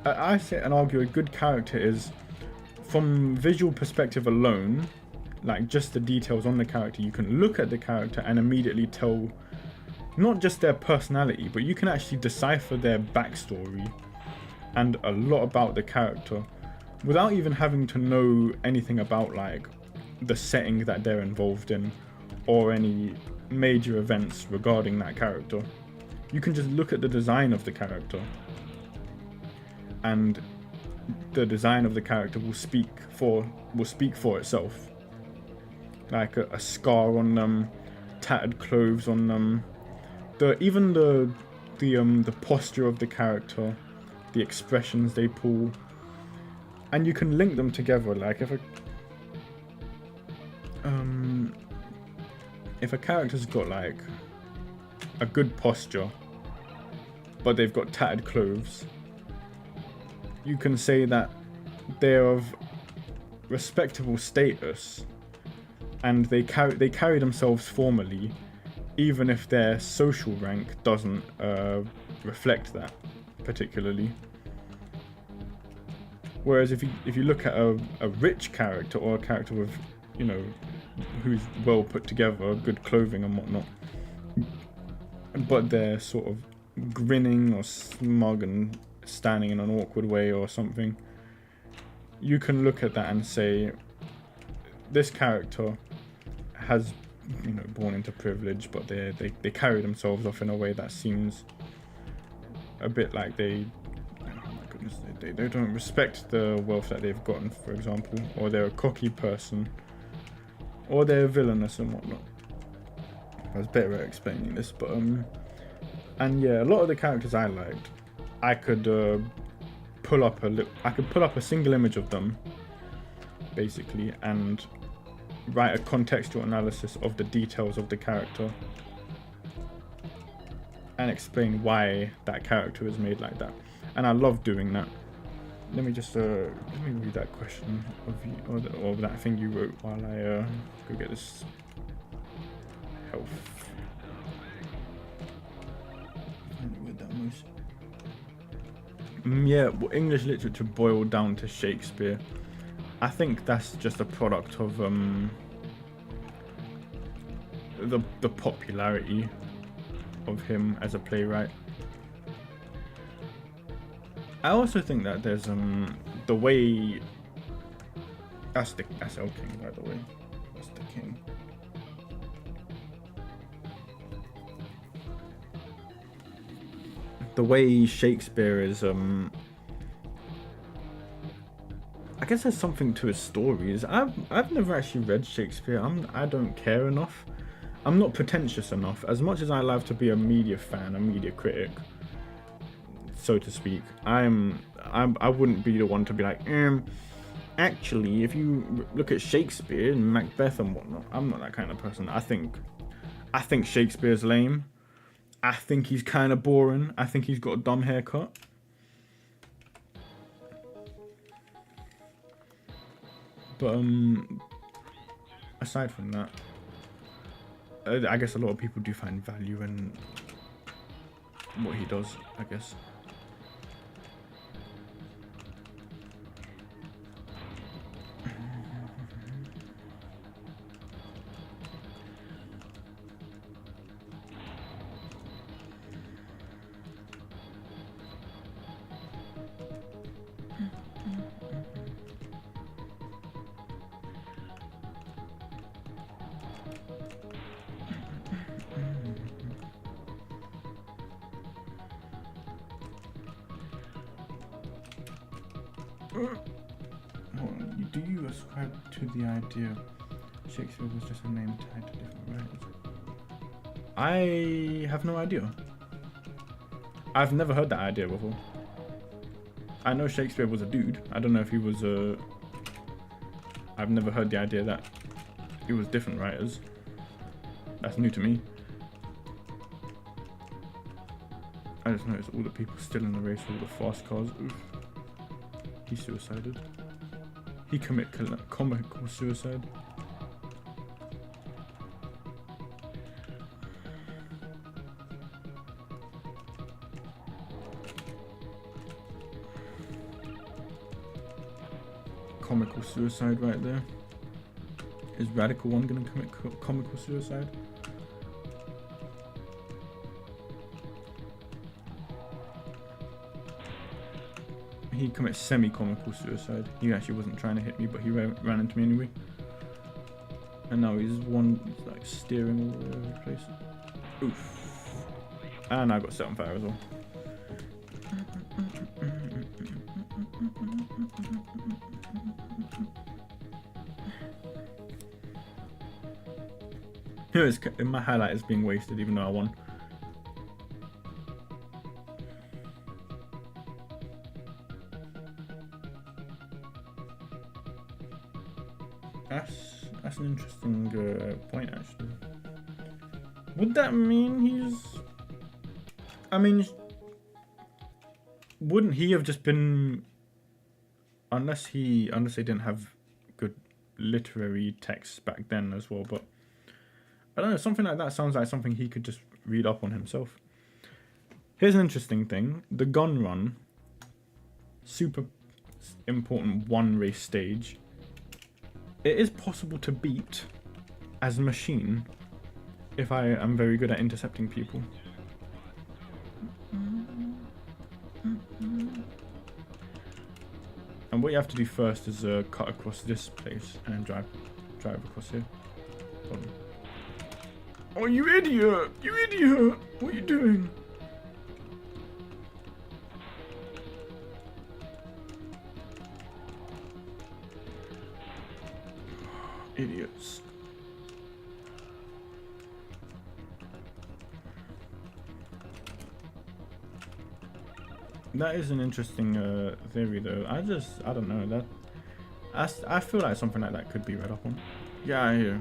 I say and argue a good character is, from visual perspective alone, like just the details on the character, you can look at the character and immediately tell not just their personality, but you can actually decipher their backstory and a lot about the character without even having to know anything about like the setting that they're involved in or any major events regarding that character. You can just look at the design of the character, and the design of the character will speak for itself. Like a scar on them, tattered clothes on them, even the posture of the character, the expressions they pull, and you can link them together. Like if a character's got like a good posture, but they've got tattered clothes, you can say that they're of respectable status, and they carry themselves formally, even if their social rank doesn't reflect that particularly. Whereas if you look at a rich character, or a character with, you know, who's well put together, good clothing and whatnot, but they're sort of grinning or smug and standing in an awkward way or something, you can look at that and say, this character has, you know, born into privilege, but they carry themselves off in a way that seems a bit like they, oh my goodness, they don't respect the wealth that they've gotten, for example, or they're a cocky person, or they're villainous and whatnot. I was better at explaining this, but and yeah, a lot of the characters I liked, I could pull up a single image of them, basically, and write a contextual analysis of the details of the character and explain why that character is made like that. And I love doing that. Let me just let me read that question of you, or that thing you wrote while I go get this health. Yeah, well, English literature boiled down to Shakespeare. I think that's just a product of the popularity of him as a playwright. I also think that there's the way that's El King, by the way. That's the king. The way Shakespeare is I guess there's something to his stories. I've never actually read Shakespeare. I don't care enough. I'm not pretentious enough. As much as I love to be a media fan, a media critic, so to speak, I wouldn't be the one to be like, actually, if you look at Shakespeare and Macbeth and whatnot, I'm not that kind of person. I think Shakespeare's lame. I think he's kind of boring. I think he's got a dumb haircut. But aside from that, I guess a lot of people do find value in what he does, I guess. Do you ascribe to the idea Shakespeare was just a name tied to different writers? I have no idea. I've never heard that idea before. I know Shakespeare was a dude. I don't know if he was a... I've never heard the idea that it was different writers. That's new to me. I just noticed all the people still in the race, all the fast cars. Oof. He suicided. He committed comical suicide. Comical suicide right there. Is Radical One gonna commit comical suicide? He commits semi-comical suicide. He actually wasn't trying to hit me, but he ran into me anyway. And now he's like steering all over the place. Oof. And I got set on fire as well. My highlight is being wasted even though I won. That's an interesting point, actually. Would that mean he's... I mean, wouldn't he have just been... Unless they didn't have good literary texts back then as well, but... I don't know, something like that sounds like something he could just read up on himself. Here's an interesting thing. The gun run, super important one race stage. It is possible to beat as a machine if I am very good at intercepting people. And what you have to do first is cut across this place and drive drive across here. Oh, you idiot! You idiot! What are you doing? Idiots. That is an interesting theory, though. I don't know. That I feel like something like that could be read up on. Yeah, I hear.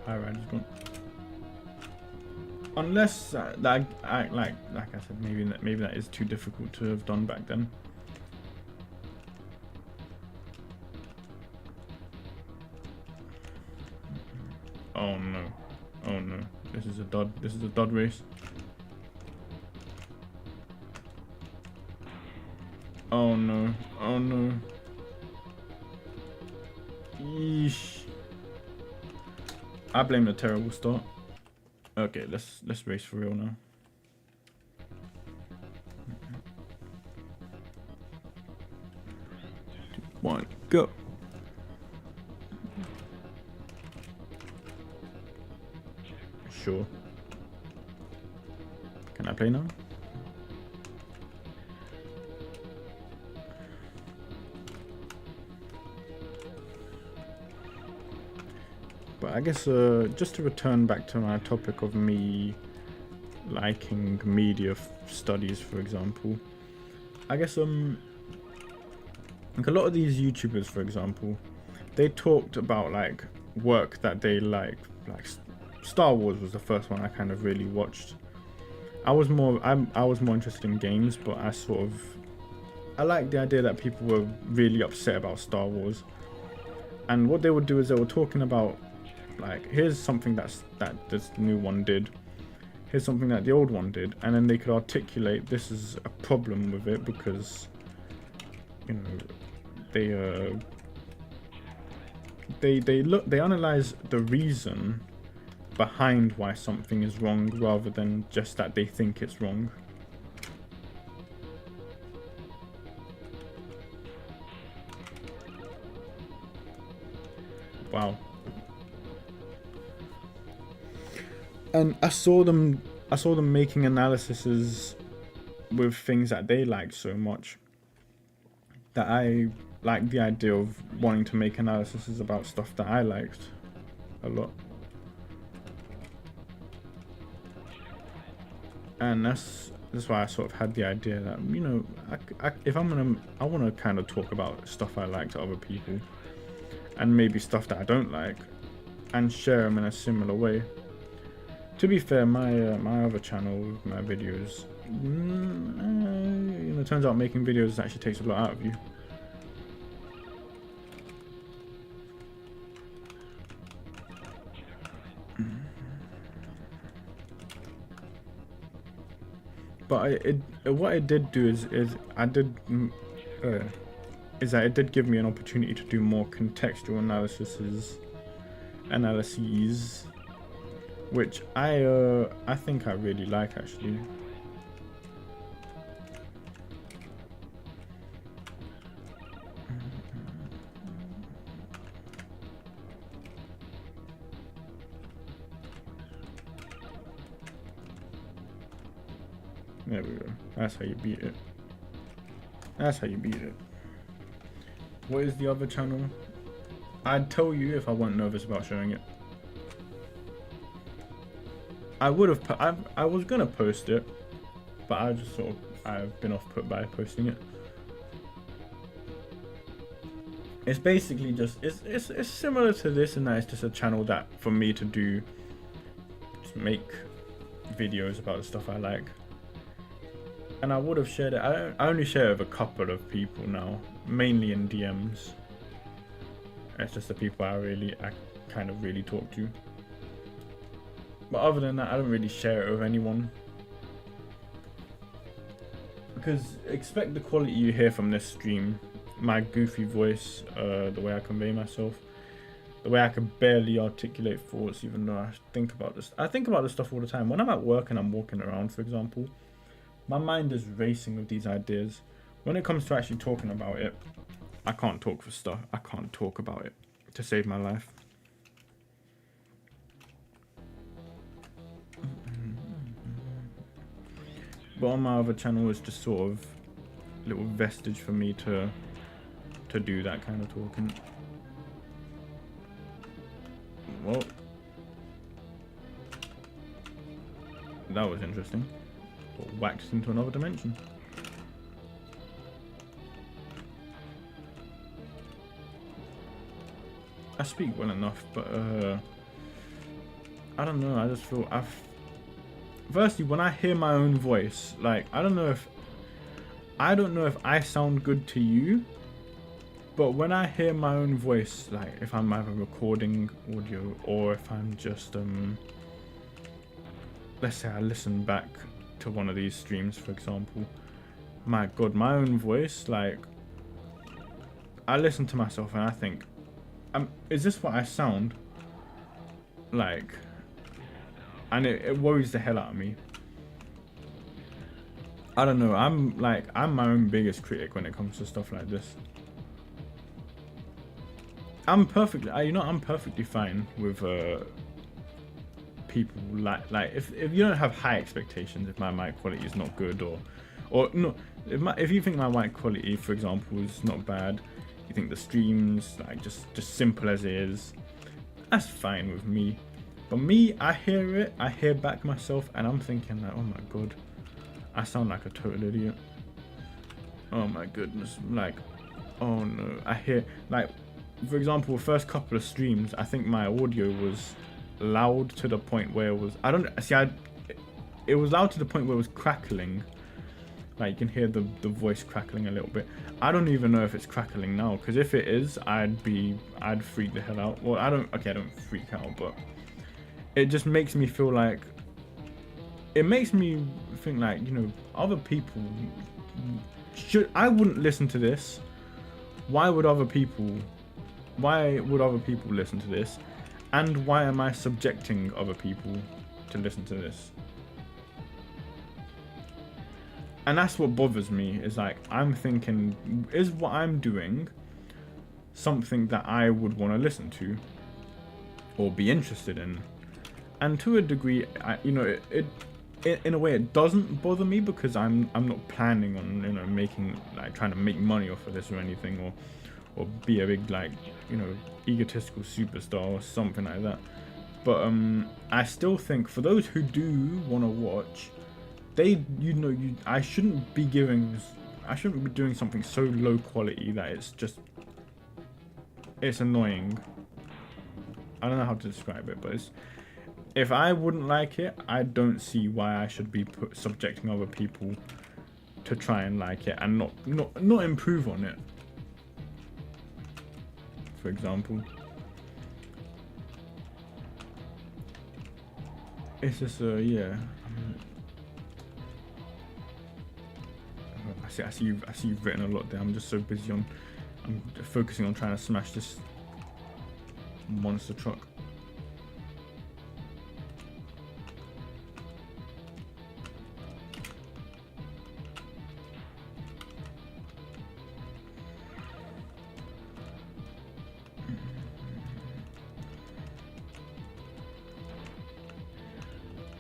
Alright, just gone. Unless like I said, maybe that is too difficult to have done back then. Oh no. Oh no. This is a dud race. Oh no. Oh no. Yeesh. I blame the terrible start. Okay, let's race for real now. Two, one, go. Sure. Can I play now? But I guess just to return back to my topic of me liking media studies, for example, I guess like a lot of these YouTubers, for example, they talked about like work that they like Star Wars was the first one I kind of really watched. I was more interested in games, but I liked the idea that people were really upset about Star Wars. And what they would do is they were talking about, like, here's something that this new one did, here's something that the old one did, and then they could articulate this is a problem with it because, you know, they analyze the reason behind why something is wrong rather than just that they think it's wrong. Wow. And I saw them making analyses with things that they liked so much that I like the idea of wanting to make analyses about stuff that I liked a lot. And that's why I sort of had the idea that, you know, I want to kind of talk about stuff I like to other people, and maybe stuff that I don't like, and share them in a similar way. To be fair, my other channel, my videos, you know, turns out making videos actually takes a lot out of you. But what it did do is that it did give me an opportunity to do more contextual analyses, which I think I really like actually. There we go. That's how you beat it. That's how you beat it. What is the other channel? I'd tell you if I weren't nervous about showing it. I would have. I was gonna post it, but I've been off put by posting it. It's basically just it's similar to this in that it's just a channel that for me to do, just make videos about the stuff I like. And I would have shared it. I only share it with a couple of people now, mainly in DMs. It's just the people I kind of really talk to. But other than that, I don't really share it with anyone. Because expect the quality you hear from this stream, my goofy voice, the way I convey myself, the way I can barely articulate thoughts even though I think about this. I think about this stuff all the time. When I'm at work and I'm walking around, for example, my mind is racing with these ideas. when it comes to actually talking about it, I can't talk for stuff. I can't talk about it to save my life. But on my other channel, it's just sort of a little vestige for me to do that kind of talking. Well, that was interesting. Got waxed into another dimension. I speak well enough, but I don't know. I just feel firstly, when I hear my own voice, like I don't know if I sound good to you, but when I hear my own voice, like if I'm either recording audio or if I'm just let's say I listen back to one of these streams, for example, my god, my own voice, like I listen to myself and I think, is this what I sound like? And it worries the hell out of me. I don't know, I'm my own biggest critic when it comes to stuff like this. I'm perfectly fine with people like if you don't have high expectations, if my mic quality is not good, or no, if you think my mic quality, for example, is not bad, you think the stream's like just simple as it is, that's fine with me. But me, I hear back myself and I'm thinking like, oh my god, I sound like a total idiot. Oh my goodness, like, oh no. I hear, like, for example, the first couple of streams, I think my audio was loud to the point where it was, it was loud to the point where it was crackling. Like, you can hear the voice crackling a little bit. I don't even know if it's crackling now, because if it is, I'd freak the hell out. Well, I don't freak out, but it just makes me feel like, it makes me think like, you know, other people I wouldn't listen to this. Why would other people listen to this? And why am I subjecting other people to listen to this? And that's what bothers me, is like, I'm thinking, is what I'm doing something that I would want to listen to or be interested in? And to a degree, you know, it in a way it doesn't bother me, because I'm not planning on, you know, trying to make money off of this or anything, or be a big, like, you know, egotistical superstar or something like that. But I still think for those who do want to watch, I shouldn't be doing something so low quality that it's annoying. I don't know how to describe it, but if I wouldn't like it, I don't see why I should be subjecting other people to try and like it and not improve on it. For example, it's just yeah. I see you've written a lot there. I'm just so busy I'm focusing on trying to smash this monster truck.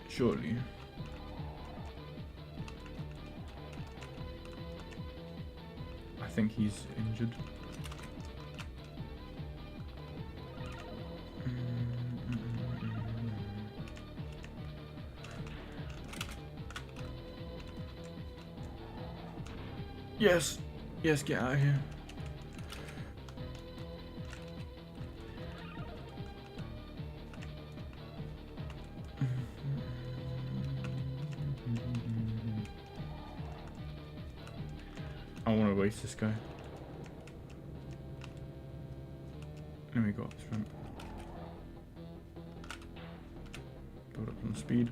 Surely. I think he's injured. Yes, get out of here. I want to waste this guy. Let me go up this ramp. Build up on speed.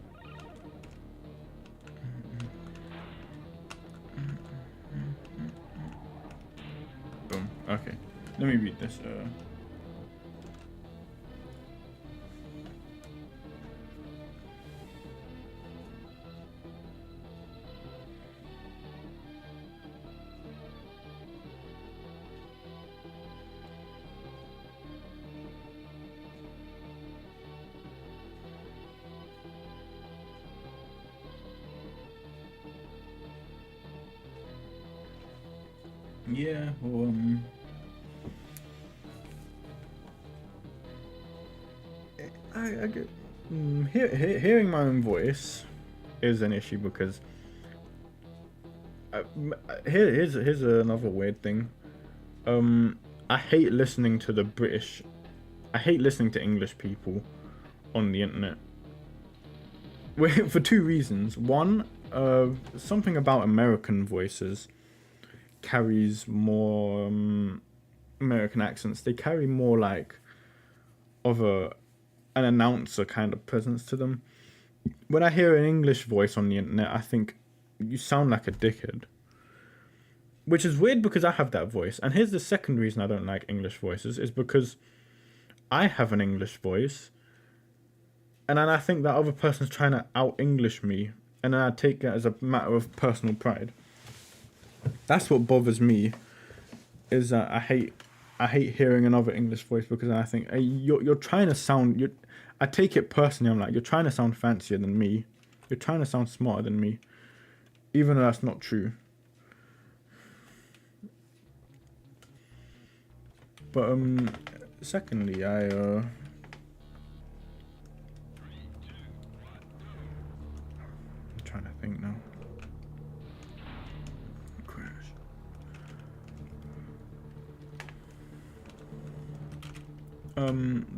Boom. Okay. Let me read this. Yeah, well, I get hearing my own voice is an issue because here's another weird thing. I hate listening to the British. I hate listening to English people on the internet. For two reasons. One, something about American voices carries more American accents. They carry more like of an announcer kind of presence to them. When I hear an English voice on the internet, I think you sound like a dickhead. Which is weird because I have that voice. And here's the second reason I don't like English voices is because I have an English voice. And then I think that other person's trying to out-English me. And then I take it as a matter of personal pride. That's what bothers me. Is that I hate hearing another English voice because I think, hey, you're trying to sound... I take it personally. I'm like, you're trying to sound fancier than me. You're trying to sound smarter than me. Even though that's not true. But secondly, I'm trying to think now. Crash.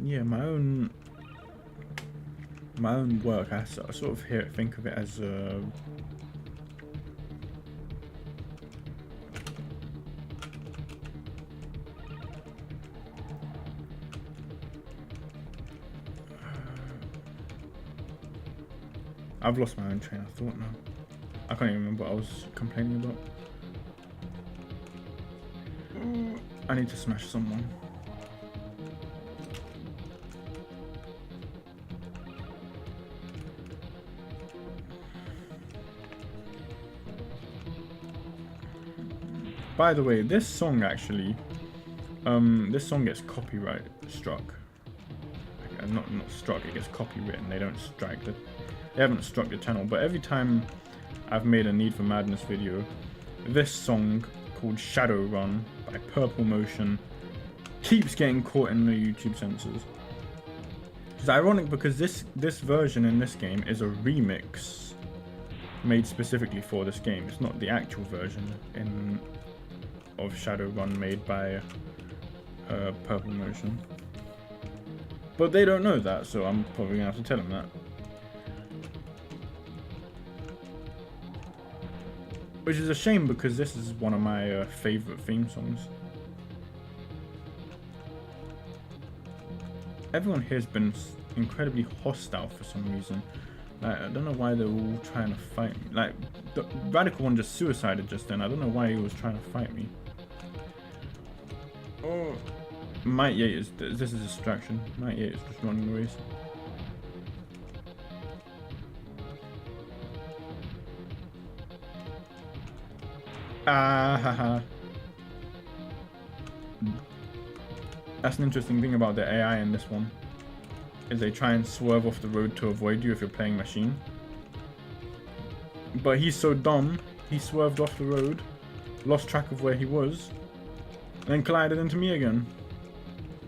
Yeah, my own work. I sort of think of it as I've lost my own train of thought now. I can't even remember what I was complaining about. I need to smash someone. By the way, this song actually, this song gets copyright struck. Not struck, it gets copywritten. They don't strike the... They haven't struck the channel, but every time I've made a Need for Madness video, this song called Shadowrun by Purple Motion keeps getting caught in the YouTube censors. It's ironic because this version in this game is a remix made specifically for this game. It's not the actual version of Shadowrun made by Purple Motion. But they don't know that, so I'm probably gonna have to tell them that. Which is a shame because this is one of my favourite theme songs. Everyone here has been incredibly hostile for some reason. Like, I don't know why they're all trying to fight me. Like, the Radical one just suicided just then. I don't know why he was trying to fight me. Oh, Might Yates is... This is a distraction. Might Yates is just running away. Ah, haha. That's an interesting thing about the AI in this one. Is they try and swerve off the road to avoid you if you're playing machine. But he's so dumb, he swerved off the road, lost track of where he was, and then collided into me again.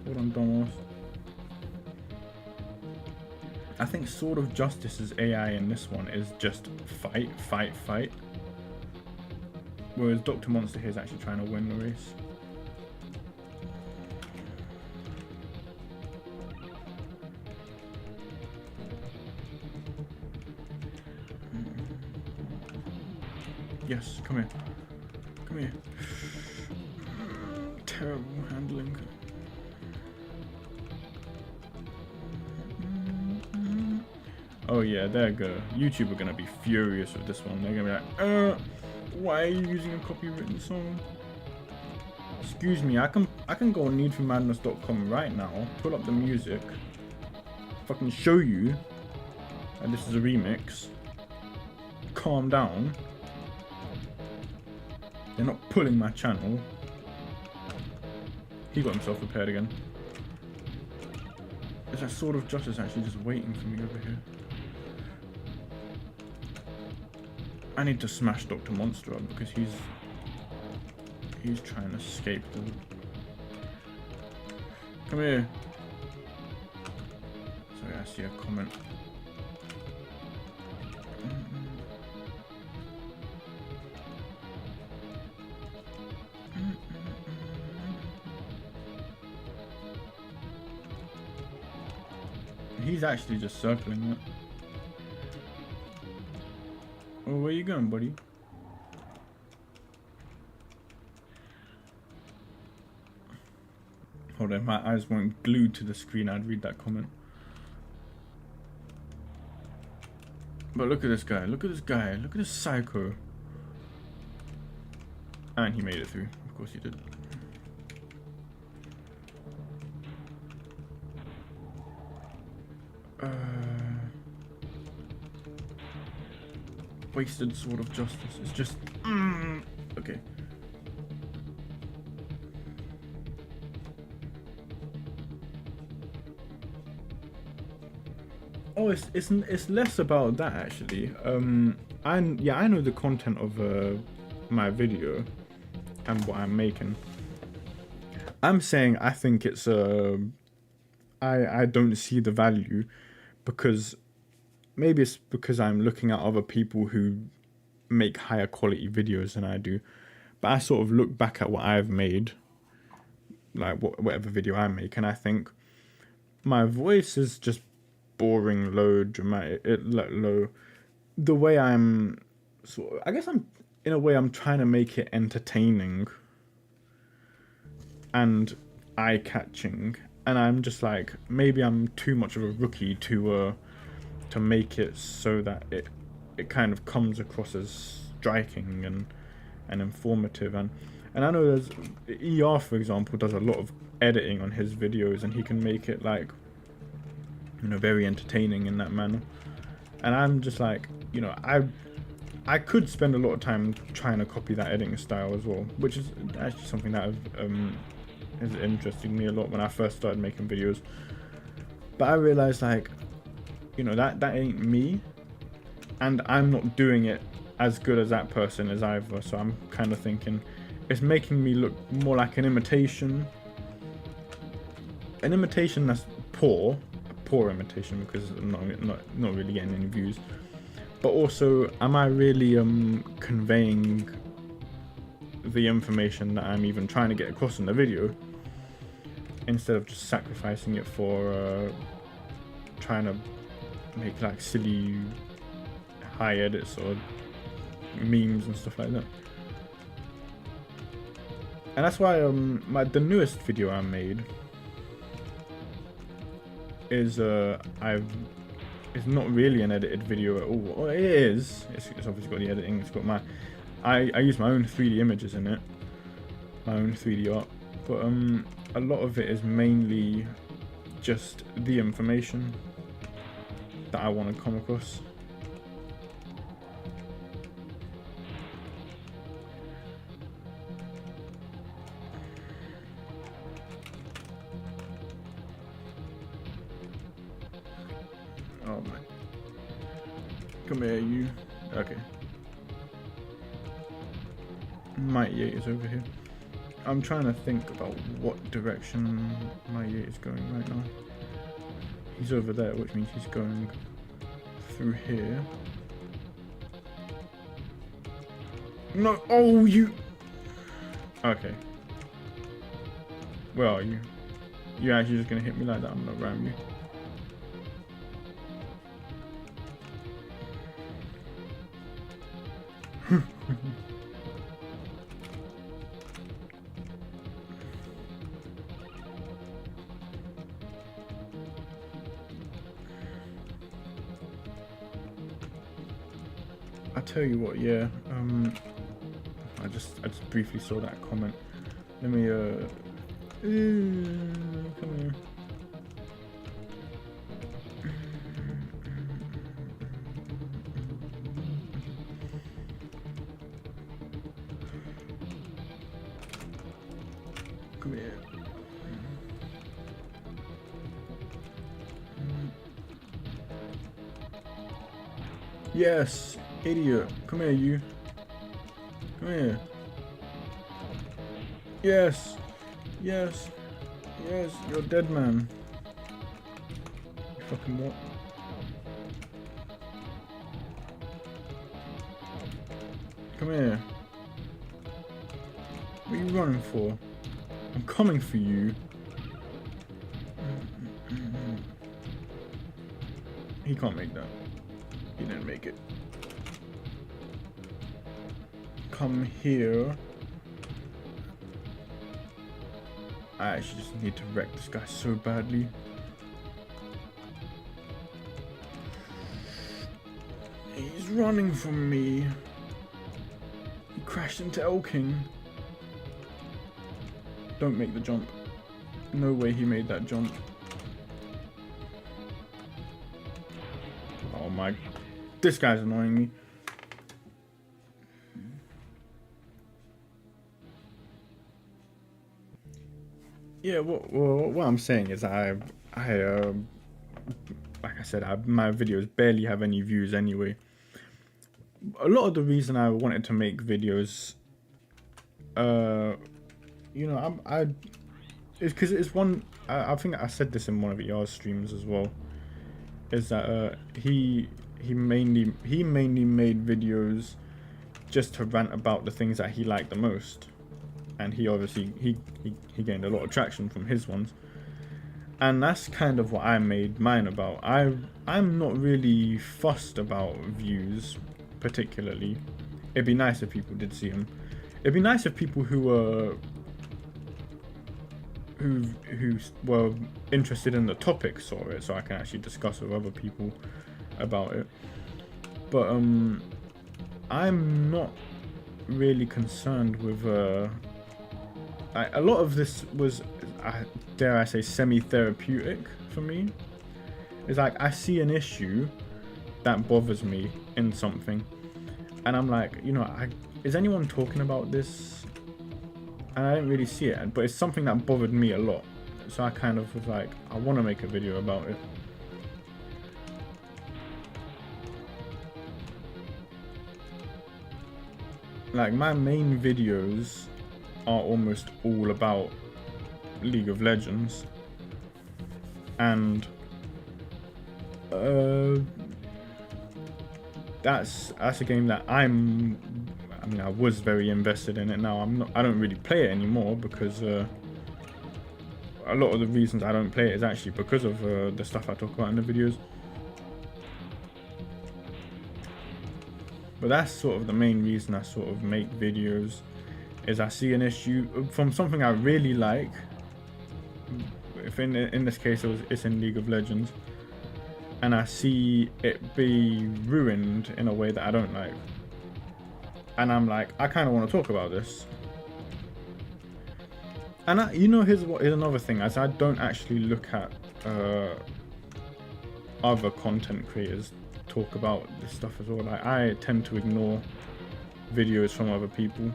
Hold on, dumbass. I think Sword of Justice's AI in this one is just fight, fight, fight. Whereas Dr. Monster here is actually trying to win the race. Yes, come here. Come here. Terrible handling. Oh yeah, there go. YouTube are gonna be furious with this one. They're gonna be like, why are you using a copywritten song? Excuse me, I can go on needformadness.com right now, pull up the music, fucking show you that this is a remix. Calm down. They're not pulling my channel. He got himself repaired again. Is that Sword of Justice actually just waiting for me over here? I need to smash Dr. Monster up because He's trying to escape them. Come here. Sorry, I see a comment. He's actually just circling it. Oh, where you going, buddy? Hold on, my eyes weren't glued to the screen, I'd read that comment. But look at this guy, look at this guy, look at this psycho. And he made it through, of course he did. Wasted sword of justice. It's just okay. Oh, it's less about that actually. I know the content of my video and what I'm making. I'm saying I think it's I don't see the value because maybe it's because I'm looking at other people who make higher quality videos than I do. But I sort of look back at what I've made, like whatever video I make, and I think my voice is just boring, low, dramatic, low. The way I'm, I guess I'm, in a way, I'm trying to make it entertaining and eye-catching, and I'm just like, maybe I'm too much of a rookie to make it so that it kind of comes across as striking and informative, and I know there's ER, for example, does a lot of editing on his videos, and he can make it like, you know, very entertaining in that manner. And I'm just like, you know, I could spend a lot of time trying to copy that editing style as well, which is actually something that has interested me a lot when I first started making videos. But I realized, like, you know, that ain't me, and I'm not doing it as good as that person is either. So I'm kind of thinking it's making me look more like an imitation that's poor imitation, because I'm not really getting any views. But also, am I really conveying the information that I'm even trying to get across in the video, instead of just sacrificing it for trying to make like silly high edits or memes and stuff like that. And that's why the newest video I made is it's not really an edited video at all. Well, it is. It's obviously got the editing. It's got my I use my own 3D images in it, my own 3D art, but a lot of it is mainly just the information that I want to come across. Oh my. Come here, you. Okay. My Yate is over here. I'm trying to think about what direction my Yate is going right now. He's over there, which means he's going through here. No, oh, you. Okay. Where are you? You're actually just gonna hit me like that? I'm gonna ram you. I tell you what, yeah. I just briefly saw that comment. Let me come here. Come here. Yes, idiot. Come here, you. Come here. Yes. Yes. Yes. You're dead, man. You fucking what? Come here. What are you running for? I'm coming for you. He can't make that. He didn't make it. Come here. I actually just need to wreck this guy so badly. He's running from me. He crashed into Elking. Don't make the jump. No way he made that jump. Oh my. This guy's annoying me. Yeah, what I'm saying is like I said, my videos barely have any views anyway. A lot of the reason I wanted to make videos, you know, it's because it's one. I think I said this in one of y'all's streams as well. Is that he mainly made videos just to rant about the things that he liked the most. And he obviously he gained a lot of traction from his ones, and that's kind of what I made mine about. I'm not really fussed about views particularly. It'd be nice if people did see them. It'd be nice if people who were interested in the topic saw it, so I can actually discuss with other people about it. But I'm not really concerned with a lot of this was, dare I say, semi-therapeutic for me. It's like I see an issue that bothers me in something, and I'm like, you know, is anyone talking about this? And I didn't really see it, but it's something that bothered me a lot. So I kind of was like, I want to make a video about it. Like my main videos are almost all about League of Legends, and that's a game that I was very invested in it. Now I don't really play it anymore because a lot of the reasons I don't play it is actually because of the stuff I talk about in the videos. But that's sort of the main reason I sort of make videos, is I see an issue from something I really like. If in this case it's in League of Legends, and I see it be ruined in a way that I don't like, and I'm like, I kind of want to talk about this. And here's another thing, as I don't actually look at other content creators talk about this stuff as well. Like, I tend to ignore videos from other people,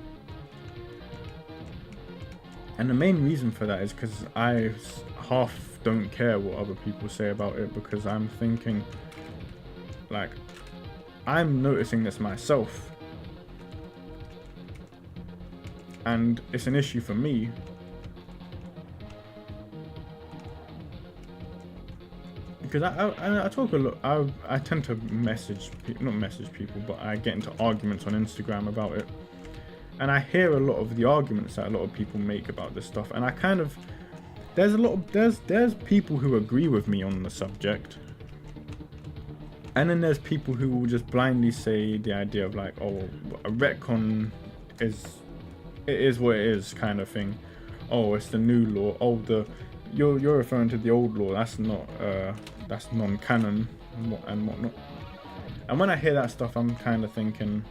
and the main reason for that is because I half don't care what other people say about it, because I'm thinking, like, I'm noticing this myself, and it's an issue for me. Because I talk a lot. I tend to not message people, but I get into arguments on Instagram about it, and I hear a lot of the arguments that a lot of people make about this stuff, and I kind of, there's people who agree with me on the subject, and then there's people who will just blindly say the idea of like, oh, a retcon is what it is kind of thing. Oh, it's the new law. Oh, you're referring to the old law. That's not that's non-canon and whatnot. And when I hear that stuff, I'm kind of thinking,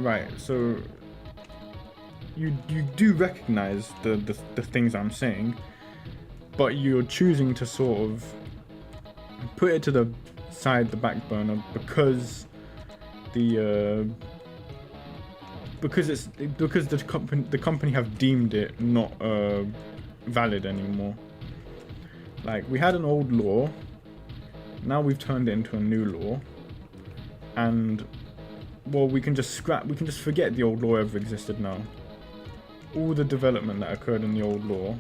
right, so you do recognize the things I'm saying, but you're choosing to sort of put it to the back burner because the company have deemed it not valid anymore. Like, we had an old law, now we've turned it into a new law, and well, we can just forget the old law ever existed now. all the development that occurred in the old lore.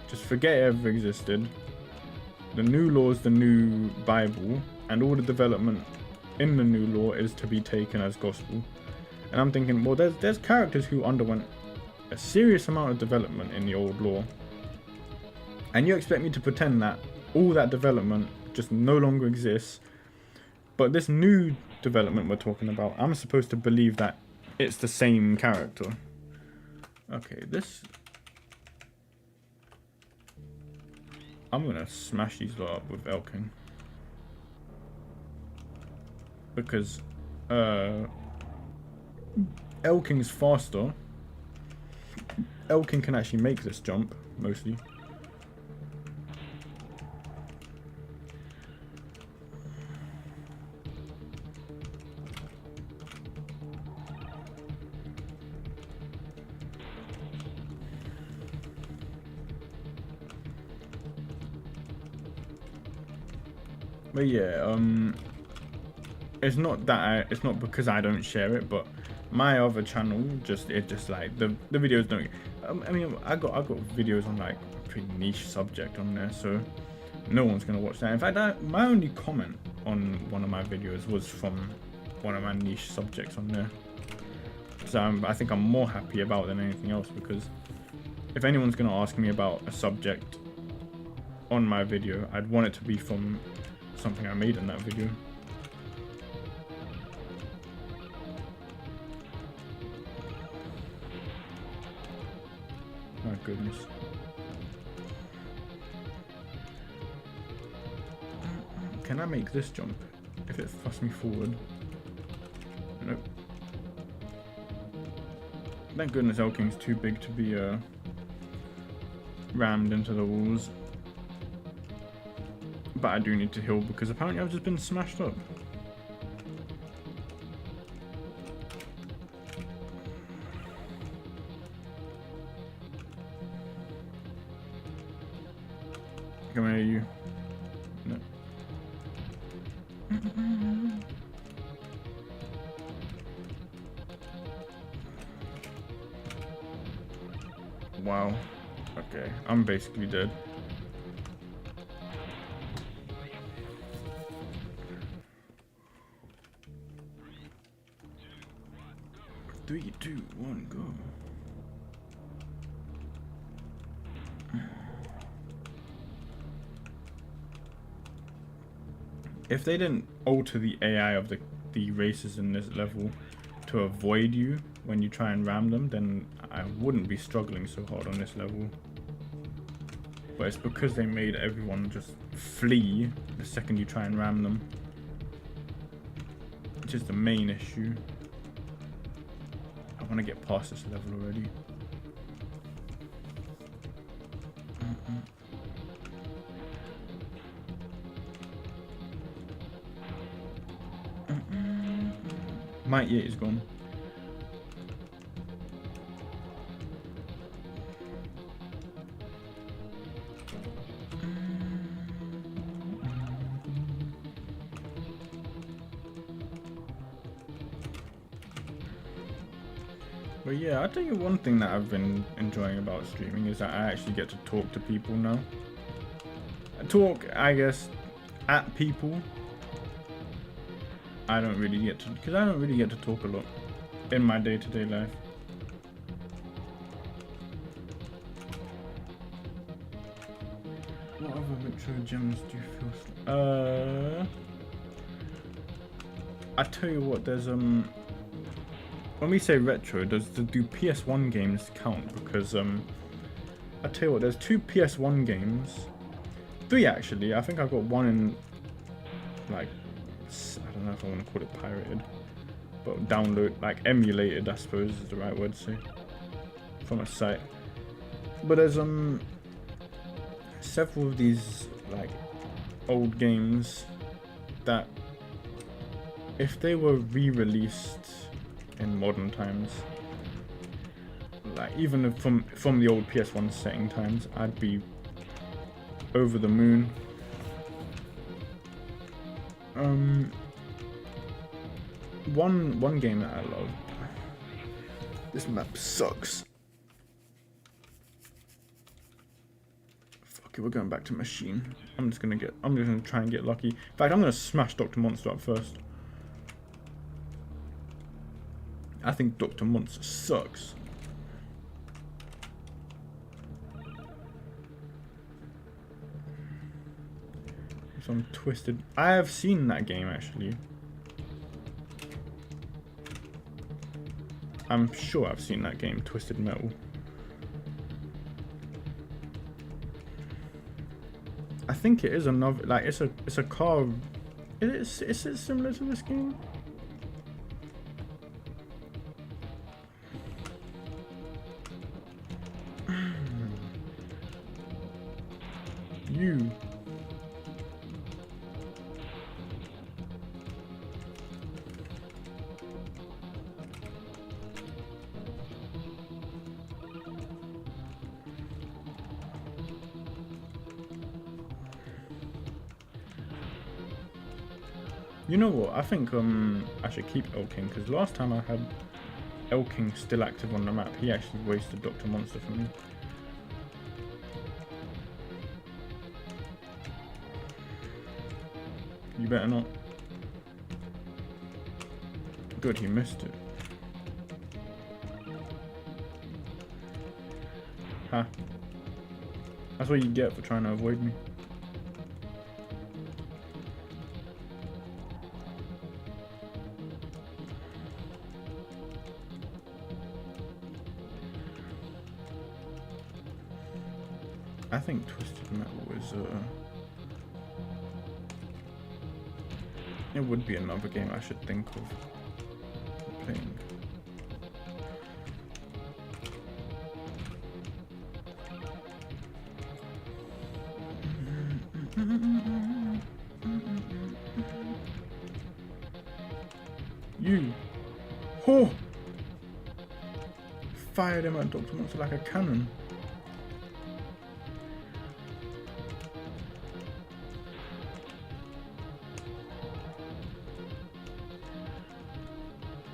Just forget it ever existed. The new lore is the new Bible, and all the development in the new lore is to be taken as gospel. And I'm thinking, well, there's characters who underwent a serious amount of development in the old lore, and you expect me to pretend that all that development just no longer exists, but this new development we're talking about, I'm supposed to believe that it's the same character. Okay, this... I'm gonna smash these lot up with Elking. Because, Elking's faster. Elking can actually make this jump, mostly. But yeah, it's not that it's not because I don't share it, but my other channel just like the videos don't. I mean, I got videos on like a pretty niche subject on there, so no one's gonna watch that. In fact, my only comment on one of my videos was from one of my niche subjects on there. So I think I'm more happy about it than anything else, because if anyone's gonna ask me about a subject on my video, I'd want it to be from something I made in that video. My goodness. Can I make this jump if it thrusts me forward? Nope. Thank goodness Elking's too big to be rammed into the walls. But I do need to heal because apparently I've just been smashed up. Come here, you. No. Wow. Okay, I'm basically dead. 3, 2, 1, go. If they didn't alter the AI of the races in this level to avoid you when you try and ram them, then I wouldn't be struggling so hard on this level. But it's because they made everyone just flee the second you try and ram them, which is the main issue. I want to get past this level already. Might Yet is gone. But yeah, I'll tell you one thing that I've been enjoying about streaming is that I actually get to talk to people now. Talk, I guess, at people. I don't really get to, because I don't really get to talk a lot in my day-to-day life. What other retro gems do you feel? I tell you what, there's when we say retro, do PS1 games count? Because I tell you what, there's 2 PS1 games, 3 actually. I think I've got one in like, I don't know if I want to call it pirated, but download, like emulated, I suppose is the right word to say, from a site. But there's several of these like old games that if they were re-released in modern times, like even from the old PS1 setting times, I'd be over the moon. One game that I love. This map sucks. Okay, we're going back to machine. I'm just gonna try and get lucky. In fact, I'm gonna smash Dr. Monster up first. I think Dr. Monster sucks. Some twisted. I have seen that game actually. I'm sure I've seen that game, Twisted Metal. I think it is another, like it's a car. Is it similar to this game? You. You know what? I think I should keep Elking, because last time I had Elking still active on the map, he actually wasted Dr. Monster for me. You better not. Good, he missed it. Ha. That's what you get for trying to avoid me. I think Twisted Metal is it would be another game I should think of playing. You. Oh! Fired him at Dr. Monster like a cannon.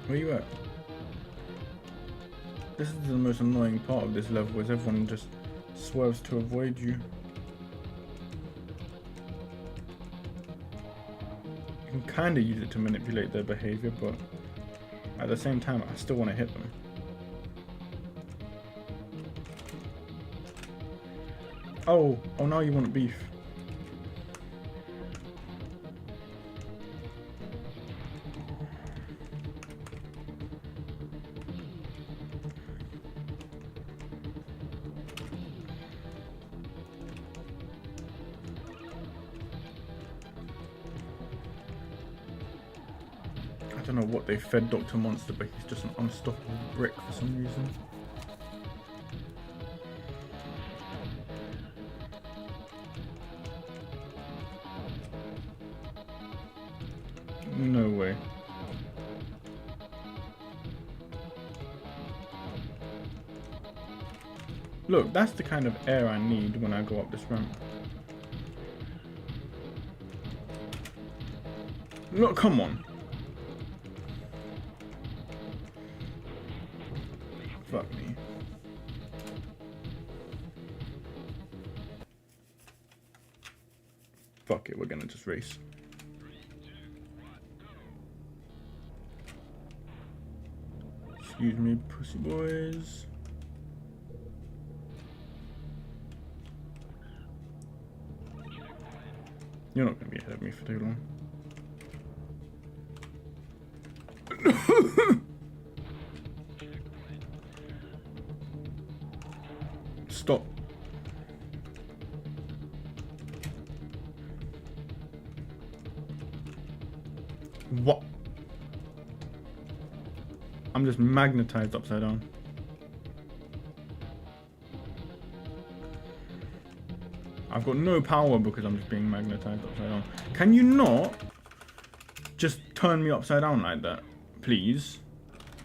Where you at? This is the most annoying part of this level, is everyone just swerves to avoid you. You can kind of use it to manipulate their behavior, but at the same time, I still want to hit them. Oh, now you want beef. I don't know what they fed Dr. Monster, but he's just an unstoppable brick for some reason. No way. Look, that's the kind of air I need when I go up this ramp. Look, come on. Fuck me. Fuck it, we're gonna just race. Excuse me, pussy boys. You're not gonna be ahead of me for too long. Stop. What? I'm just magnetized upside down. I've got no power because I'm just being magnetized upside down. Can you not just turn me upside down like that, please?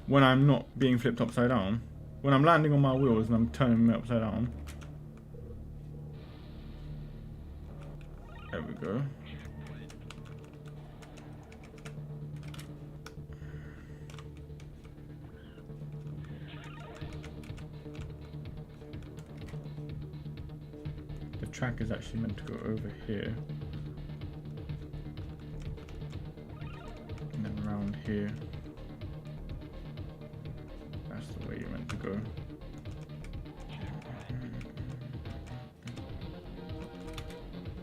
When I'm not being flipped upside down. When I'm landing on my wheels and I'm turning me upside down. There we go. track is actually meant to go over here. And then around here. That's the way you're meant to go.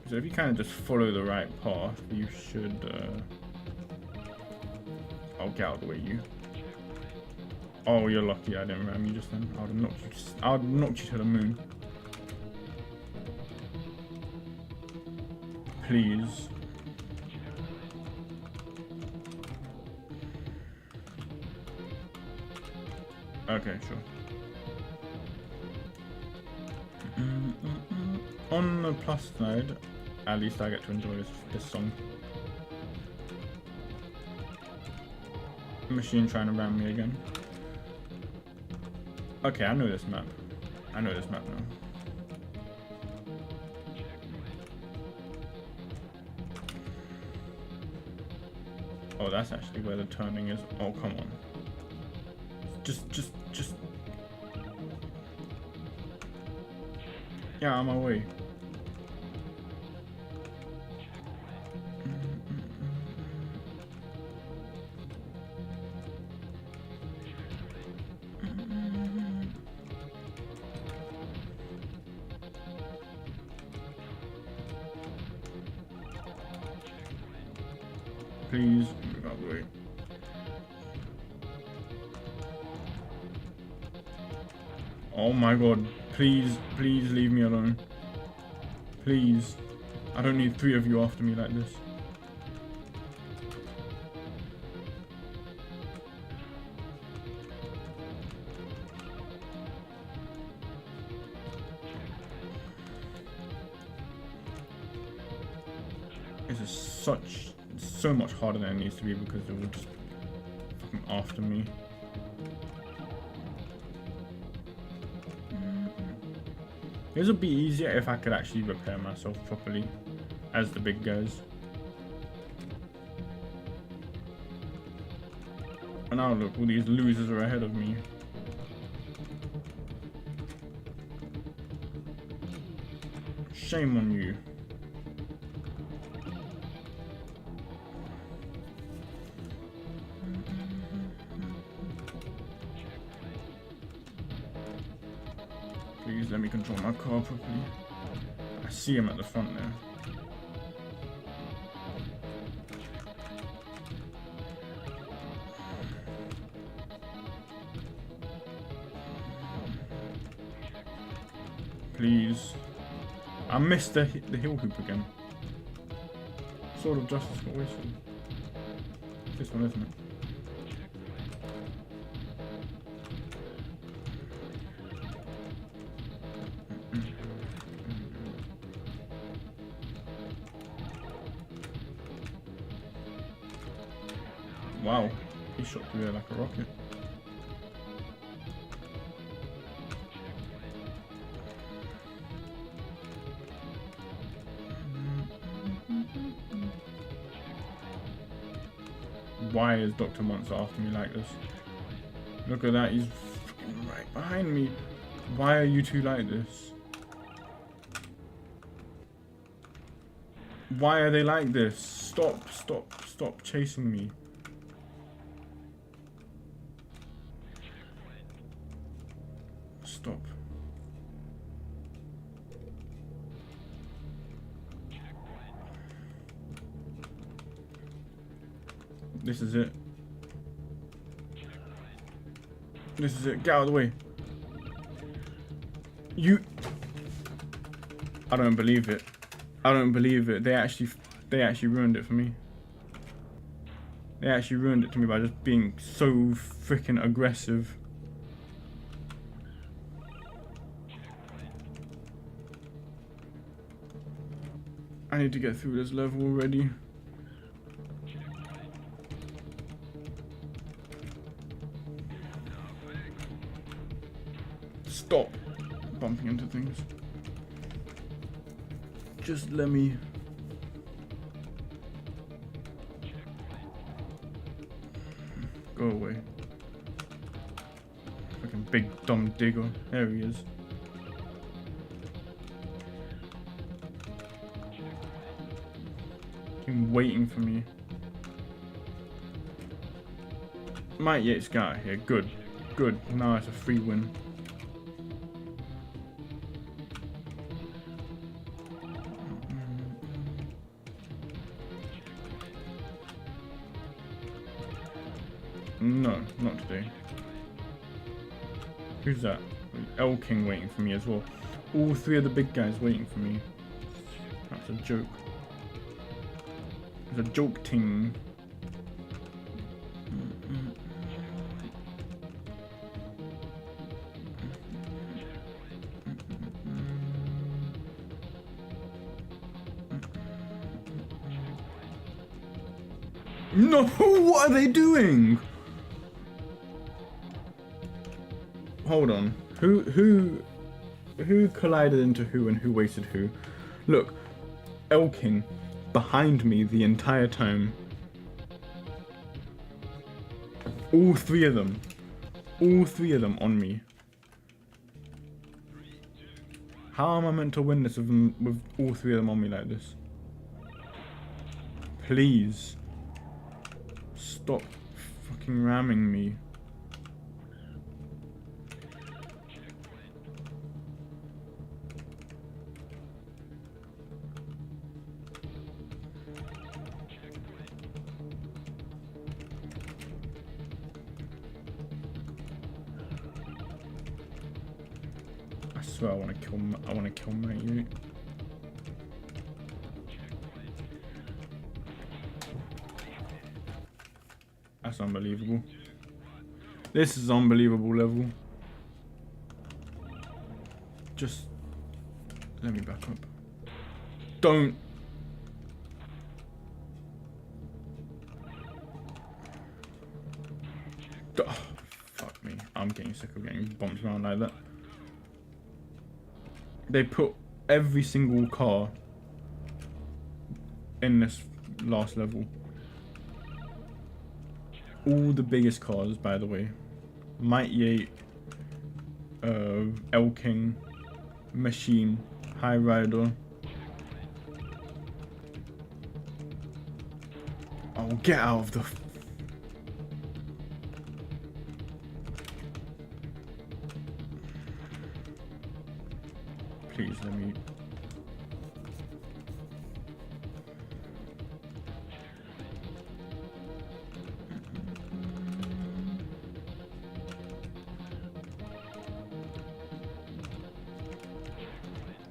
So if you kind of just follow the right path, you should... I'll get out of the way, you. Oh, you're lucky I didn't ram you just then. I would have knocked you to the moon. Please. Okay, sure. On the plus side, at least I get to enjoy this song. Machine trying to ram me again. Okay, I know this map. I know this map now. Oh, that's actually where the turning is. Oh, come on. Just. Get out of my way. Please, move out of the way. Oh my god, please leave me alone. Please. I don't need 3 of you after me like this. This is so much harder than it needs to be because they were just fucking after me. This would be easier if I could actually repair myself properly as the big guys. And now look, all these losers are ahead of me. Shame on you. Please let me control my car properly. I see him at the front there. Please. I missed the hill hoop again. Sword of Justice got wasted. This one, isn't it? Wow, he shot through there like a rocket. Why is Dr. Monster after me like this? Look at that, he's fucking right behind me. Why are you two like this? Why are they like this? Stop chasing me. Stop. This is it. This is it. Get out of the way. You. I don't believe it. I don't believe it. They actually ruined it for me. They actually ruined it to me by just being so freaking aggressive. I need to get through this level already. Stop bumping into things. Just let me... Go away. Fucking big dumb digger. There he is. Fucking waiting for me. Might Yates get out of here. Good. Good. Now it's a free win. No, not today. Who's that? L King waiting for me as well. All three of the big guys waiting for me. That's a joke. It's a joke ting. No, what are they doing? Hold on. Who collided into who and who wasted who? Look, Elking behind me the entire time. All three of them. All three of them on me. How am I meant to win this with all three of them on me like this? Please. Stop fucking ramming me. I swear I want to kill my. That's unbelievable. This is unbelievable level. Just let me back up. Don't. Oh, fuck me. I'm getting sick of getting bumped around like that. They put every single car in this last level. All the biggest cars, by the way. Mighty 8, L King, Machine, High Rider. Oh, get out of the... Please, let me...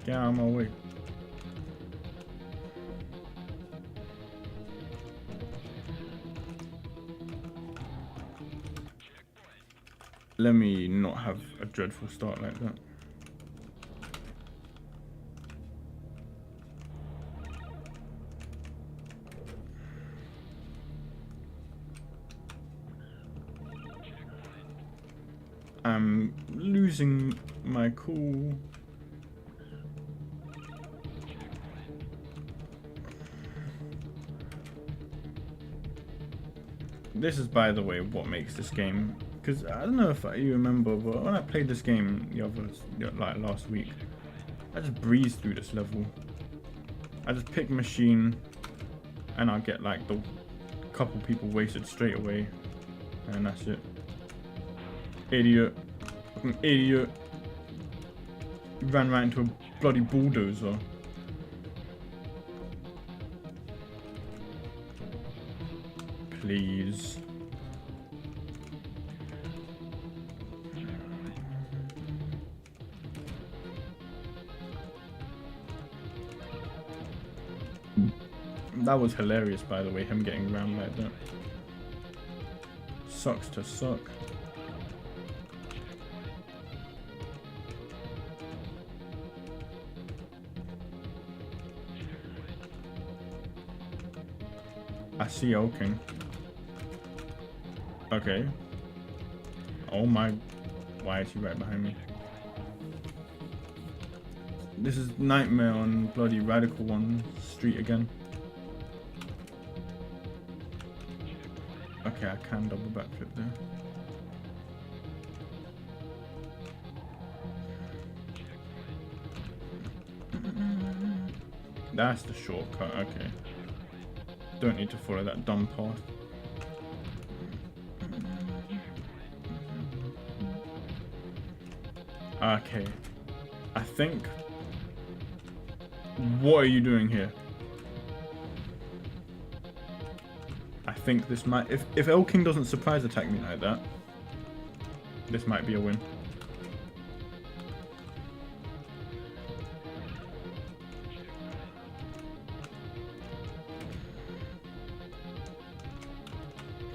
Get out of my way. Let me not have a dreadful start like that. I'm losing my cool. This is, by the way, what makes this game. Because I don't know if you remember, but when I played this game like last week, I just breezed through this level. I just pick machine, and I get like the couple people wasted straight away, and that's it. Idiot, fucking idiot. Ran right into a bloody bulldozer. Please. That was hilarious, by the way, him getting rammed like that. Sucks to suck. I see Oaking. Okay. Oh my. Why is he right behind me? This is Nightmare on bloody Radical One Street again. Okay, I can double backflip there. That's the shortcut, okay. don't need to follow that dumb path. Okay. I think... What are you doing here? I think this might... If El King doesn't surprise attack me like that, this might be a win.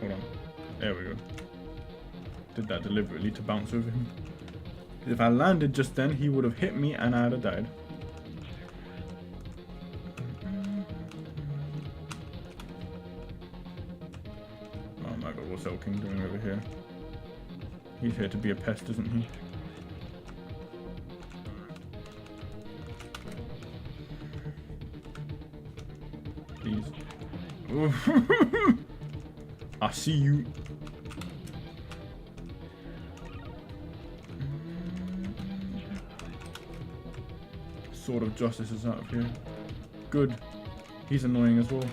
Hold on. There we go. Did that deliberately to bounce over him. Because if I landed just then, he would have hit me and I'd have died. Oh my god, what's El King doing over here? He's here to be a pest, isn't he? Please. I see you. Sword of Justice is out of here. Good. He's annoying as well.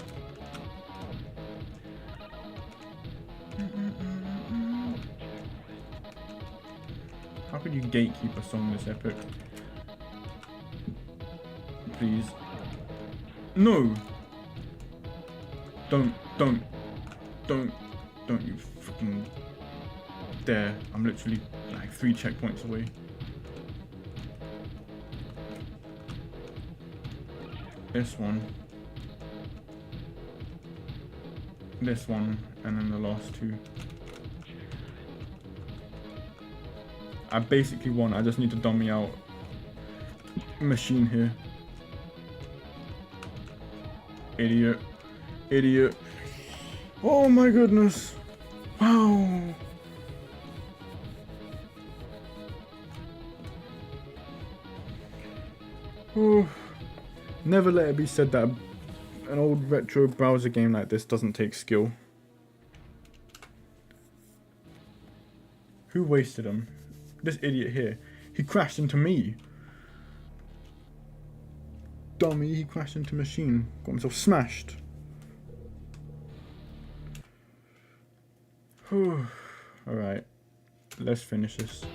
How could you gatekeep a song this epic? Please. No! Don't you freaking dare. I'm literally like 3 checkpoints away. This one. This one, and then the last 2. I basically won. I just need to dummy out machine here. Idiot. Idiot. Oh my goodness. Wow. Oh. Never let it be said that an old retro browser game like this doesn't take skill. Who wasted him? This idiot here. He crashed into me. Dummy, he crashed into machine. Got himself smashed. Alright. Let's finish this.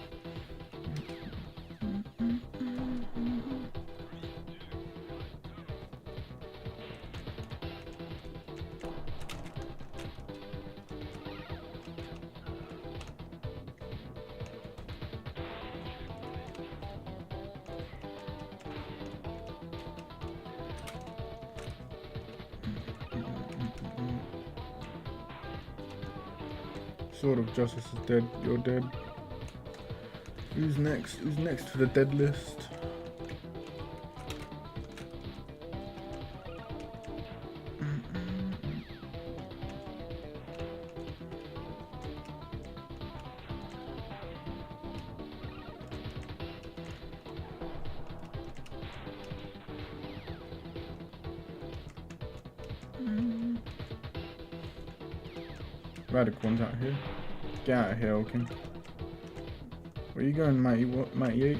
Sword of Justice is dead. You're dead. Who's next? Who's next to the dead list? Radical one's out here. Get out of here, Elkin. Where you going, Mighty? What? Mighty 8?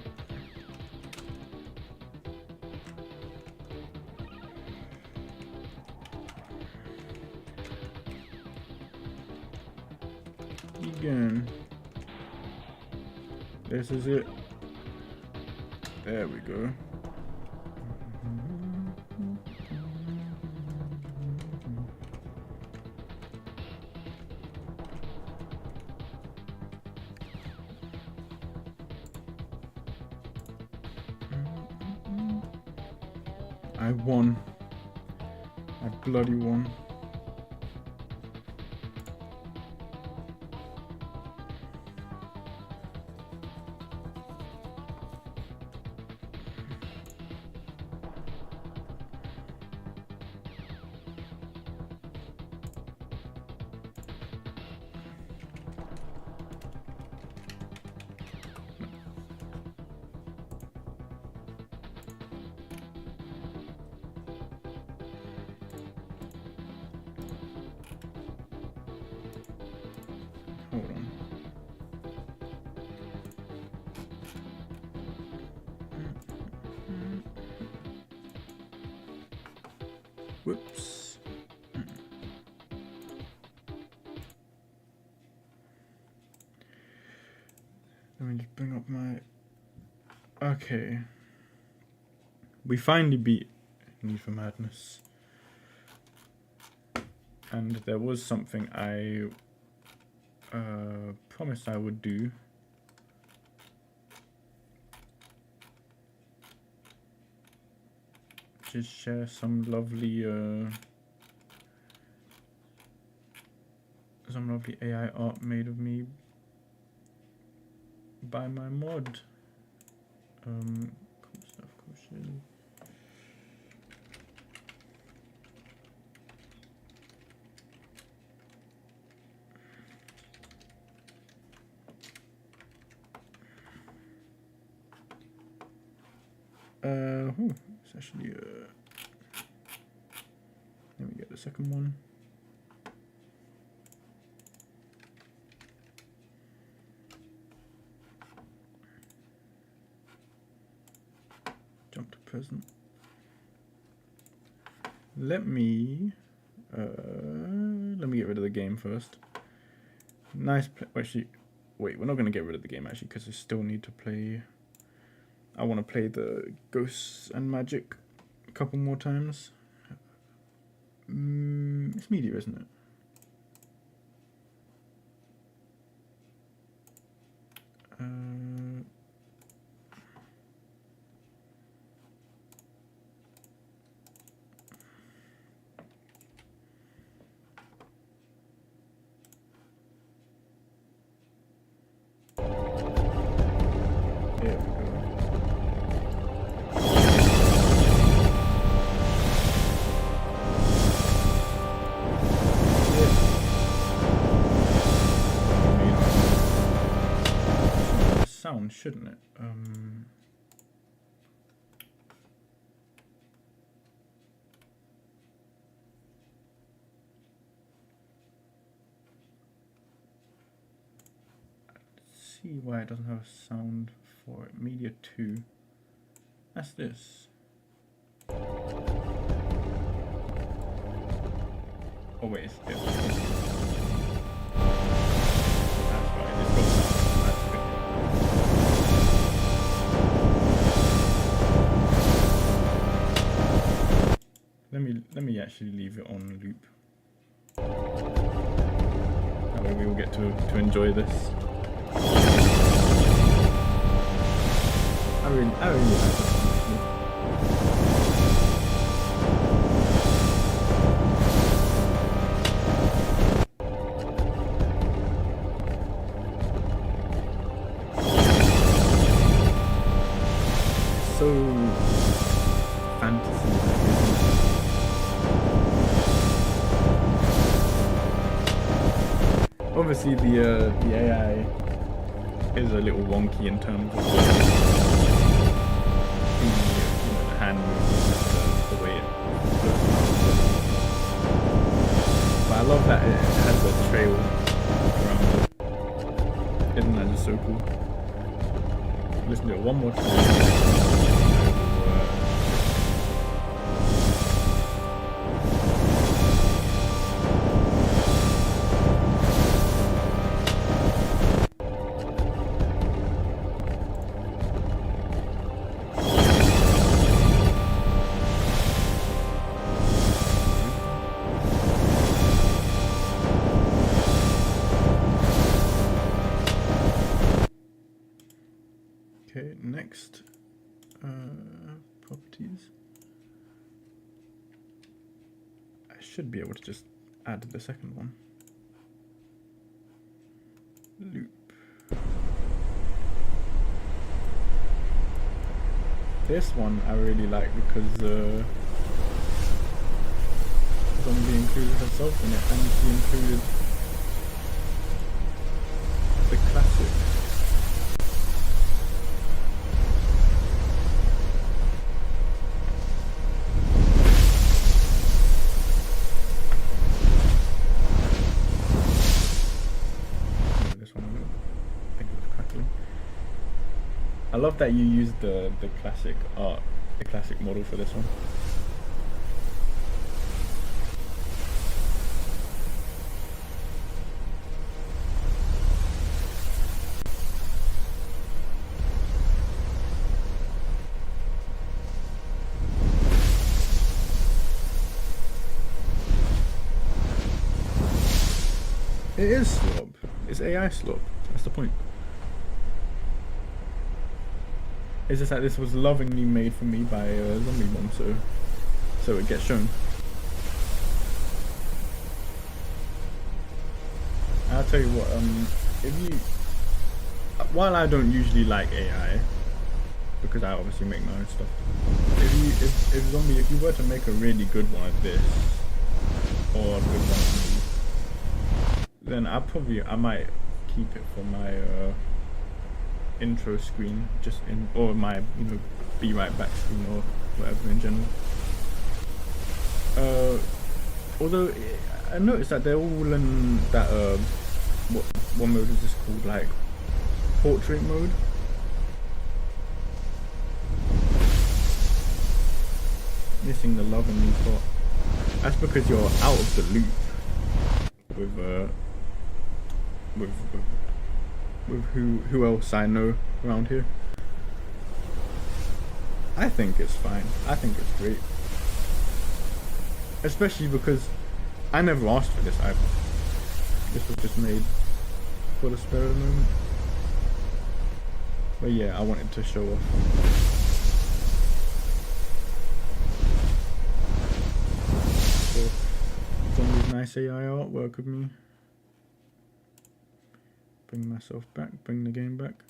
You going? This is it. There we go. I won. I bloody won. Hold on. Whoops. my... Okay. We finally beat Need for Madness. And there was something I promised I would do. Just share some lovely AI art made of me by my mod. Cool stuff, cool shit. It's actually let me get the second one. Jump to present. Let me get rid of the game first. Nice actually, wait, we're not gonna get rid of the game actually because I still need to play. I want to play the Ghosts and Magic a couple more times. It's media, isn't it? There we go. Sound, shouldn't it? Let's see why it doesn't have a sound for it. Media 2. That's this. Oh wait, it's this. That's right, it's got sound. That's good. Let me actually leave it on loop. That way we will get to enjoy this. I really like this one. So fantasy. Obviously, the AI is a little wonky in terms of the hand movements, the way it looks. But I love that it has a trail around it. Isn't that just so cool? Listen to it one more time. Okay, next, properties. I should be able to just add the second one. Loop. This one I really like because Zombie included herself in it, and she included the classic. I love that you used the classic art, the classic model for this one. It is slop. It's AI slop. That's the point. It's just that this was lovingly made for me by Zombie Mom, so it gets shown. I'll tell you what. While I don't usually like AI, because I obviously make my own stuff. If you were to make a really good one of this, or a good one of me, then I might keep it for my intro screen, or my be right back screen or whatever in general. Although I noticed that they're all in that what mode is this called, like portrait mode. Missing the love in me part. That's because you're out of the loop with who else I know around here. I think it's fine. I think it's great. Especially because I never asked for this either. This was just made for the spur of the moment. But yeah, I wanted to show off. Some nice AI artwork of me. Bring myself back, bring the game back.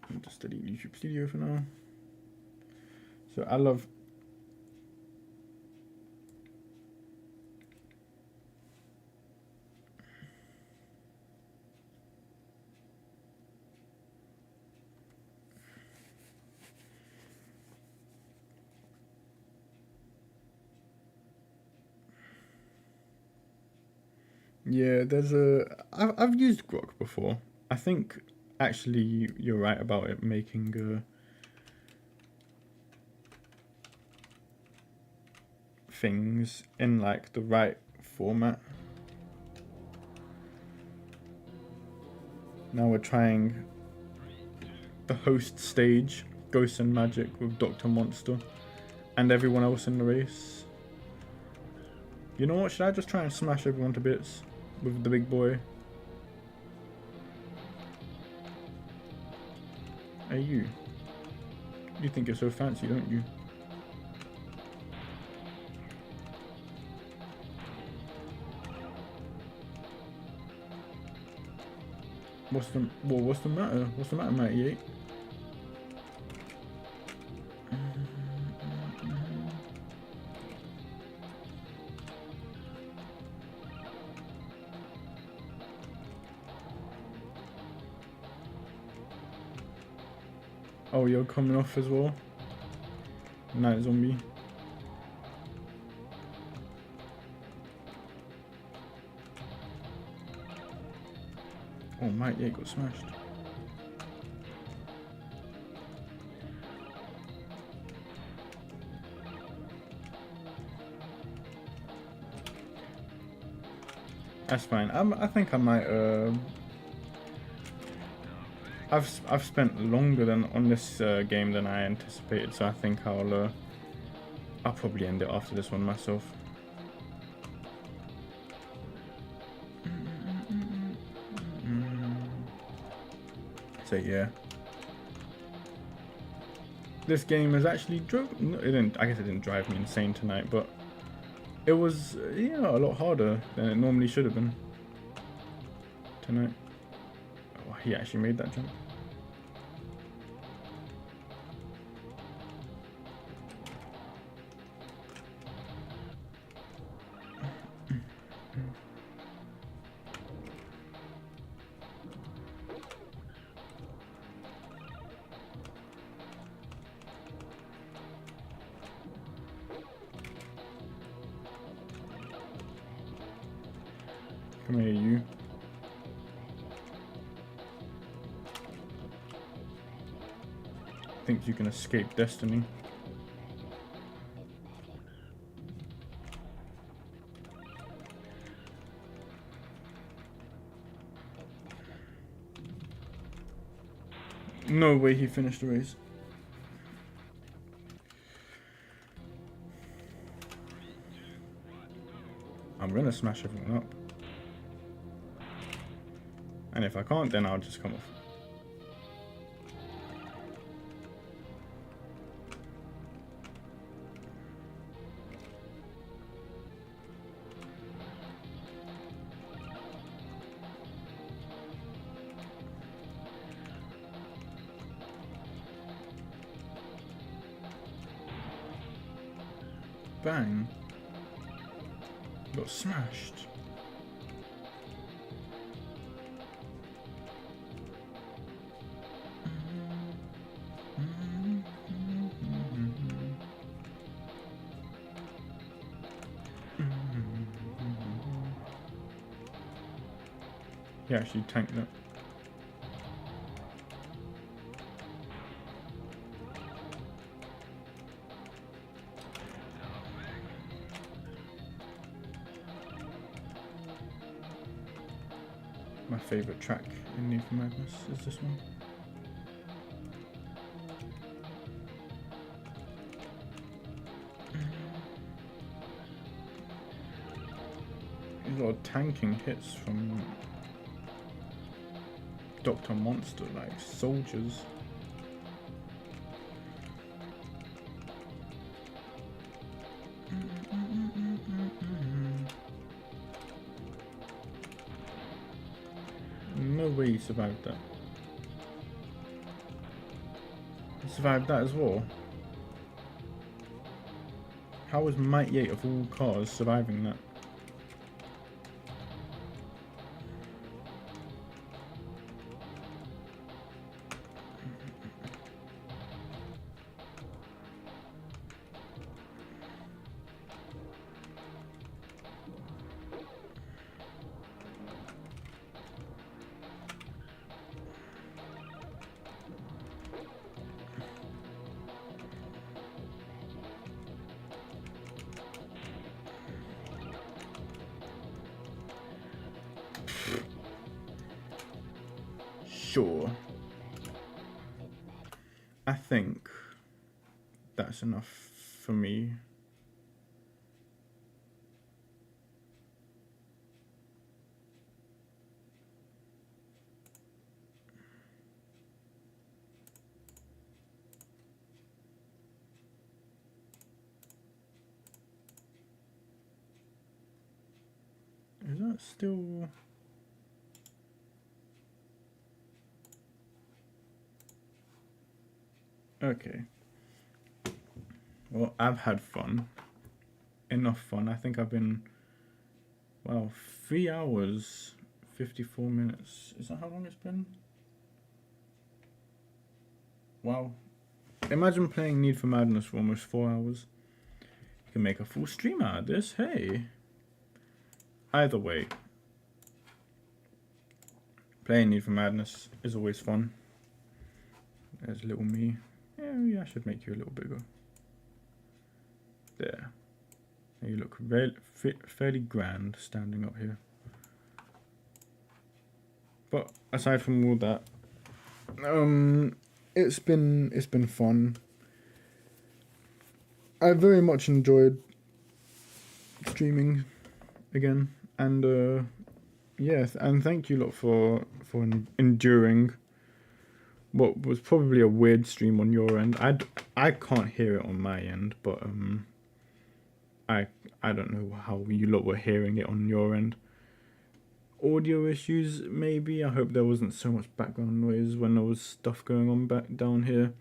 I'll just delete YouTube Studio for now. So I love yeah, I've used Grok before. I think actually you're right about it making things in like the right format. Now we're trying the host stage, Ghosts and Magic with Dr. Monster and everyone else in the race. You know what, should I just try and smash everyone to bits with the big boy? Hey you think you're so fancy, don't you? What's the matter? What's the matter, Matty 8? Oh, you're coming off as well? Night Zombie. Oh, Mike, yeah, got smashed. That's fine. I think I might. I've spent longer than on this game than I anticipated, so I think I'll probably end it after this one myself. So yeah, this game has actually I guess it didn't drive me insane tonight, but it was a lot harder than it normally should have been tonight. Oh, he actually made that jump. Come here, you. Think you can escape destiny? No way he finished the race. I'm gonna smash everyone up. And if I can't, then I'll just come off. Bang. Got smashed. He actually tanked that. My favourite track in Need for Madness is this one. There's a lot of tanking hits from Dr. Monster, like soldiers. No way he survived that. He survived that as well. How was Mighty 8 of all cars surviving that? Sure. I think that's enough for me. Is that still... Okay. Well, I've had fun. Enough fun. I think I've been... Wow, 3 hours, 54 minutes. Is that how long it's been? Wow. Imagine playing Need for Madness for almost 4 hours. You can make a full stream out of this, hey. Either way. Playing Need for Madness is always fun. There's little me. Yeah, I should make you a little bigger. There. You look fairly grand standing up here. But aside from all that, it's been fun. I very much enjoyed streaming again, and yeah, and thank you lot for enduring what was probably a weird stream on your end. I can't hear it on my end, but I don't know how you lot were hearing it on your end. Audio issues, maybe. I hope there wasn't so much background noise when there was stuff going on back down here.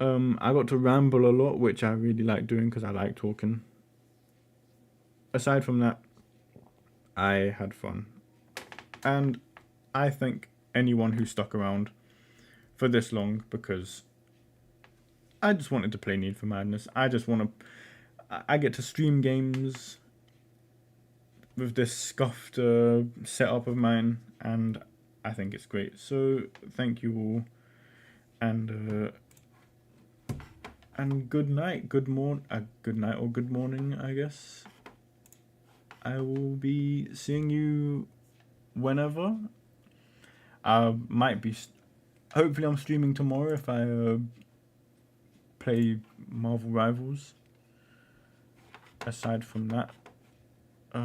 I got to ramble a lot, which I really like doing because I like talking. Aside from that, I had fun. And I thank anyone who stuck around for this long, because I just wanted to play Need for Madness. I get to stream games with this scuffed setup of mine, and I think it's great. So thank you all, and good night, good night or good morning, I guess. I will be seeing you whenever. I might be. Hopefully, I'm streaming tomorrow if I play Marvel Rivals. Aside from that, I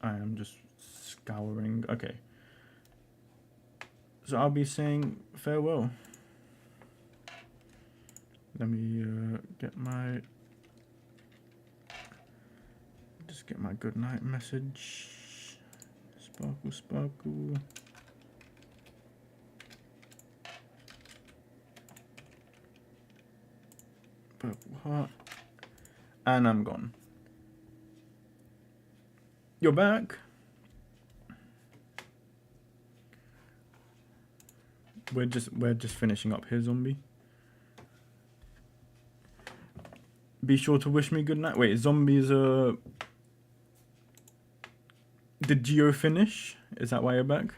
am just scouring. Okay. So I'll be saying farewell. Let me get my good night message. Sparkle, sparkle. Purple heart. And I'm gone. You're back. We're just finishing up here, zombie. Be sure to wish me good night. Wait, zombies did Geo finish? Is that why you're back?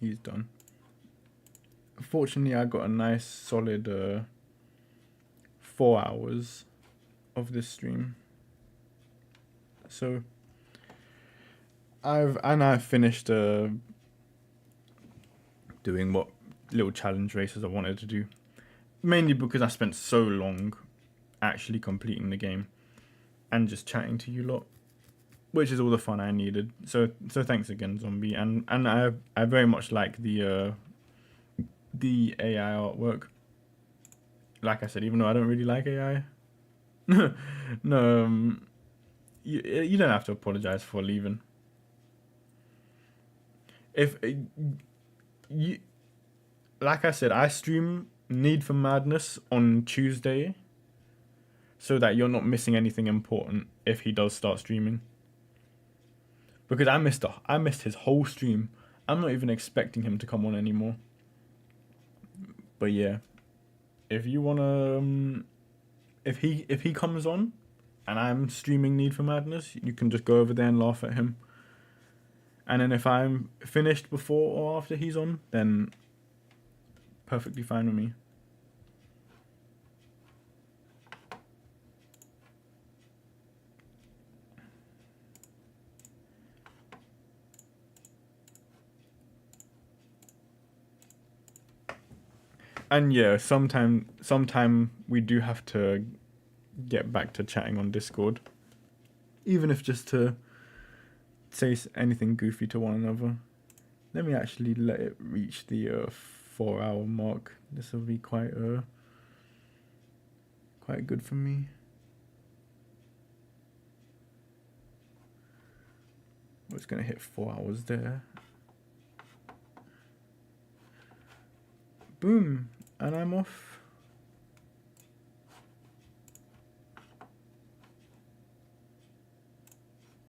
He's done. Fortunately, I got a nice solid 4 hours of this stream. So I've finished doing what little challenge races I wanted to do. Mainly because I spent so long actually completing the game and just chatting to you lot, which is all the fun I needed. So thanks again, zombie. And I very much like the AI artwork. Like I said, even though I don't really like AI, no, you don't have to apologize for leaving. If you, like I said, I stream Need for Madness on Tuesday, so that you're not missing anything important if he does start streaming. Because I missed his whole stream. I'm not even expecting him to come on anymore. But yeah, if you wanna, if he comes on, and I'm streaming Need for Madness, you can just go over there and laugh at him. And then if I'm finished before or after he's on, then perfectly fine with me. And yeah, sometime we do have to get back to chatting on Discord, even if just to say anything goofy to one another. Let me actually let it reach the 4 hour mark. This will be quite good for me. We're just gonna hit 4 hours there. Boom, and I'm off.